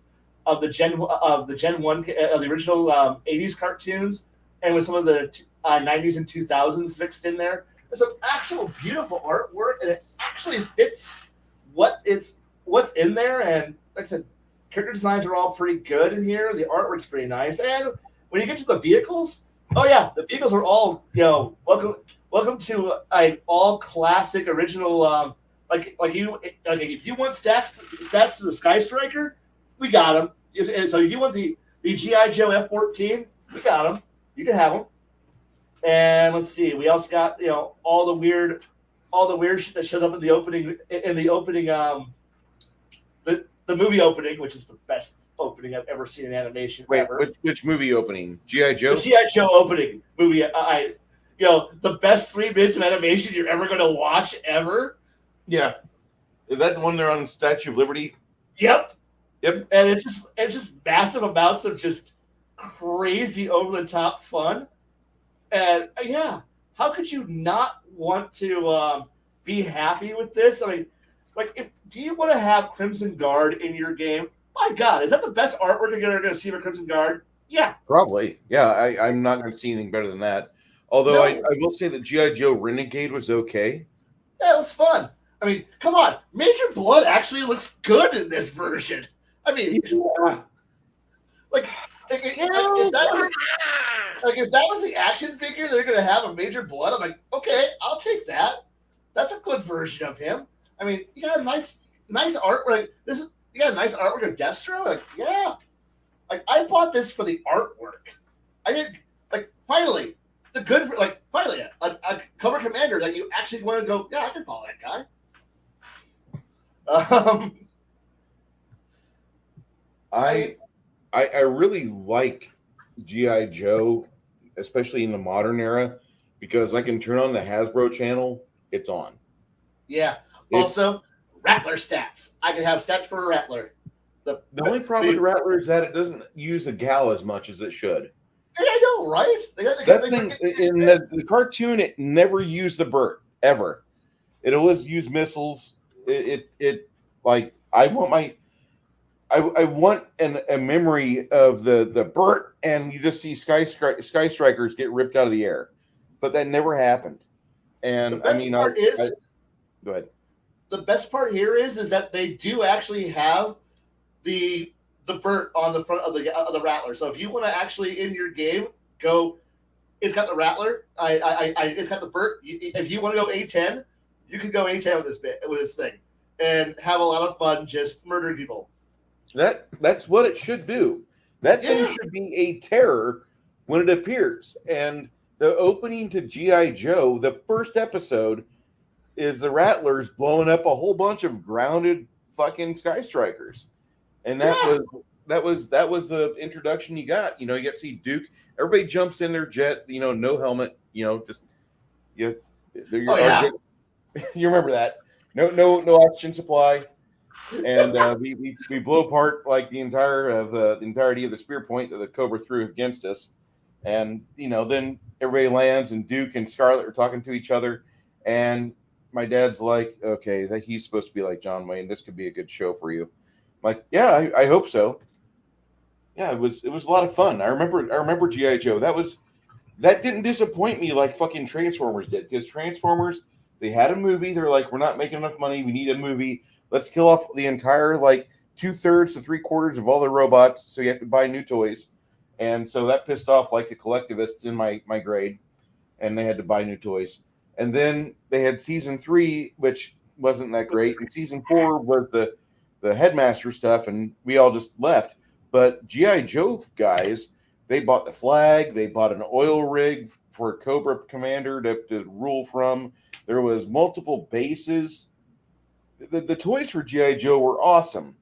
the Gen 1 of the original 80s cartoons, and with some of the 90s and 2000s mixed in there. There's some actual beautiful artwork, and it actually fits what's in there. And like I said, character designs are all pretty good in here. The artwork's pretty nice, and when you get to the vehicles, oh yeah, the vehicles are all welcome to an all classic original. If you want stats to the Sky Striker, we got them. And so if you want the GI Joe F-14, we got them. You can have them. And let's see, we also got all the weird shit that shows up in the opening the movie opening, which is the best opening I've ever seen in animation. Wait, ever. which movie opening? GI Joe. The GI Joe opening movie. The best 3 minutes of animation you're ever going to watch ever. Yeah. Is that the one they're on Statue of Liberty? Yep. Yep. And it's just massive amounts of just crazy over the top fun. And yeah, how could you not want to be happy with this? I mean, do you want to have Crimson Guard in your game? My God, is that the best artwork you're going to see of Crimson Guard? Yeah. Probably. Yeah, I'm not going to see anything better than that. Although No. I will say that G.I. Joe Renegade was okay. Yeah, it was fun. I mean, come on. Major Blood actually looks good in this version. I mean, Yeah. if that was the action figure they're going to have a Major Blood, I'm like, okay, I'll take that. That's a good version of him. I mean, you got a nice art. You got a nice artwork of Destro. Like, yeah. Like, I bought this for the artwork. I didn't finally a cover commander that you actually want to go. Yeah, I can follow that guy. I really like G.I. Joe, especially in the modern era, because I can turn on the Hasbro channel. It's on. Yeah. Also, Rattler stats. I can have stats for a Rattler. The only problem with the Rattler is that it doesn't use a gal as much as it should. I know, right? That thing in the cartoon, it never used the Burt ever. It always used missiles. It like I want a memory of the Burt, and you just see sky strikers get ripped out of the air, but that never happened. And I mean, go ahead. The best part here is that they do actually have the Burt on the front of the Rattler. So if you want to actually in your game go, it's got the Rattler. It's got the Burt. If you want to go A10, you can go A10 with this thing, and have a lot of fun just murdering people. That's what it should do. That thing should be a terror when it appears. And the opening to G.I. Joe, the first episode, is the Rattlers blowing up a whole bunch of grounded fucking sky strikers. And that was the introduction you got. You know, you get to see Duke. Everybody jumps in their jet, you know, no helmet, you know, just you remember that. No oxygen supply. And we blow apart like the entirety of the spear point that the Cobra threw against us. And you know, then everybody lands, and Duke and Scarlet are talking to each other, and my dad's like, okay, that he's supposed to be like John Wayne. This could be a good show for you. I'm like, yeah, I hope so. Yeah, it was a lot of fun. I remember G.I. Joe. That didn't disappoint me like fucking Transformers did, because Transformers, they had a movie. They're like, we're not making enough money. We need a movie. Let's kill off the entire like 2/3 to 3/4 of all the robots. So you have to buy new toys. And so that pissed off like the collectivists in my grade, and they had to buy new toys. And then they had season 3, which wasn't that great. And season 4 was the headmaster stuff, and we all just left. But G.I. Joe guys, they bought the flag, they bought an oil rig for Cobra Commander to rule from. There was multiple bases. The toys for G.I. Joe were awesome.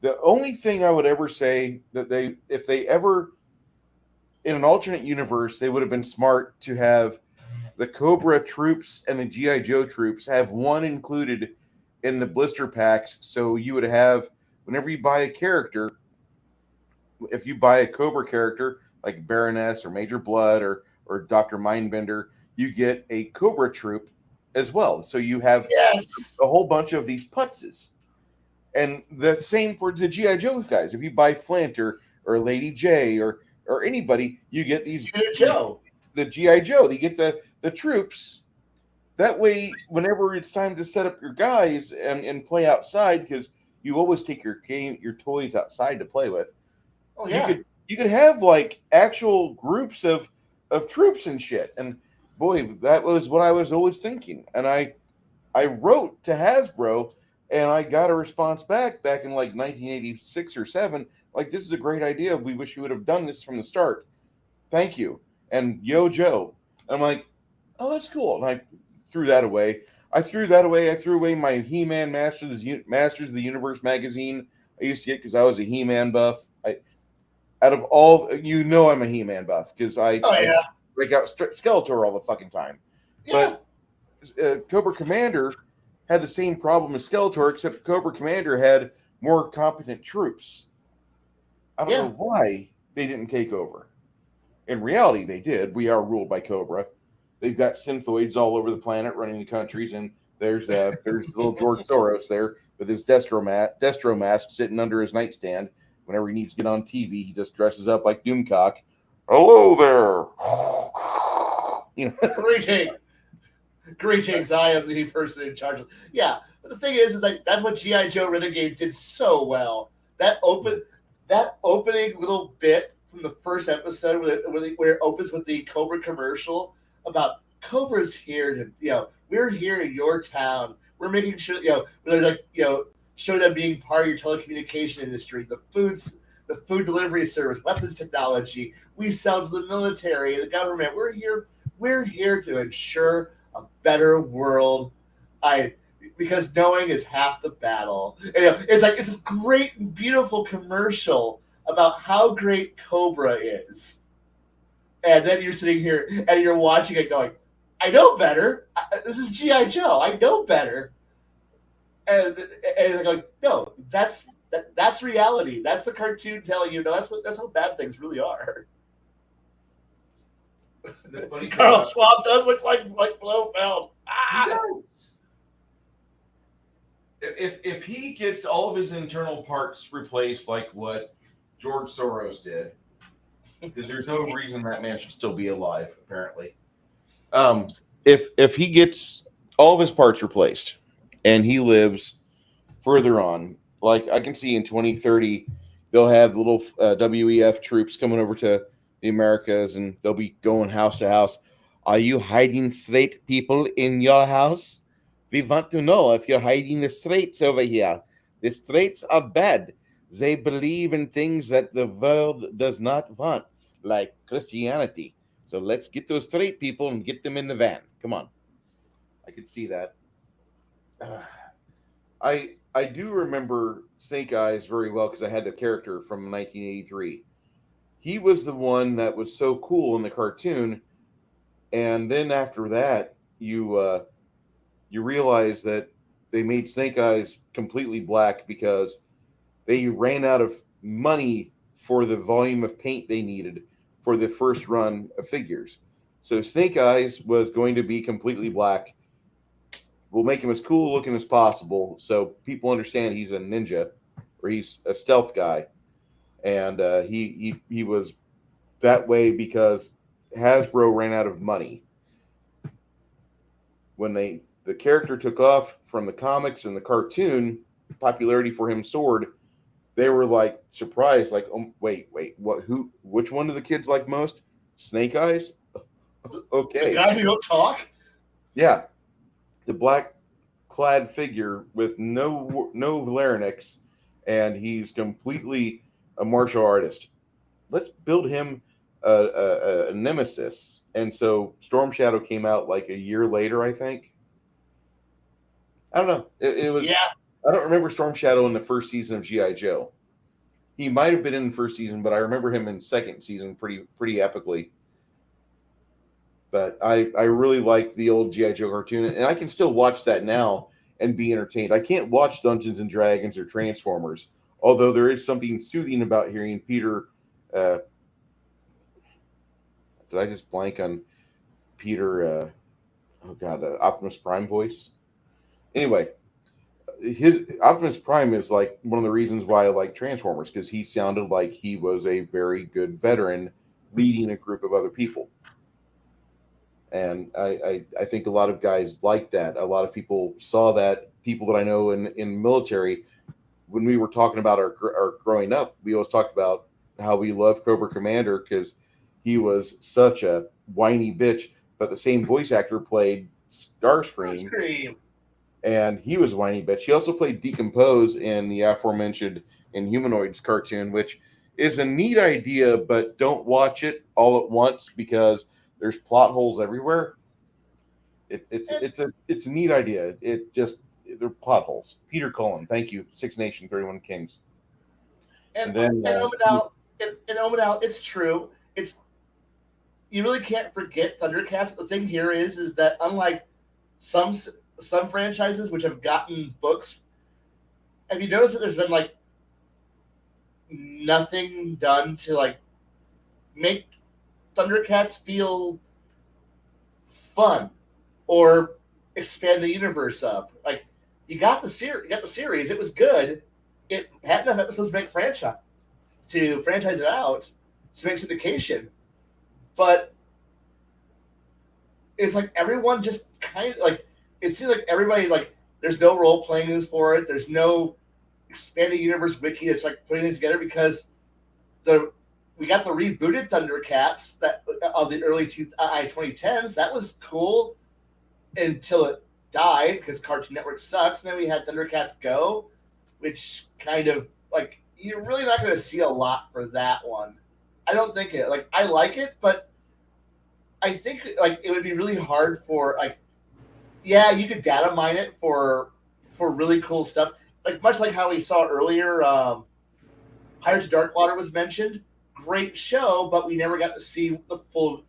The only thing I would ever say that if they ever, in an alternate universe, they would have been smart to have the Cobra troops and the G.I. Joe troops have one included in the blister packs. So you would have, whenever you buy a character, if you buy a Cobra character like Baroness or Major Blood or Dr. Mindbender, you get a Cobra troop as well. So you have a whole bunch of these putzes. And the same for the G.I. Joe guys. If you buy Flint or Lady J or anybody, you get these the G.I. Joe. You get the troops. That way, whenever it's time to set up your guys and play outside, because you always take your toys outside to play with. Oh yeah. You could have like actual groups of troops and shit. And boy, that was what I was always thinking. And I wrote to Hasbro, and I got a response back in like 1986 or 7. Like, this is a great idea. We wish you would have done this from the start. Thank you. And yo, Joe. And I'm like, oh, that's cool. And I threw that away. I threw away my He-Man Masters of the Universe magazine I used to get because I was a He-Man buff. Out of all, you know, I'm a He-Man buff because I break out Skeletor all the fucking time. Yeah. But Cobra Commander had the same problem as Skeletor, except Cobra Commander had more competent troops. I don't know why they didn't take over. In reality, they did. We are ruled by Cobra. They've got synthoids all over the planet running the countries, and there's little George Soros there with his Destro mask sitting under his nightstand. Whenever he needs to get on TV, he just dresses up like Doomcock. Hello there. You know. Greetings. I am the person in charge of. Yeah, but the thing is like that's what G.I. Joe Renegades did so well. That opening little bit from the first episode where it opens with the Cobra commercial about Cobra's here to, we're here in your town. We're making sure, they're like, show them being part of your telecommunication industry, the food delivery service, weapons technology. We sell to the military and the government. We're here to ensure a better world. Because knowing is half the battle. It's this great and beautiful commercial about how great Cobra is. And then you're sitting here and you're watching it going, I know better. This is G.I. Joe. I know better. and like, no, that's reality. That's the cartoon telling you, no, that's how bad things really are. The funny thing Carl about Schwab does look like Blofeld. he Ah! does. If he gets all of his internal parts replaced like what George Soros did, because there's no reason that man should still be alive, apparently. Um, if he gets all of his parts replaced and he lives further on, like I can see in 2030, they'll have little WEF troops coming over to the Americas, and they'll be going house to house. Are you hiding straight people in your house? We want to know if you're hiding the straights over here. The straights are bad. They believe in things that the world does not want, like Christianity. So let's get those straight people and get them in the van. Come on. I could see that. I do remember Snake Eyes very well because I had the character from 1983. He was the one that was so cool in the cartoon, and then after that, you realize that they made Snake Eyes completely black because they ran out of money for the volume of paint they needed for the first run of figures. So Snake Eyes was going to be completely black. We'll make him as cool looking as possible so people understand he's a ninja or he's a stealth guy. And he was that way because Hasbro ran out of money. When the character took off from the comics and the cartoon, popularity for him soared. They were like surprised, like, oh, wait, which one do the kids like most? Snake Eyes? Okay. The guy who don't talk? Yeah. The black clad figure with no larynx, and he's completely a martial artist. Let's build him a nemesis. And so Storm Shadow came out like a year later, I think. I don't know. It was. Yeah. I don't remember Storm Shadow in the first season of GI Joe. He might have been in the first season, but I remember him in second season pretty epically. But I really like the old GI Joe cartoon, and I can still watch that now and be entertained. I can't watch Dungeons and Dragons or Transformers, although there is something soothing about hearing Peter. Did I just blank on Peter? Oh God, Optimus Prime voice. Anyway, his Optimus Prime is like one of the reasons why I like Transformers because he sounded like he was a very good veteran leading a group of other people. And I think a lot of guys like that. A lot of people saw that. People that I know in military, when we were talking about our growing up, we always talked about how we love Cobra Commander because he was such a whiny bitch. But the same voice actor played Starscream, and he was a whiny bitch. He also played Decompose in the aforementioned Inhumanoids cartoon, which is a neat idea, but don't watch it all at once because there's plot holes everywhere. It's a neat idea. It just they're plot holes. Peter Cullen, thank you. Six Nation, 31 Kings. And Omenau, it's true. It's you really can't forget Thundercats. But the thing here is that unlike some franchises which have gotten books, have you noticed that there's been like nothing done to like make Thundercats feel fun or expand the universe up? Like you got the series, it was good. It had enough episodes to make franchise it out to make syndication, but it's like everyone just kind of like it seems like everybody like there's no role playing for it. There's no expanding universe wiki that's like putting it together because we got the rebooted Thundercats that of the early 2010s. That was cool until it died because Cartoon Network sucks. And then we had Thundercats Go, which kind of like you're really not going to see a lot for that one. I don't think it like I like it, but I think like it would be really hard for like yeah you could data mine it for really cool stuff like much like how we saw earlier. Pirates of Darkwater was mentioned. Great show, but we never got to see the full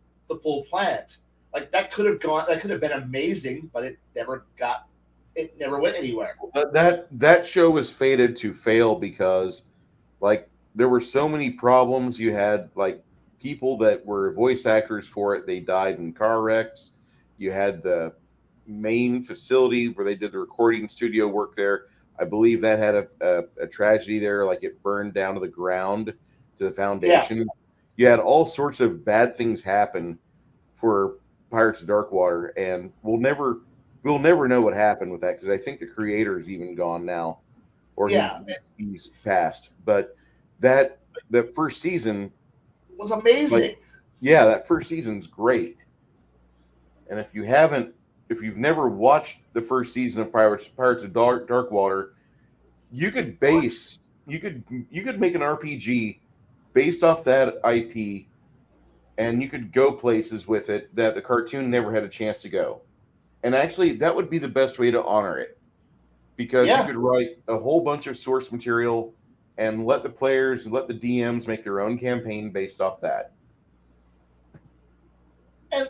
planet. Like that could have been amazing, but it never got it never went anywhere. But that show was fated to fail because, like, there were so many problems. You had like people that were voice actors for it; they died in car wrecks. You had the main facility where they did the recording studio work there. I believe that had a tragedy there, like it burned down to the ground to the Yeah, foundation. You had all sorts of bad things happen for Pirates of Darkwater, and we'll never know what happened with that because I think the creator is even gone now, or yeah, he's passed. But that the first season, it was like, amazing. yeah, that first season's great. And if you've never watched the first season of Pirates of Darkwater, you could base you could make an RPG based off that IP, and you could go places with it that the cartoon never had a chance to go. And actually, that would be the best way to honor it because you Yeah, could write a whole bunch of source material and let the players and let the DMs make their own campaign based off that. and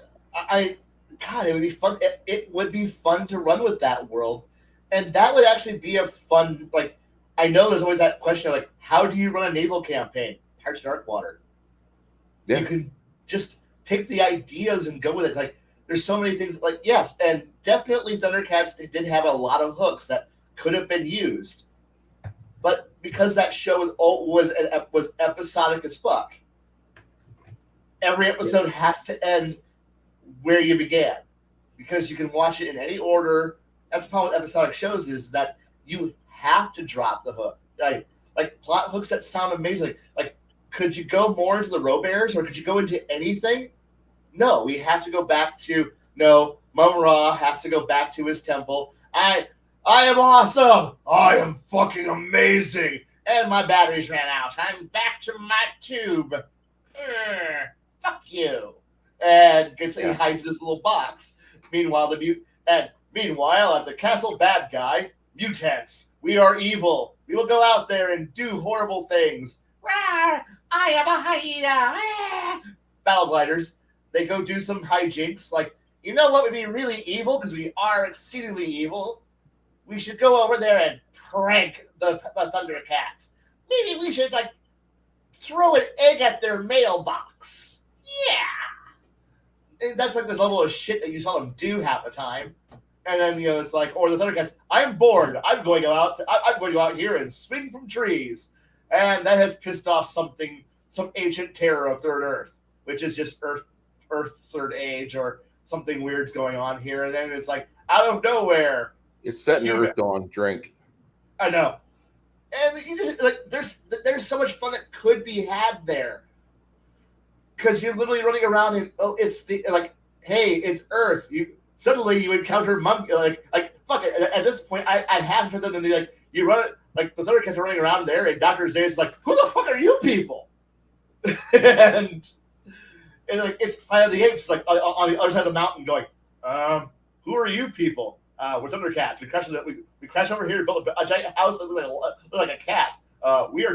God, it would be fun. It would be fun to run with that world, and that would actually be a fun. Like, I know there's always that question of like, how do you run a naval campaign? Pirates of Darkwater. You Yeah, can just take the ideas and go with it. Like, there's so many things. Like, yes, and definitely Thundercats did have a lot of hooks that could have been used, but because that show was episodic as fuck, every yeah, episode has to end where you began because you can watch it in any order. That's the problem with episodic shows is that you have to drop the hook. Like plot hooks that sound amazing. Like, could you go more into the Robears or could you go into anything? No, we have to go back to no. Mum Ra has to go back to his temple. I am awesome. I am fucking amazing. And my batteries ran out. I'm back to my tube. Fuck you. And gets he yeah. hides this little box. Meanwhile, meanwhile at the castle, bad guy mutants. We are evil. We will go out there and do horrible things. Rawr, I am a hyena. Battle gliders. They go do some hijinks. Like, you know what would be really evil because we are exceedingly evil. We should go over there and prank the Thundercats. Maybe we should like throw an egg at their mailbox. Yeah, and that's like the level of shit that you saw them do half the time. And then it's like, or the Thundercats. I'm bored. I'm going to go out. I'm going to go out here and swing from trees, and that has pissed off some ancient terror of Third Earth, which is just Earth Third Age or something weird's going on here. And then it's like out of nowhere, It's setting human. Earth Dawn drink. I know, and like there's so much fun that could be had there because you're literally running around and it's the like, hey, it's Earth. You suddenly you encounter monkey like fuck it. At this point, I have for them to be like you run it like the Thundercats are running around there and Doctor Zay's like, who the fuck are you people? and like it's Planet of the Apes like on the other side of the mountain going, who are you people? We're Thundercats. We crashed over here and built a giant house that looked like a cat. We're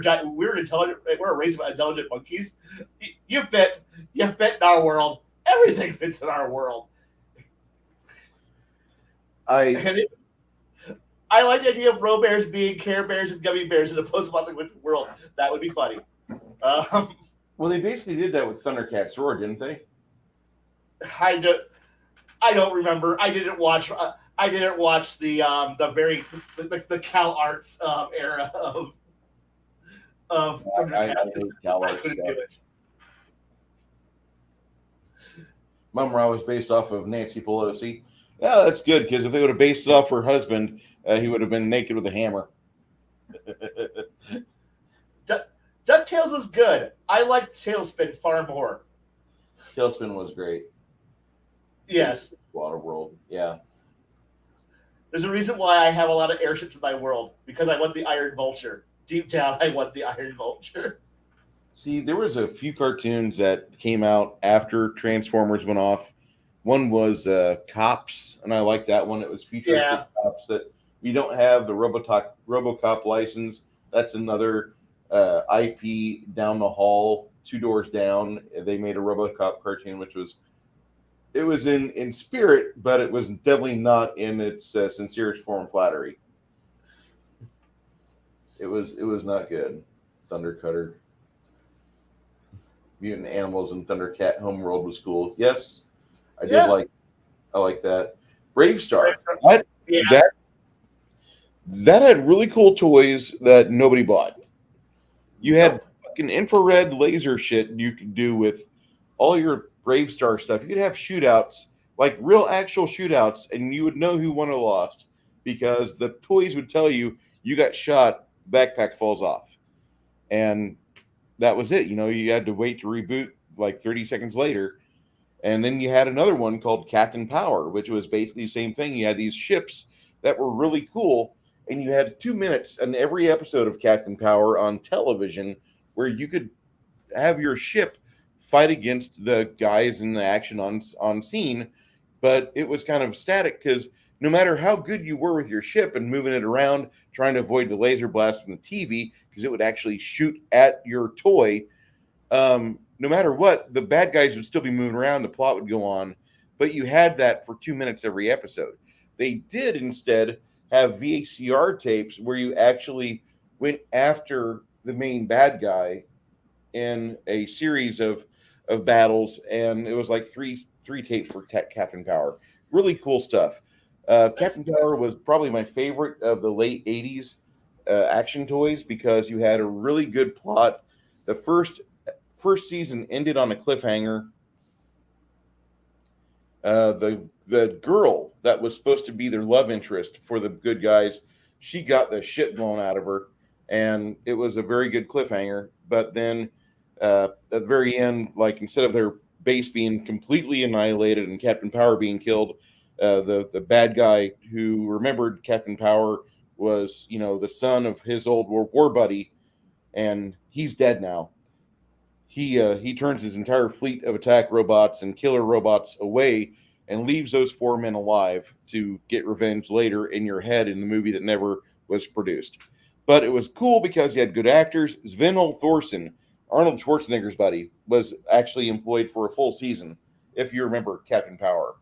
intelligent. We're a race of intelligent monkeys. You fit in our world. Everything fits in our world. I I like the idea of Robears being Care Bears and Gummy Bears in a post-apocalyptic world. That would be funny. well, they basically did that with Thundercats Roar, didn't they? I don't remember. I didn't watch. I didn't watch the the Cal Arts era of I Thundercats. hate Cal I Arts couldn't stuff. do it. Mum Ra was based off of Nancy Pelosi. Yeah, that's good because if they would have based it off her husband, he would have been naked with a hammer. DuckTales is good. I liked Tailspin far more. Tailspin was great. Yes. Waterworld, yeah. There's a reason why I have a lot of airships in my world because I want the Iron Vulture. Deep down, I want the Iron Vulture. See, there was a few cartoons that came out after Transformers went off. One was Cops, and I like that one. It was futuristic Yeah. cops that we don't have the RoboCop license. That's another IP down the hall, two doors down. They made a RoboCop cartoon, which was It was in spirit, but it was definitely not in its sincerest form flattery. It was not good. Thundercutter, Mutant Animals, and Thundercat Homeworld was cool. Yes, I did Yeah. like. I like that. Brave Star. That Yeah. that that had really cool toys that nobody bought. You had fucking infrared laser shit you could do with all your Brave Star stuff. You could have shootouts, like real actual shootouts, and you would know who won or lost because the toys would tell you you got shot, backpack falls off. And that was it. You had to wait to reboot like 30 seconds later. And then you had another one called Captain Power, which was basically the same thing. You had these ships that were really cool, and you had 2 minutes in every episode of Captain Power on television where you could have your ship fight against the guys in the action on scene, but it was kind of static because no matter how good you were with your ship and moving it around, trying to avoid the laser blast from the TV because it would actually shoot at your toy, no matter what, the bad guys would still be moving around, the plot would go on, but you had that for 2 minutes every episode. They did instead have VCR tapes where you actually went after the main bad guy in a series of battles, and it was like three tapes for Captain Power. Really cool stuff. Captain Power was probably my favorite of the late '80s action toys because you had a really good plot. The first season ended on a cliffhanger. The girl that was supposed to be their love interest for the good guys, she got the shit blown out of her, and it was a very good cliffhanger. But then at the very end, like instead of their base being completely annihilated and Captain Power being killed, the bad guy who remembered Captain Power was the son of his old war buddy, and he's dead now. He turns his entire fleet of attack robots and killer robots away and leaves those four men alive to get revenge later in your head in the movie that never was produced. But it was cool because you had good actors. Sven Thorson, Arnold Schwarzenegger's buddy, was actually employed for a full season. If you remember Captain Power,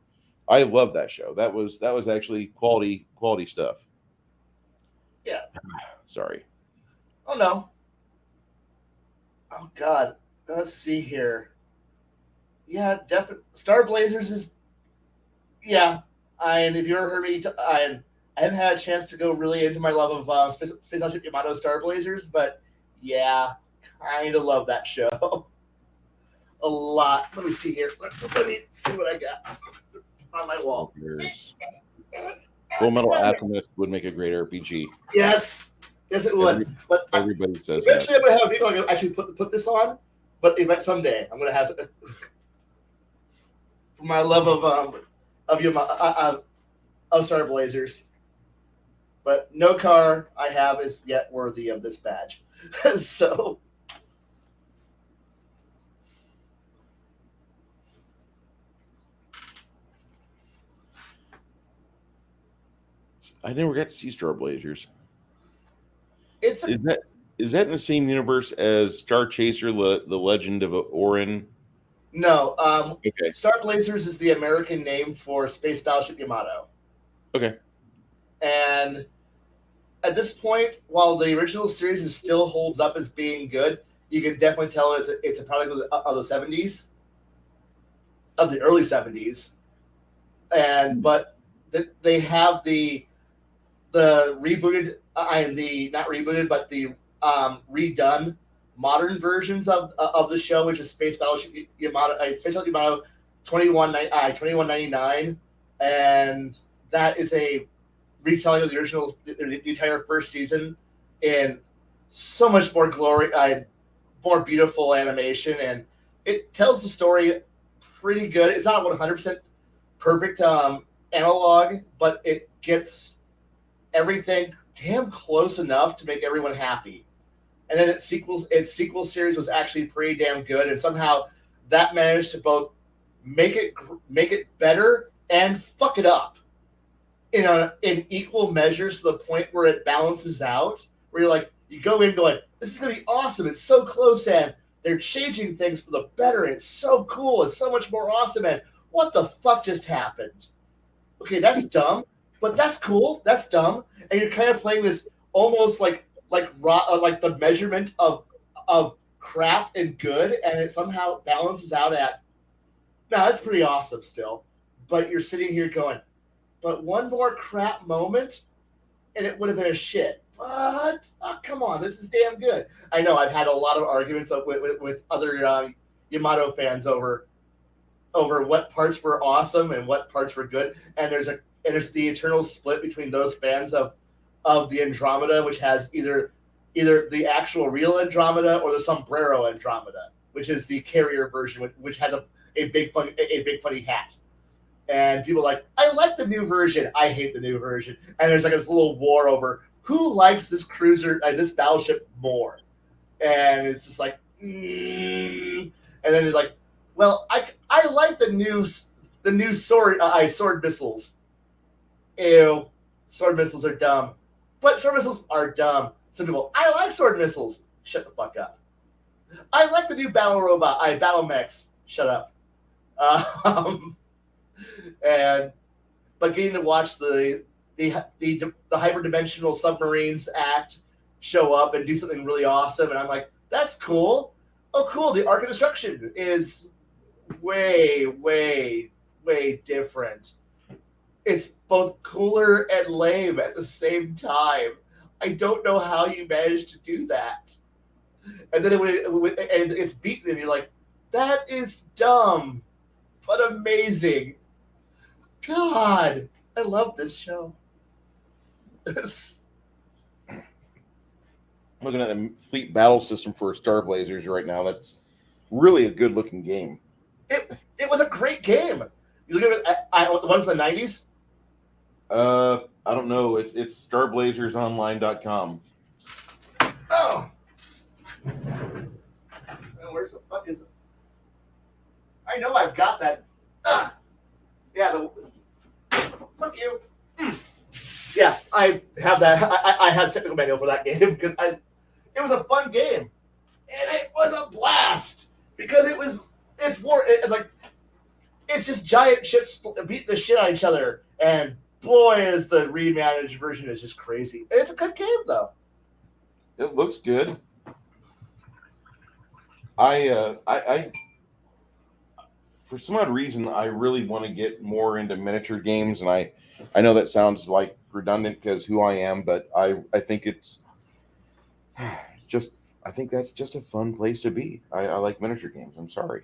I love that show. That was actually quality stuff. Yeah. Sorry. Oh no. Oh God. Let's see here. Yeah, definitely. Star Blazers is. Yeah, and if you ever heard me, I haven't had a chance to go really into my love of Space Battleship Yamato Star Blazers, but yeah, kind of love that show a lot. Let me see here. Let me see what I got on my wall. Full Metal Alchemist would make a great RPG. Yes, it would. But Everybody says eventually, that. I'm gonna have people like actually put this on. But someday I'm gonna have for my love of Star Blazers. But no car I have is yet worthy of this badge. So I never got to see Star Blazers. it's a, Is that in the same universe as Star Chaser, the Legend of Orin? no. Okay. Star Blazers is the American name for Space Battleship Yamato. Okay. And at this point, while the original series still holds up as being good, you can definitely tell it's a product of the 70s, of the early 70s. But they have the rebooted and the not rebooted but the redone modern versions of the show, which is Space Battleship Yamato, Space Battleship Yamato 2199, and that is a retelling of the original, the entire first season in so much more glory, more beautiful animation, and it tells the story pretty good. It's not 100% perfect analog, but it gets everything damn close enough to make everyone happy. And then its sequel series was actually pretty damn good, and somehow that managed to both make it better and fuck it up in equal measures to the point where it balances out. Where you go in going, this is gonna be awesome. It's so close, and they're changing things for the better. It's so cool. It's so much more awesome. And what the fuck just happened? Okay, that's dumb, but that's cool. That's dumb, and you're kind of playing this almost like the measurement of crap and good, and it somehow balances out at. No, that's pretty awesome still, but you're sitting here going, but one more crap moment, and it would have been a shit. But come on, this is damn good. I know I've had a lot of arguments with other Yamato fans over what parts were awesome and what parts were good, and there's the eternal split between those fans of the Andromeda, which has either the actual real Andromeda or the sombrero Andromeda, which is the carrier version, which has a big funny hat. And people are like, I like the new version. I hate the new version. And there's like this little war over who likes this cruiser, this battleship more. And it's just like, and then it's like, well, I like the new sword missiles. Ew, sword missiles are dumb. But sword missiles are dumb. Some people, I like sword missiles. Shut the fuck up. I like the new battle robot. Battle mechs. Shut up. But getting to watch the hyperdimensional submarines act, show up and do something really awesome, and I'm like, that's cool. Oh, cool. The Ark of Destruction is way, way, way different. It's both cooler and lame at the same time. I don't know how you managed to do that. And then and it's beaten, and you're like, that is dumb, but amazing. God, I love this show. Looking at the fleet battle system for Star Blazers right now, that's really a good looking game. It was a great game. You look at the one from the 90s? I don't know. It's starblazersonline.com. Oh. Where's the fuck is it? I know I've got that. Yeah, fuck you. Yeah, I have that. I have a technical manual for that game because it was a fun game, and it was a blast because it's just giant ships beating the shit out of each other, and boy, is the remanaged version is just crazy. It's a good game though. It looks good. I for some odd reason, I really want to get more into miniature games, and I know that sounds like redundant because who I am, but I think it's just, I think that's just a fun place to be. I like miniature games. I'm sorry.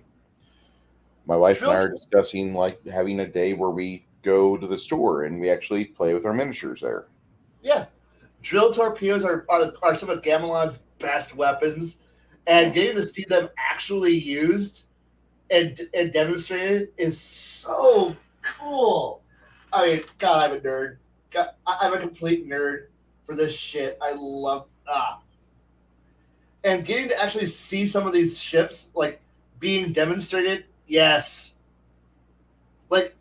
My wife and I are discussing like having a day where we go to the store and we actually play with our miniatures there. Yeah. Drill torpedoes are some of Gamelon's best weapons, and getting to see them actually used and demonstrated is so cool. I mean, God, I'm a nerd. God, I'm a complete nerd for this shit. I love and getting to actually see some of these ships like being demonstrated. Yes, like,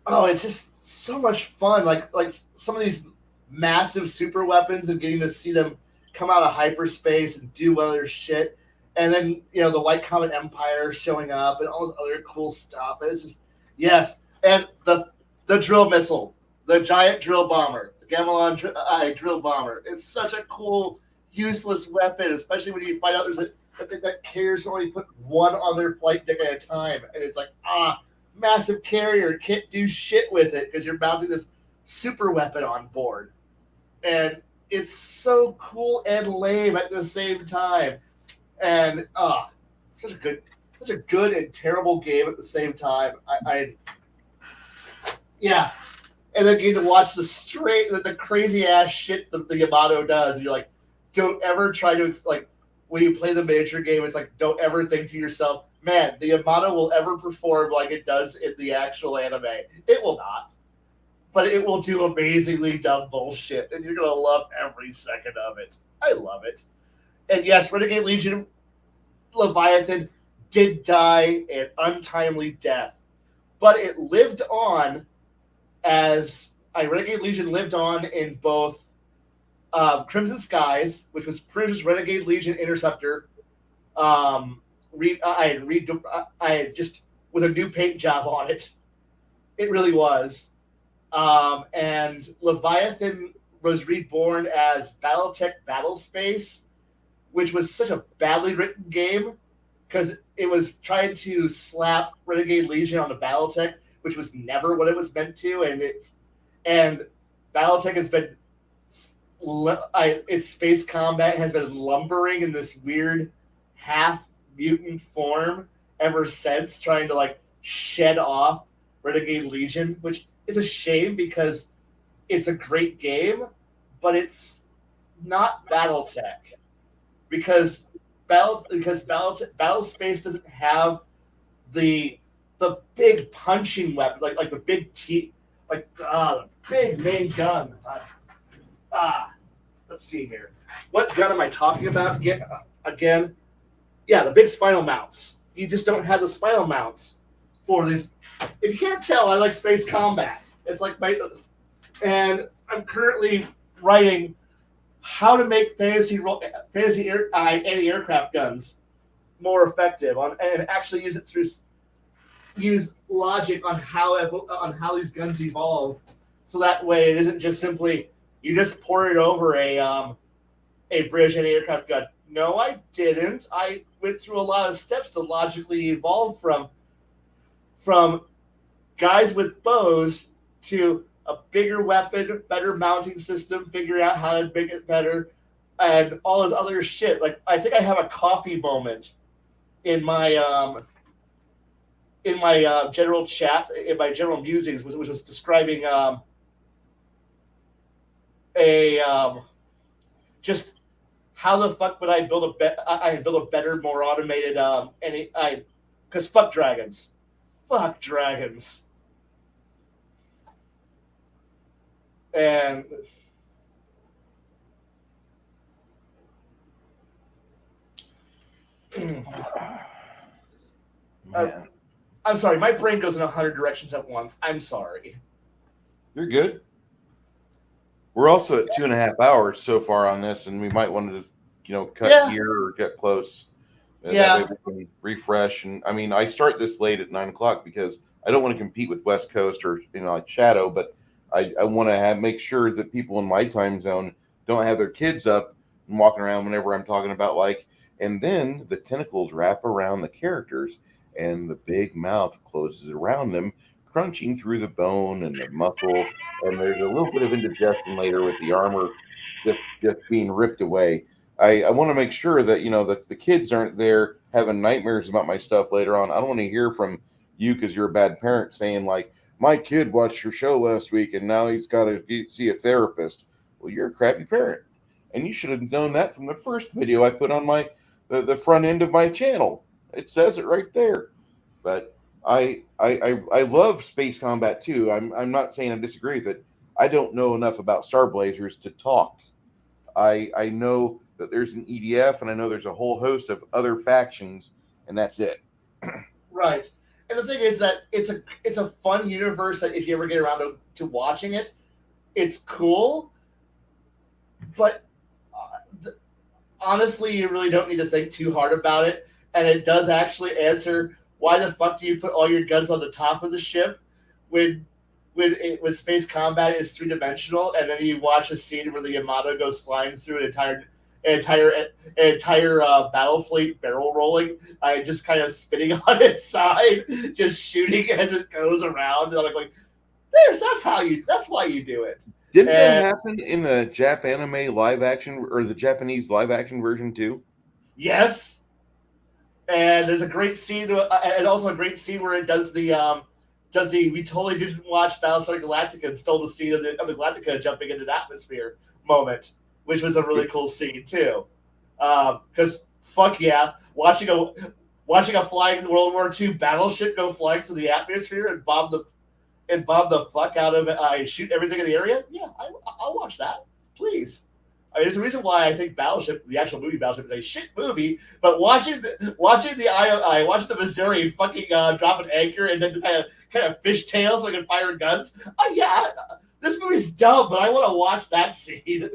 oh, it's just so much fun. Like some of these massive super weapons and getting to see them come out of hyperspace and do other shit. And then, the White Comet Empire showing up and all this other cool stuff. It's just, yes. And the drill missile, the giant drill bomber, the Gamelon drill bomber. It's such a cool, useless weapon, especially when you find out there's that carriers only put one on their flight deck at a time. And it's like, massive carrier, can't do shit with it because you're mounting this super weapon on board. And it's so cool and lame at the same time. And such a good and terrible game at the same time. Yeah. And then getting to watch the crazy ass shit that the Yamato does. And you're like, don't ever try to, like, when you play the miniature game, it's like, don't ever think to yourself, man, the Yamato will ever perform like it does in the actual anime. It will not. But it will do amazingly dumb bullshit, and you're going to love every second of it. I love it. And yes, Renegade Legion Leviathan did die an untimely death, but it lived on as Renegade Legion lived on in both Crimson Skies, which was Prince's Renegade Legion Interceptor, which with a new paint job on it. It really was. And Leviathan was reborn as BattleTech Battlespace, which was such a badly written game because it was trying to slap Renegade Legion on the BattleTech, which was never what it was meant to, and BattleTech has been its space combat has been lumbering in this weird half mutant form ever since, trying to like shed off Renegade Legion, which is a shame because it's a great game, but it's not BattleTech because Battlespace doesn't have the big punching weapon like the big the big main gun. Let's see here. What gun am I talking about again? Yeah, the big spinal mounts. You just don't have the spinal mounts for these. If you can't tell, I like space combat. It's like and I'm currently writing how to make fantasy anti-aircraft guns more effective and actually use logic on how these guns evolve, so that way it isn't just simply you just pour it over a British anti-aircraft gun. No, I didn't. I went through a lot of steps to logically evolve from guys with bows to a bigger weapon, better mounting system, figure out how to make it better, and all this other shit. Like I think I have a coffee moment in my general chat, in my general musings, which was describing just how the fuck would I build a better, more automated because fuck dragons, and I'm sorry, my brain goes in 100 directions at once. I'm sorry. You're good. We're also at 2.5 hours so far on this, and we might want to, cut here or get close. That way we can refresh. And I mean, I start this late at 9 o'clock because I don't want to compete with West Coast or like Shadow, but I want to make sure that people in my time zone don't have their kids up and walking around whenever I'm talking about and then the tentacles wrap around the characters and the big mouth closes around them, crunching through the bone and the muscle. And there's a little bit of indigestion later with the armor just being ripped away. I want to make sure that, that the kids aren't there having nightmares about my stuff later on. I don't want to hear from you because you're a bad parent saying my kid watched your show last week and now he's got to see a therapist. Well, you're a crappy parent. And you should have known that from the first video I put on the front end of my channel. It says it right there. But I love space combat too. I'm not saying I disagree with it. I don't know enough about Star Blazers to talk. I know that there's an EDF and I know there's a whole host of other factions, and that's it. Right. And the thing is that it's a fun universe that if you ever get around to watching it, it's cool. But honestly, you really don't need to think too hard about it. And it does actually answer why the fuck do you put all your guns on the top of the ship when space combat is 3-dimensional, and then you watch a scene where the Yamato goes flying through an entire battle fleet barrel rolling, just kind of spinning on its side, just shooting as it goes around. And I'm like that's why you do it. Didn't that happen in the Jap anime live action or the Japanese live action version too? Yes. And there's a great scene, and also a great scene where it does the we totally didn't watch Battlestar Galactica and stole the scene of the Galactica jumping into the atmosphere moment, which was a really cool scene too. Because fuck yeah, watching a flying World War II battleship go flying through the atmosphere and bomb the fuck out of it, shoot everything in the area. Yeah, I'll watch that, please. I mean, there's a reason why I think Battleship, the actual movie Battleship, is a shit movie. But watching the Missouri fucking drop an anchor and then kind of fishtail so I can fire guns. This movie's dumb, but I want to watch that scene.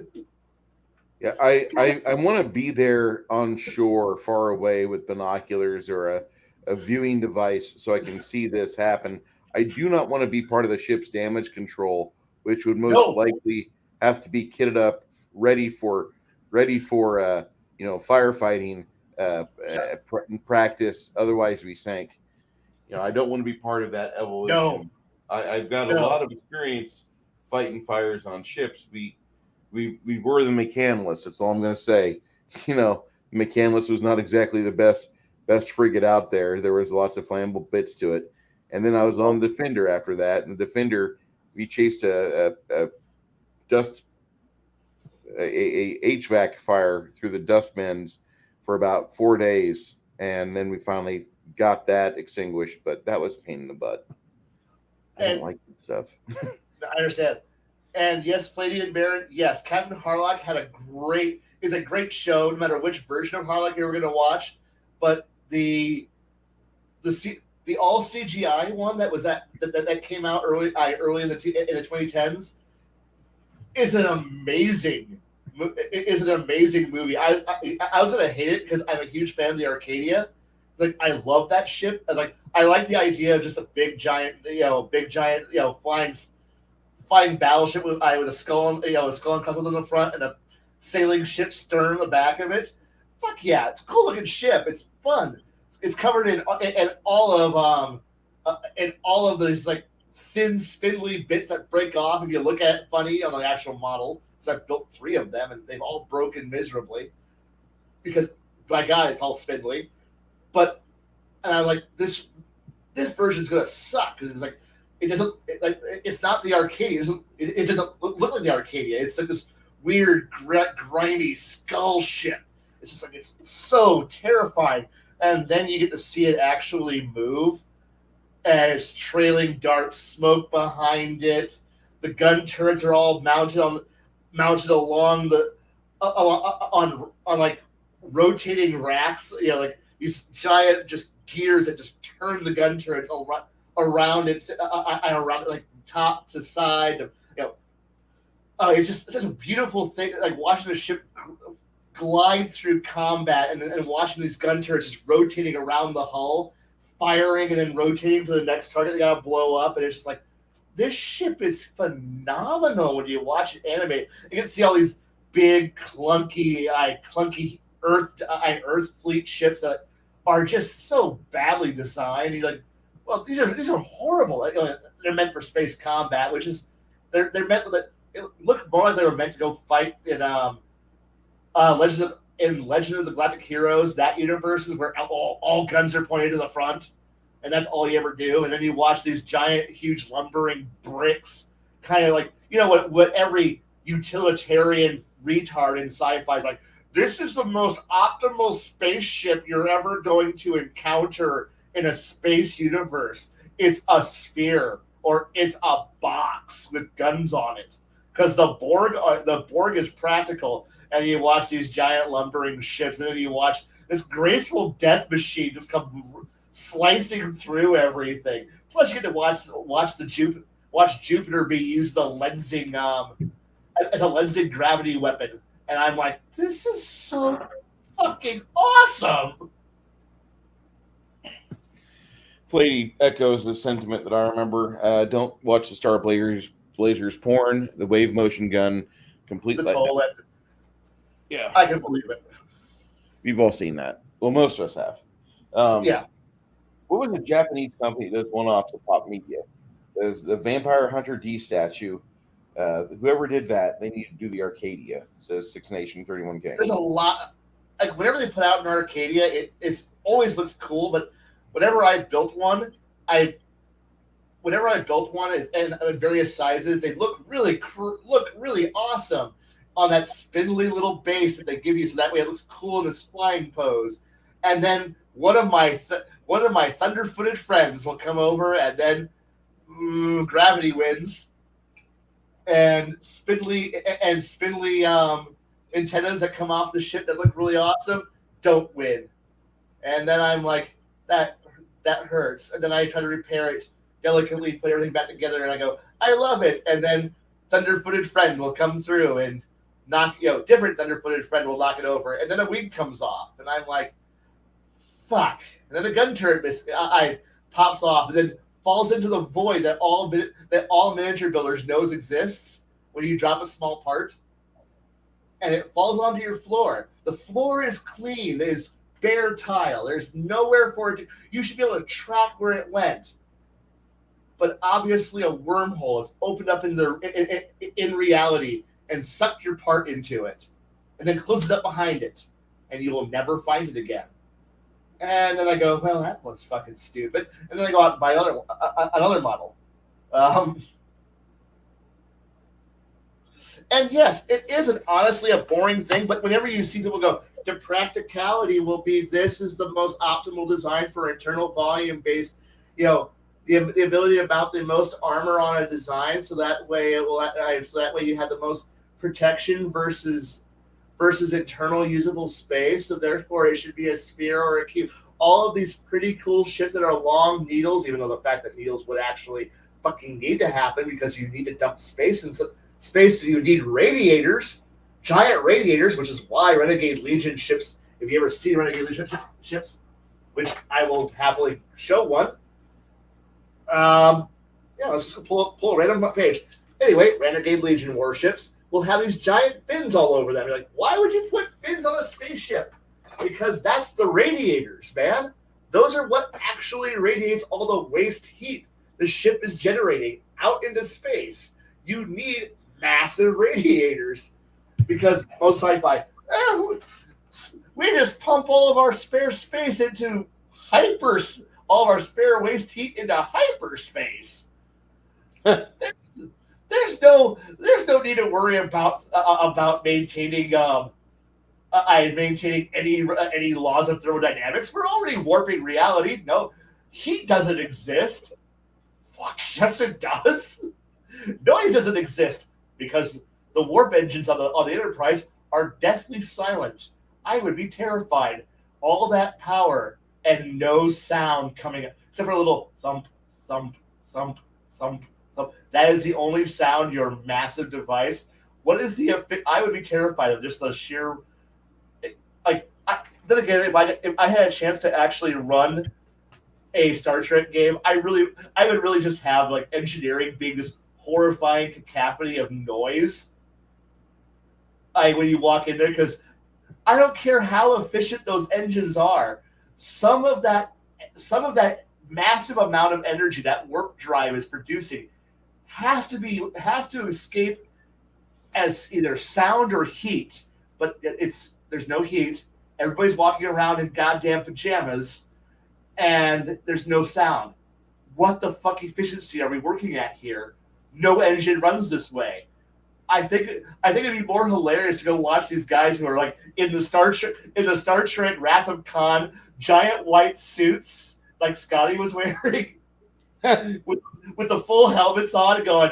Yeah, I want to be there on shore, far away, with binoculars or a viewing device so I can see this happen. I do not want to be part of the ship's damage control, which would most No, likely have to be kitted up, ready for firefighting practice. Otherwise, we sank. I don't want to be part of that no, evolution. I've got a no. lot of experience fighting fires on ships. We were the mechanalists. That's all I'm going to say. Mechanalist was not exactly the best frigate out there. There was lots of flammable bits to it. And then I was on the Defender after that. And the Defender, we chased a dust a HVAC fire through the dust bins for about 4 days, and then we finally got that extinguished. But that was a pain in the butt. I don't And like that stuff. I understand. And yes, Palladium Baron, yes, Captain Harlock is a great show, no matter which version of Harlock you were going to watch. But the all CGI one that came out early in the 2010s is an amazing movie. I was gonna hate it because I'm a huge fan of the Arcadia. Like I love that ship. I like the idea of just a big giant flying battleship with a skull a skull and compass on the front and a sailing ship stern on the back of it. Fuck yeah, it's a cool looking ship. It's fun. It's covered in all of these like thin, spindly bits that break off if you look at it funny on the actual model. So I've built 3 of them, and they've all broken miserably because, by God, it's all spindly. And I'm like, this version's gonna suck because it's not the Arcadia. It doesn't look like the Arcadia. It's like this weird, grimy skull ship. It's just like it's so terrifying. And then you get to see it actually move as trailing dark smoke behind it. The gun turrets are all mounted along the on like rotating racks. Like these giant just gears that just turn the gun turrets around around like top to side. It's just a beautiful thing. Like watching the ship glide through combat and watching these gun turrets just rotating around the hull, firing and then rotating to the next target they gotta blow up, and it's just like this ship is phenomenal when you watch it animate. You can see all these big clunky Earth fleet ships that are just so badly designed. You're like, well, these are horrible. They're meant for space combat, which is they're meant to look more like they were meant to go fight in Legend of the Galactic Heroes. That universe is where all guns are pointed to the front, and that's all you ever do. And then you watch these giant, huge, lumbering bricks, kind of like what every utilitarian retard in sci-fi is like. This is the most optimal spaceship you're ever going to encounter in a space universe. It's a sphere or it's a box with guns on it. Because the Borg is practical, and you watch these giant lumbering ships, and then you watch this graceful death machine just come slicing through everything. Plus, you get to watch Jupiter be used as a lensing gravity weapon. And I'm like, this is so fucking awesome. Flady echoes the sentiment that I remember. Don't watch the Star Blazers porn. The wave motion gun, complete The letdown. toll. Yeah, I can believe it. we've all seen that. Well, most of us have. Yeah. What was the Japanese company that won off the pop media? There's the Vampire Hunter D statue. Whoever did that, they need to do the Arcadia. It says 6 Nation, 31 King. There's a lot. Like whenever they put out an Arcadia, it always looks cool. But whenever I built one, in various sizes, they look really awesome on that spindly little base that they give you, so that way it looks cool in this flying pose. And then one of my thunder-footed friends will come over, and then gravity wins. And spindly antennas that come off the ship that look really awesome don't win. And then I'm like, that hurts. And then I try to repair it delicately, put everything back together, and I go, I love it. And then thunder-footed friend will come through and different thunder-footed friend will knock it over, and then a wing comes off, and I'm like, fuck. and then a gun turret pops off, and then falls into the void that all miniature builders knows exists when you drop a small part, and it falls onto your floor. The floor is clean. It is bare tile. There's nowhere for it to. You should be able to track where it went. But obviously, a wormhole is opened up in reality and sucked your part into it, and then closes up behind it, and you will never find it again. And then I go, well, that was fucking stupid. And then I go out and buy another model. And yes, it isn't honestly a boring thing, but whenever you see people go, the practicality will be this is the most optimal design for internal volume based, the ability to mount the most armor on a design, so that way you have the most protection versus internal usable space. So therefore, it should be a sphere or a cube. All of these pretty cool ships that are long needles, even though the fact that needles would actually fucking need to happen because you need to dump space and space. You need radiators, giant radiators, which is why Renegade Legion ships. If you ever see Renegade Legion ships, which I will happily show one. Let's just pull a random page. Anyway, Renegade Legion warships will have these giant fins all over them. You're like, why would you put fins on a spaceship? Because that's the radiators, man. Those are what actually radiates all the waste heat the ship is generating out into space. You need massive radiators because most sci-fi, we just pump all of our spare space into all of our spare waste heat into hyperspace. There's no need to worry about maintaining any laws of thermodynamics. We're already warping reality. No, heat doesn't exist. Fuck yes, it does. Noise doesn't exist because the warp engines on the Enterprise are deathly silent. I would be terrified. All that power and no sound coming up, except for a little thump, thump, thump, thump, thump. That is the only sound your massive device. What is I would be terrified of just the sheer. Then again, if I had a chance to actually run a Star Trek game, I would really just have like engineering being this horrifying cacophony of noise. When you walk in there, because I don't care how efficient those engines are. Some of that massive amount of energy that warp drive is producing has to escape as either sound or heat. But there's no heat. Everybody's walking around in goddamn pajamas, and there's no sound. What the fuck efficiency are we working at here? No engine runs this way. I think it'd be more hilarious to go watch these guys who are like in the Star Trek Wrath of Khan giant white suits like Scotty was wearing with the full helmets on, going,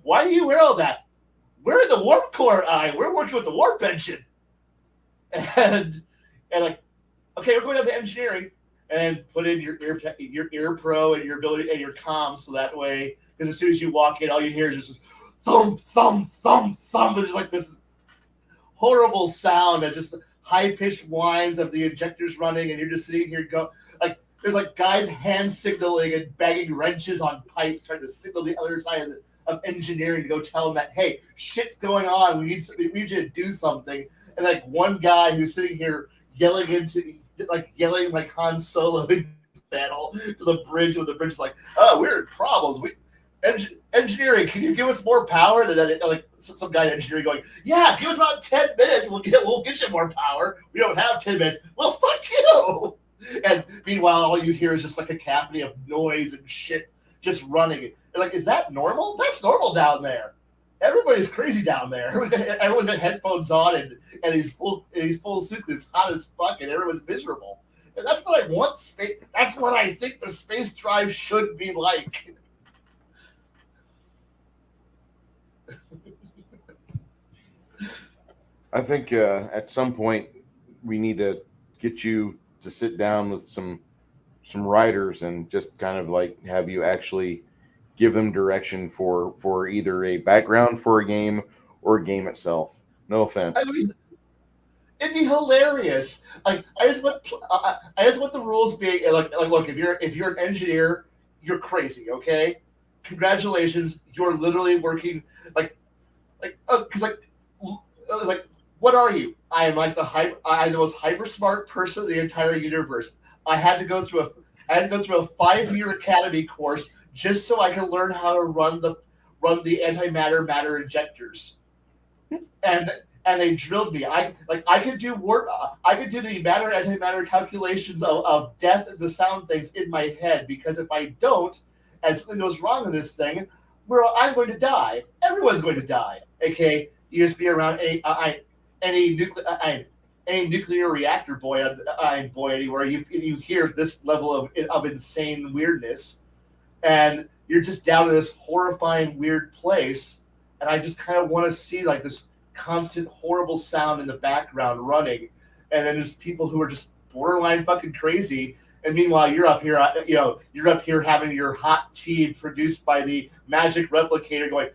why do you wear all that? We're in the warp core. We're working with the warp engine, and like, okay, we're going down to engineering and put in your ear pro and your ability and your comms, so that way, because as soon as you walk in, all you hear is just thump, thump, thump, thump. It's just like this horrible sound and just high-pitched whines of the injectors running, and you're just sitting here there's like guys hand signaling and banging wrenches on pipes trying to signal the other side of engineering to go tell them that, hey, shit's going on, we need you to do something. And like one guy who's sitting here yelling like Han Solo in battle to the bridge, when the bridge is like, oh, we're in problems. Engineering, can you give us more power? And then like some guy in engineering going, yeah, give us about 10 minutes. We'll get you more power. We don't have 10 minutes. Well, fuck you. And meanwhile, all you hear is just like a cacophony of noise and shit just running. And like, is that normal? That's normal down there. Everybody's crazy down there. Everyone's got headphones on and he's full suits. It's hot as fuck and everyone's miserable. And that's what I want space. That's what I think the space drive should be like. I think at some point we need to get you to sit down with some writers and just kind of like have you actually give them direction for either a background for a game or a game itself. No offense. I mean, It'd be hilarious. Like I just want the rules being like look, if you're an engineer, you're crazy. Okay, congratulations, you're literally working because like what are you? I am like I'm the most hyper smart person in the entire universe. I had to go through a I had to go through a 5-year academy course just so I could learn how to run the antimatter matter injectors. And they drilled me. I could do work. I could do the matter antimatter calculations of death and the sound things in my head because if I don't, and something goes wrong in this thing, I'm going to die. Everyone's going to die. Okay, you just be around any nuclear any nuclear reactor boy anywhere. You hear this level of insane weirdness, and you're just down in this horrifying weird place, and I just kind of want to see like this constant horrible sound in the background running, and then there's people who are just borderline fucking crazy. And meanwhile, you're up here, you're up here having your hot tea produced by the magic replicator, going,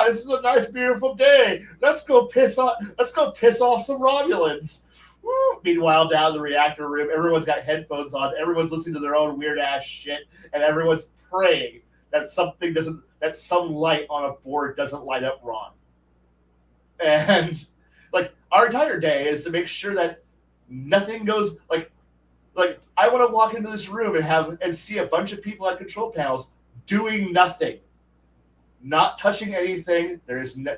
this is a nice, beautiful day. Let's go piss off some Romulans. Woo! Meanwhile, down in the reactor room, everyone's got headphones on. Everyone's listening to their own weird ass shit, and everyone's praying that some light on a board doesn't light up wrong. And like our entire day is to make sure that nothing goes like I want to walk into this room and see a bunch of people at control panels doing nothing, not touching anything. There's no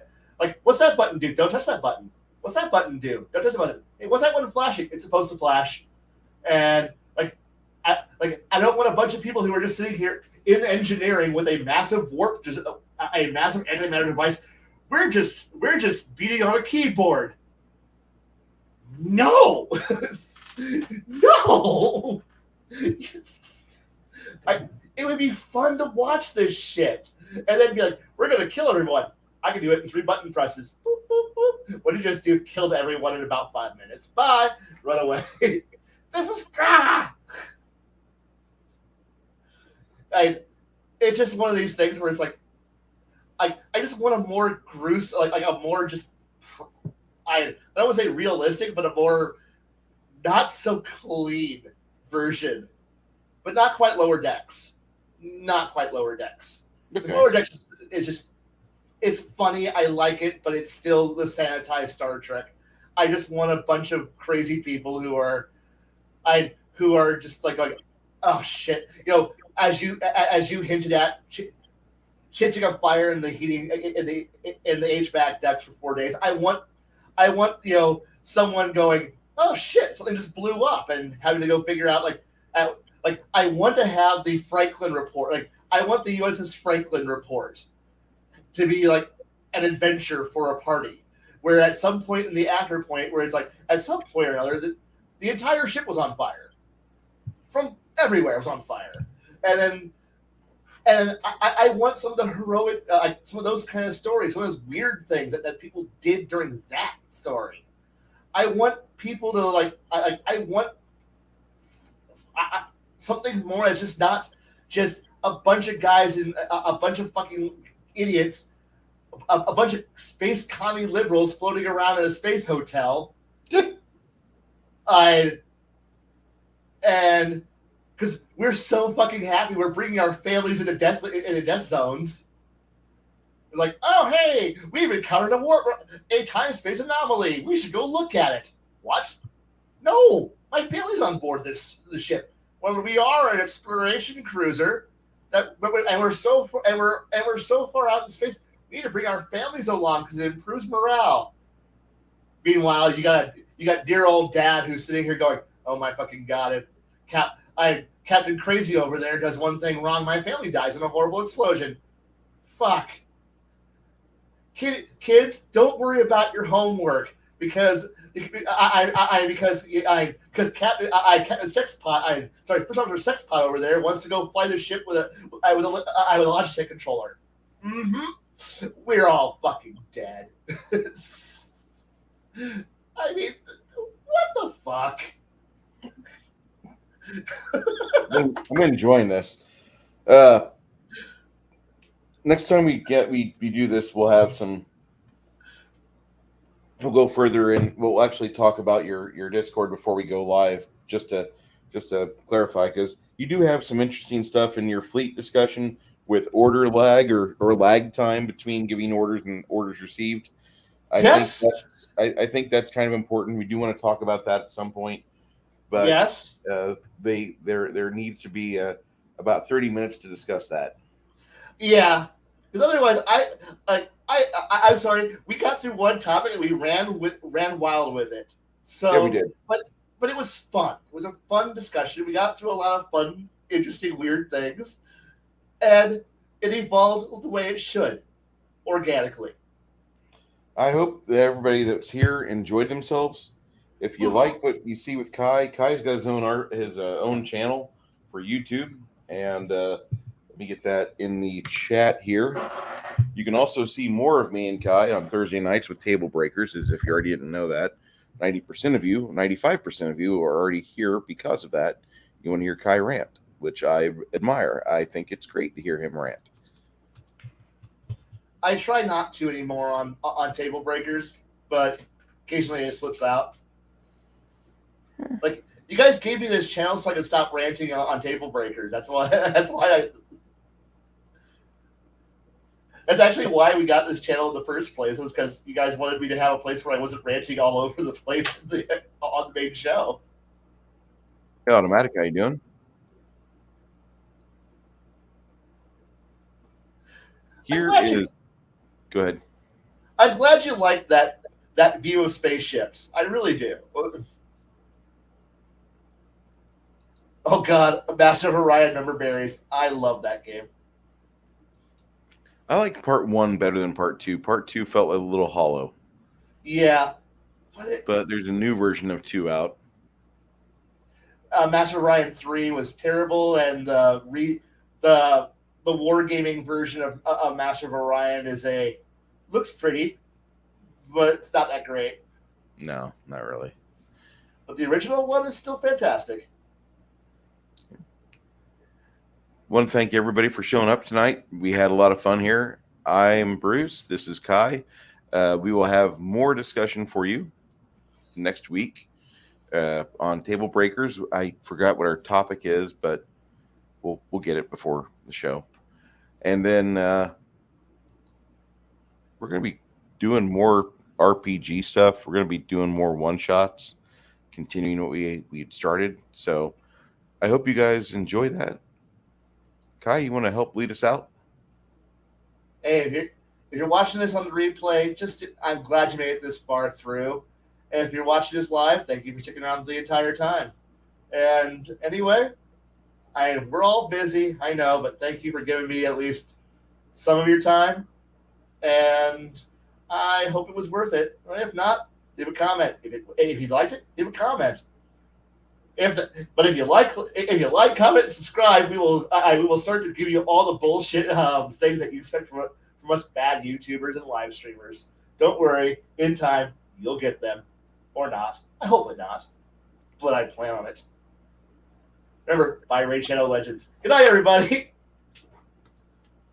what's that button do? Don't touch that button. What's that button do? Don't touch the button. Hey, what's that one flashing? It's supposed to flash. And I don't want a bunch of people who are just sitting here in engineering with a massive a massive antimatter device. We're just beating on a keyboard. No, no. It would be fun to watch this shit, and then be like, "We're gonna kill everyone." I can do it in 3 button presses. Boop, boop, boop. What did you just do? Killed everyone in about 5 minutes. Bye. Run away. This is it's just one of these things where it's like, I just want a more gruesome, like a more just, I don't want to say realistic, but a more not so clean version, but not quite Lower Decks. Not quite Lower Decks. Because Lower Decks is just, it's funny, I like it, but it's still the sanitized Star Trek. I just want a bunch of crazy people who are just like, oh shit, as you hinted at, shit's a fire in the heating in the HVAC ducts for 4 days. I want someone going, oh shit, something just blew up, and having to go figure out I want to have the Franklin report. Like I want the USS Franklin report to be like an adventure for a party, where at some point in the after point, where it's like at some point or another, the entire ship was on fire, from everywhere it was on fire, and I want some of the heroic, some of those kind of stories, some of those weird things that people did during that story. I want people to I want something more as just not just a bunch of guys and a bunch of fucking idiots, a bunch of space commie liberals floating around in a space hotel. And because we're so fucking happy, we're bringing our families into death zones. It's like, oh hey, we've encountered a time space anomaly. We should go look at it. What? No, my family's on board the ship. Well, we are an exploration cruiser, and we're so far out in space. We need to bring our families along because it improves morale. Meanwhile, you got dear old dad who's sitting here going, "Oh my fucking god! If Captain Crazy over there does one thing wrong, my family dies in a horrible explosion." Fuck. Kids, don't worry about your homework because Captain Sexpot, first officer Sexpot over there wants to go fly the ship with a Logitech controller. Mm-hmm. We're all fucking dead. I mean, what the fuck? I'm enjoying this. Next time we do this, we'll have some we'll go further and we'll actually talk about your Discord before we go live, just to clarify, because you do have some interesting stuff in your fleet discussion with order lag or lag time between giving orders and orders received. Yes. I think that's kind of important. We do want to talk about that at some point, but Yes. there needs to be about 30 minutes to discuss that. Yeah. Because otherwise, I'm sorry. We got through one topic and we ran wild with it. Yeah, we So, did. but it was fun. It was a fun discussion. We got through a lot of fun, interesting, weird things, and it evolved the way it should, organically. I hope that everybody that's here enjoyed themselves. If you like what you see with Kai, Kai's got his own channel for YouTube, and let me get that in the chat here. You can also see more of me and Kai on Thursday nights with Table Breakers, as if you already didn't know that. 90% of you, 95% of you are already here because of that. You want to hear Kai rant, which I admire. I think it's great to hear him rant. I try not to anymore on Table Breakers, but occasionally it slips out. Like you guys gave me this channel so I could stop ranting on Table Breakers. That's why. That's actually why we got this channel in the first place. Was because you guys wanted me to have a place where I wasn't ranting all over the place on the main show. Hey, Automatic, how you doing? Here is. Go ahead. I'm glad you like that view of spaceships. I really do. Oh God, Master of Orion Number Berries. I love that game. I like part 1 better than part 2. Part 2 felt a little hollow. Yeah, but there's a new version of 2 out. Master of Orion 3 was terrible, and the wargaming version of Master of Orion looks pretty, but it's not that great. No, not really. But the original one is still fantastic. Want to thank everybody for showing up tonight. We had a lot of fun here. I'm Bruce. This is Kai. We will have more discussion for you next week on Table Breakers. I forgot what our topic is, but we'll get it before the show. And then we're going to be doing more RPG stuff. We're going to be doing more one-shots, continuing what we had started. So I hope you guys enjoy that. Kai, you want to help lead us out? Hey, if you're watching this on the replay, I'm glad you made it this far through. And if you're watching this live, thank you for sticking around the entire time. And anyway, we're all busy, I know, but thank you for giving me at least some of your time. And I hope it was worth it. If not, leave a comment. If you liked it, leave a comment. But if you like, comment, and subscribe, we will start to give you all the bullshit things that you expect from us bad YouTubers and live streamers. Don't worry, in time you'll get them, or not. Hopefully not, but I plan on it. Remember, buy Raid Shadow Legends. Good night, everybody.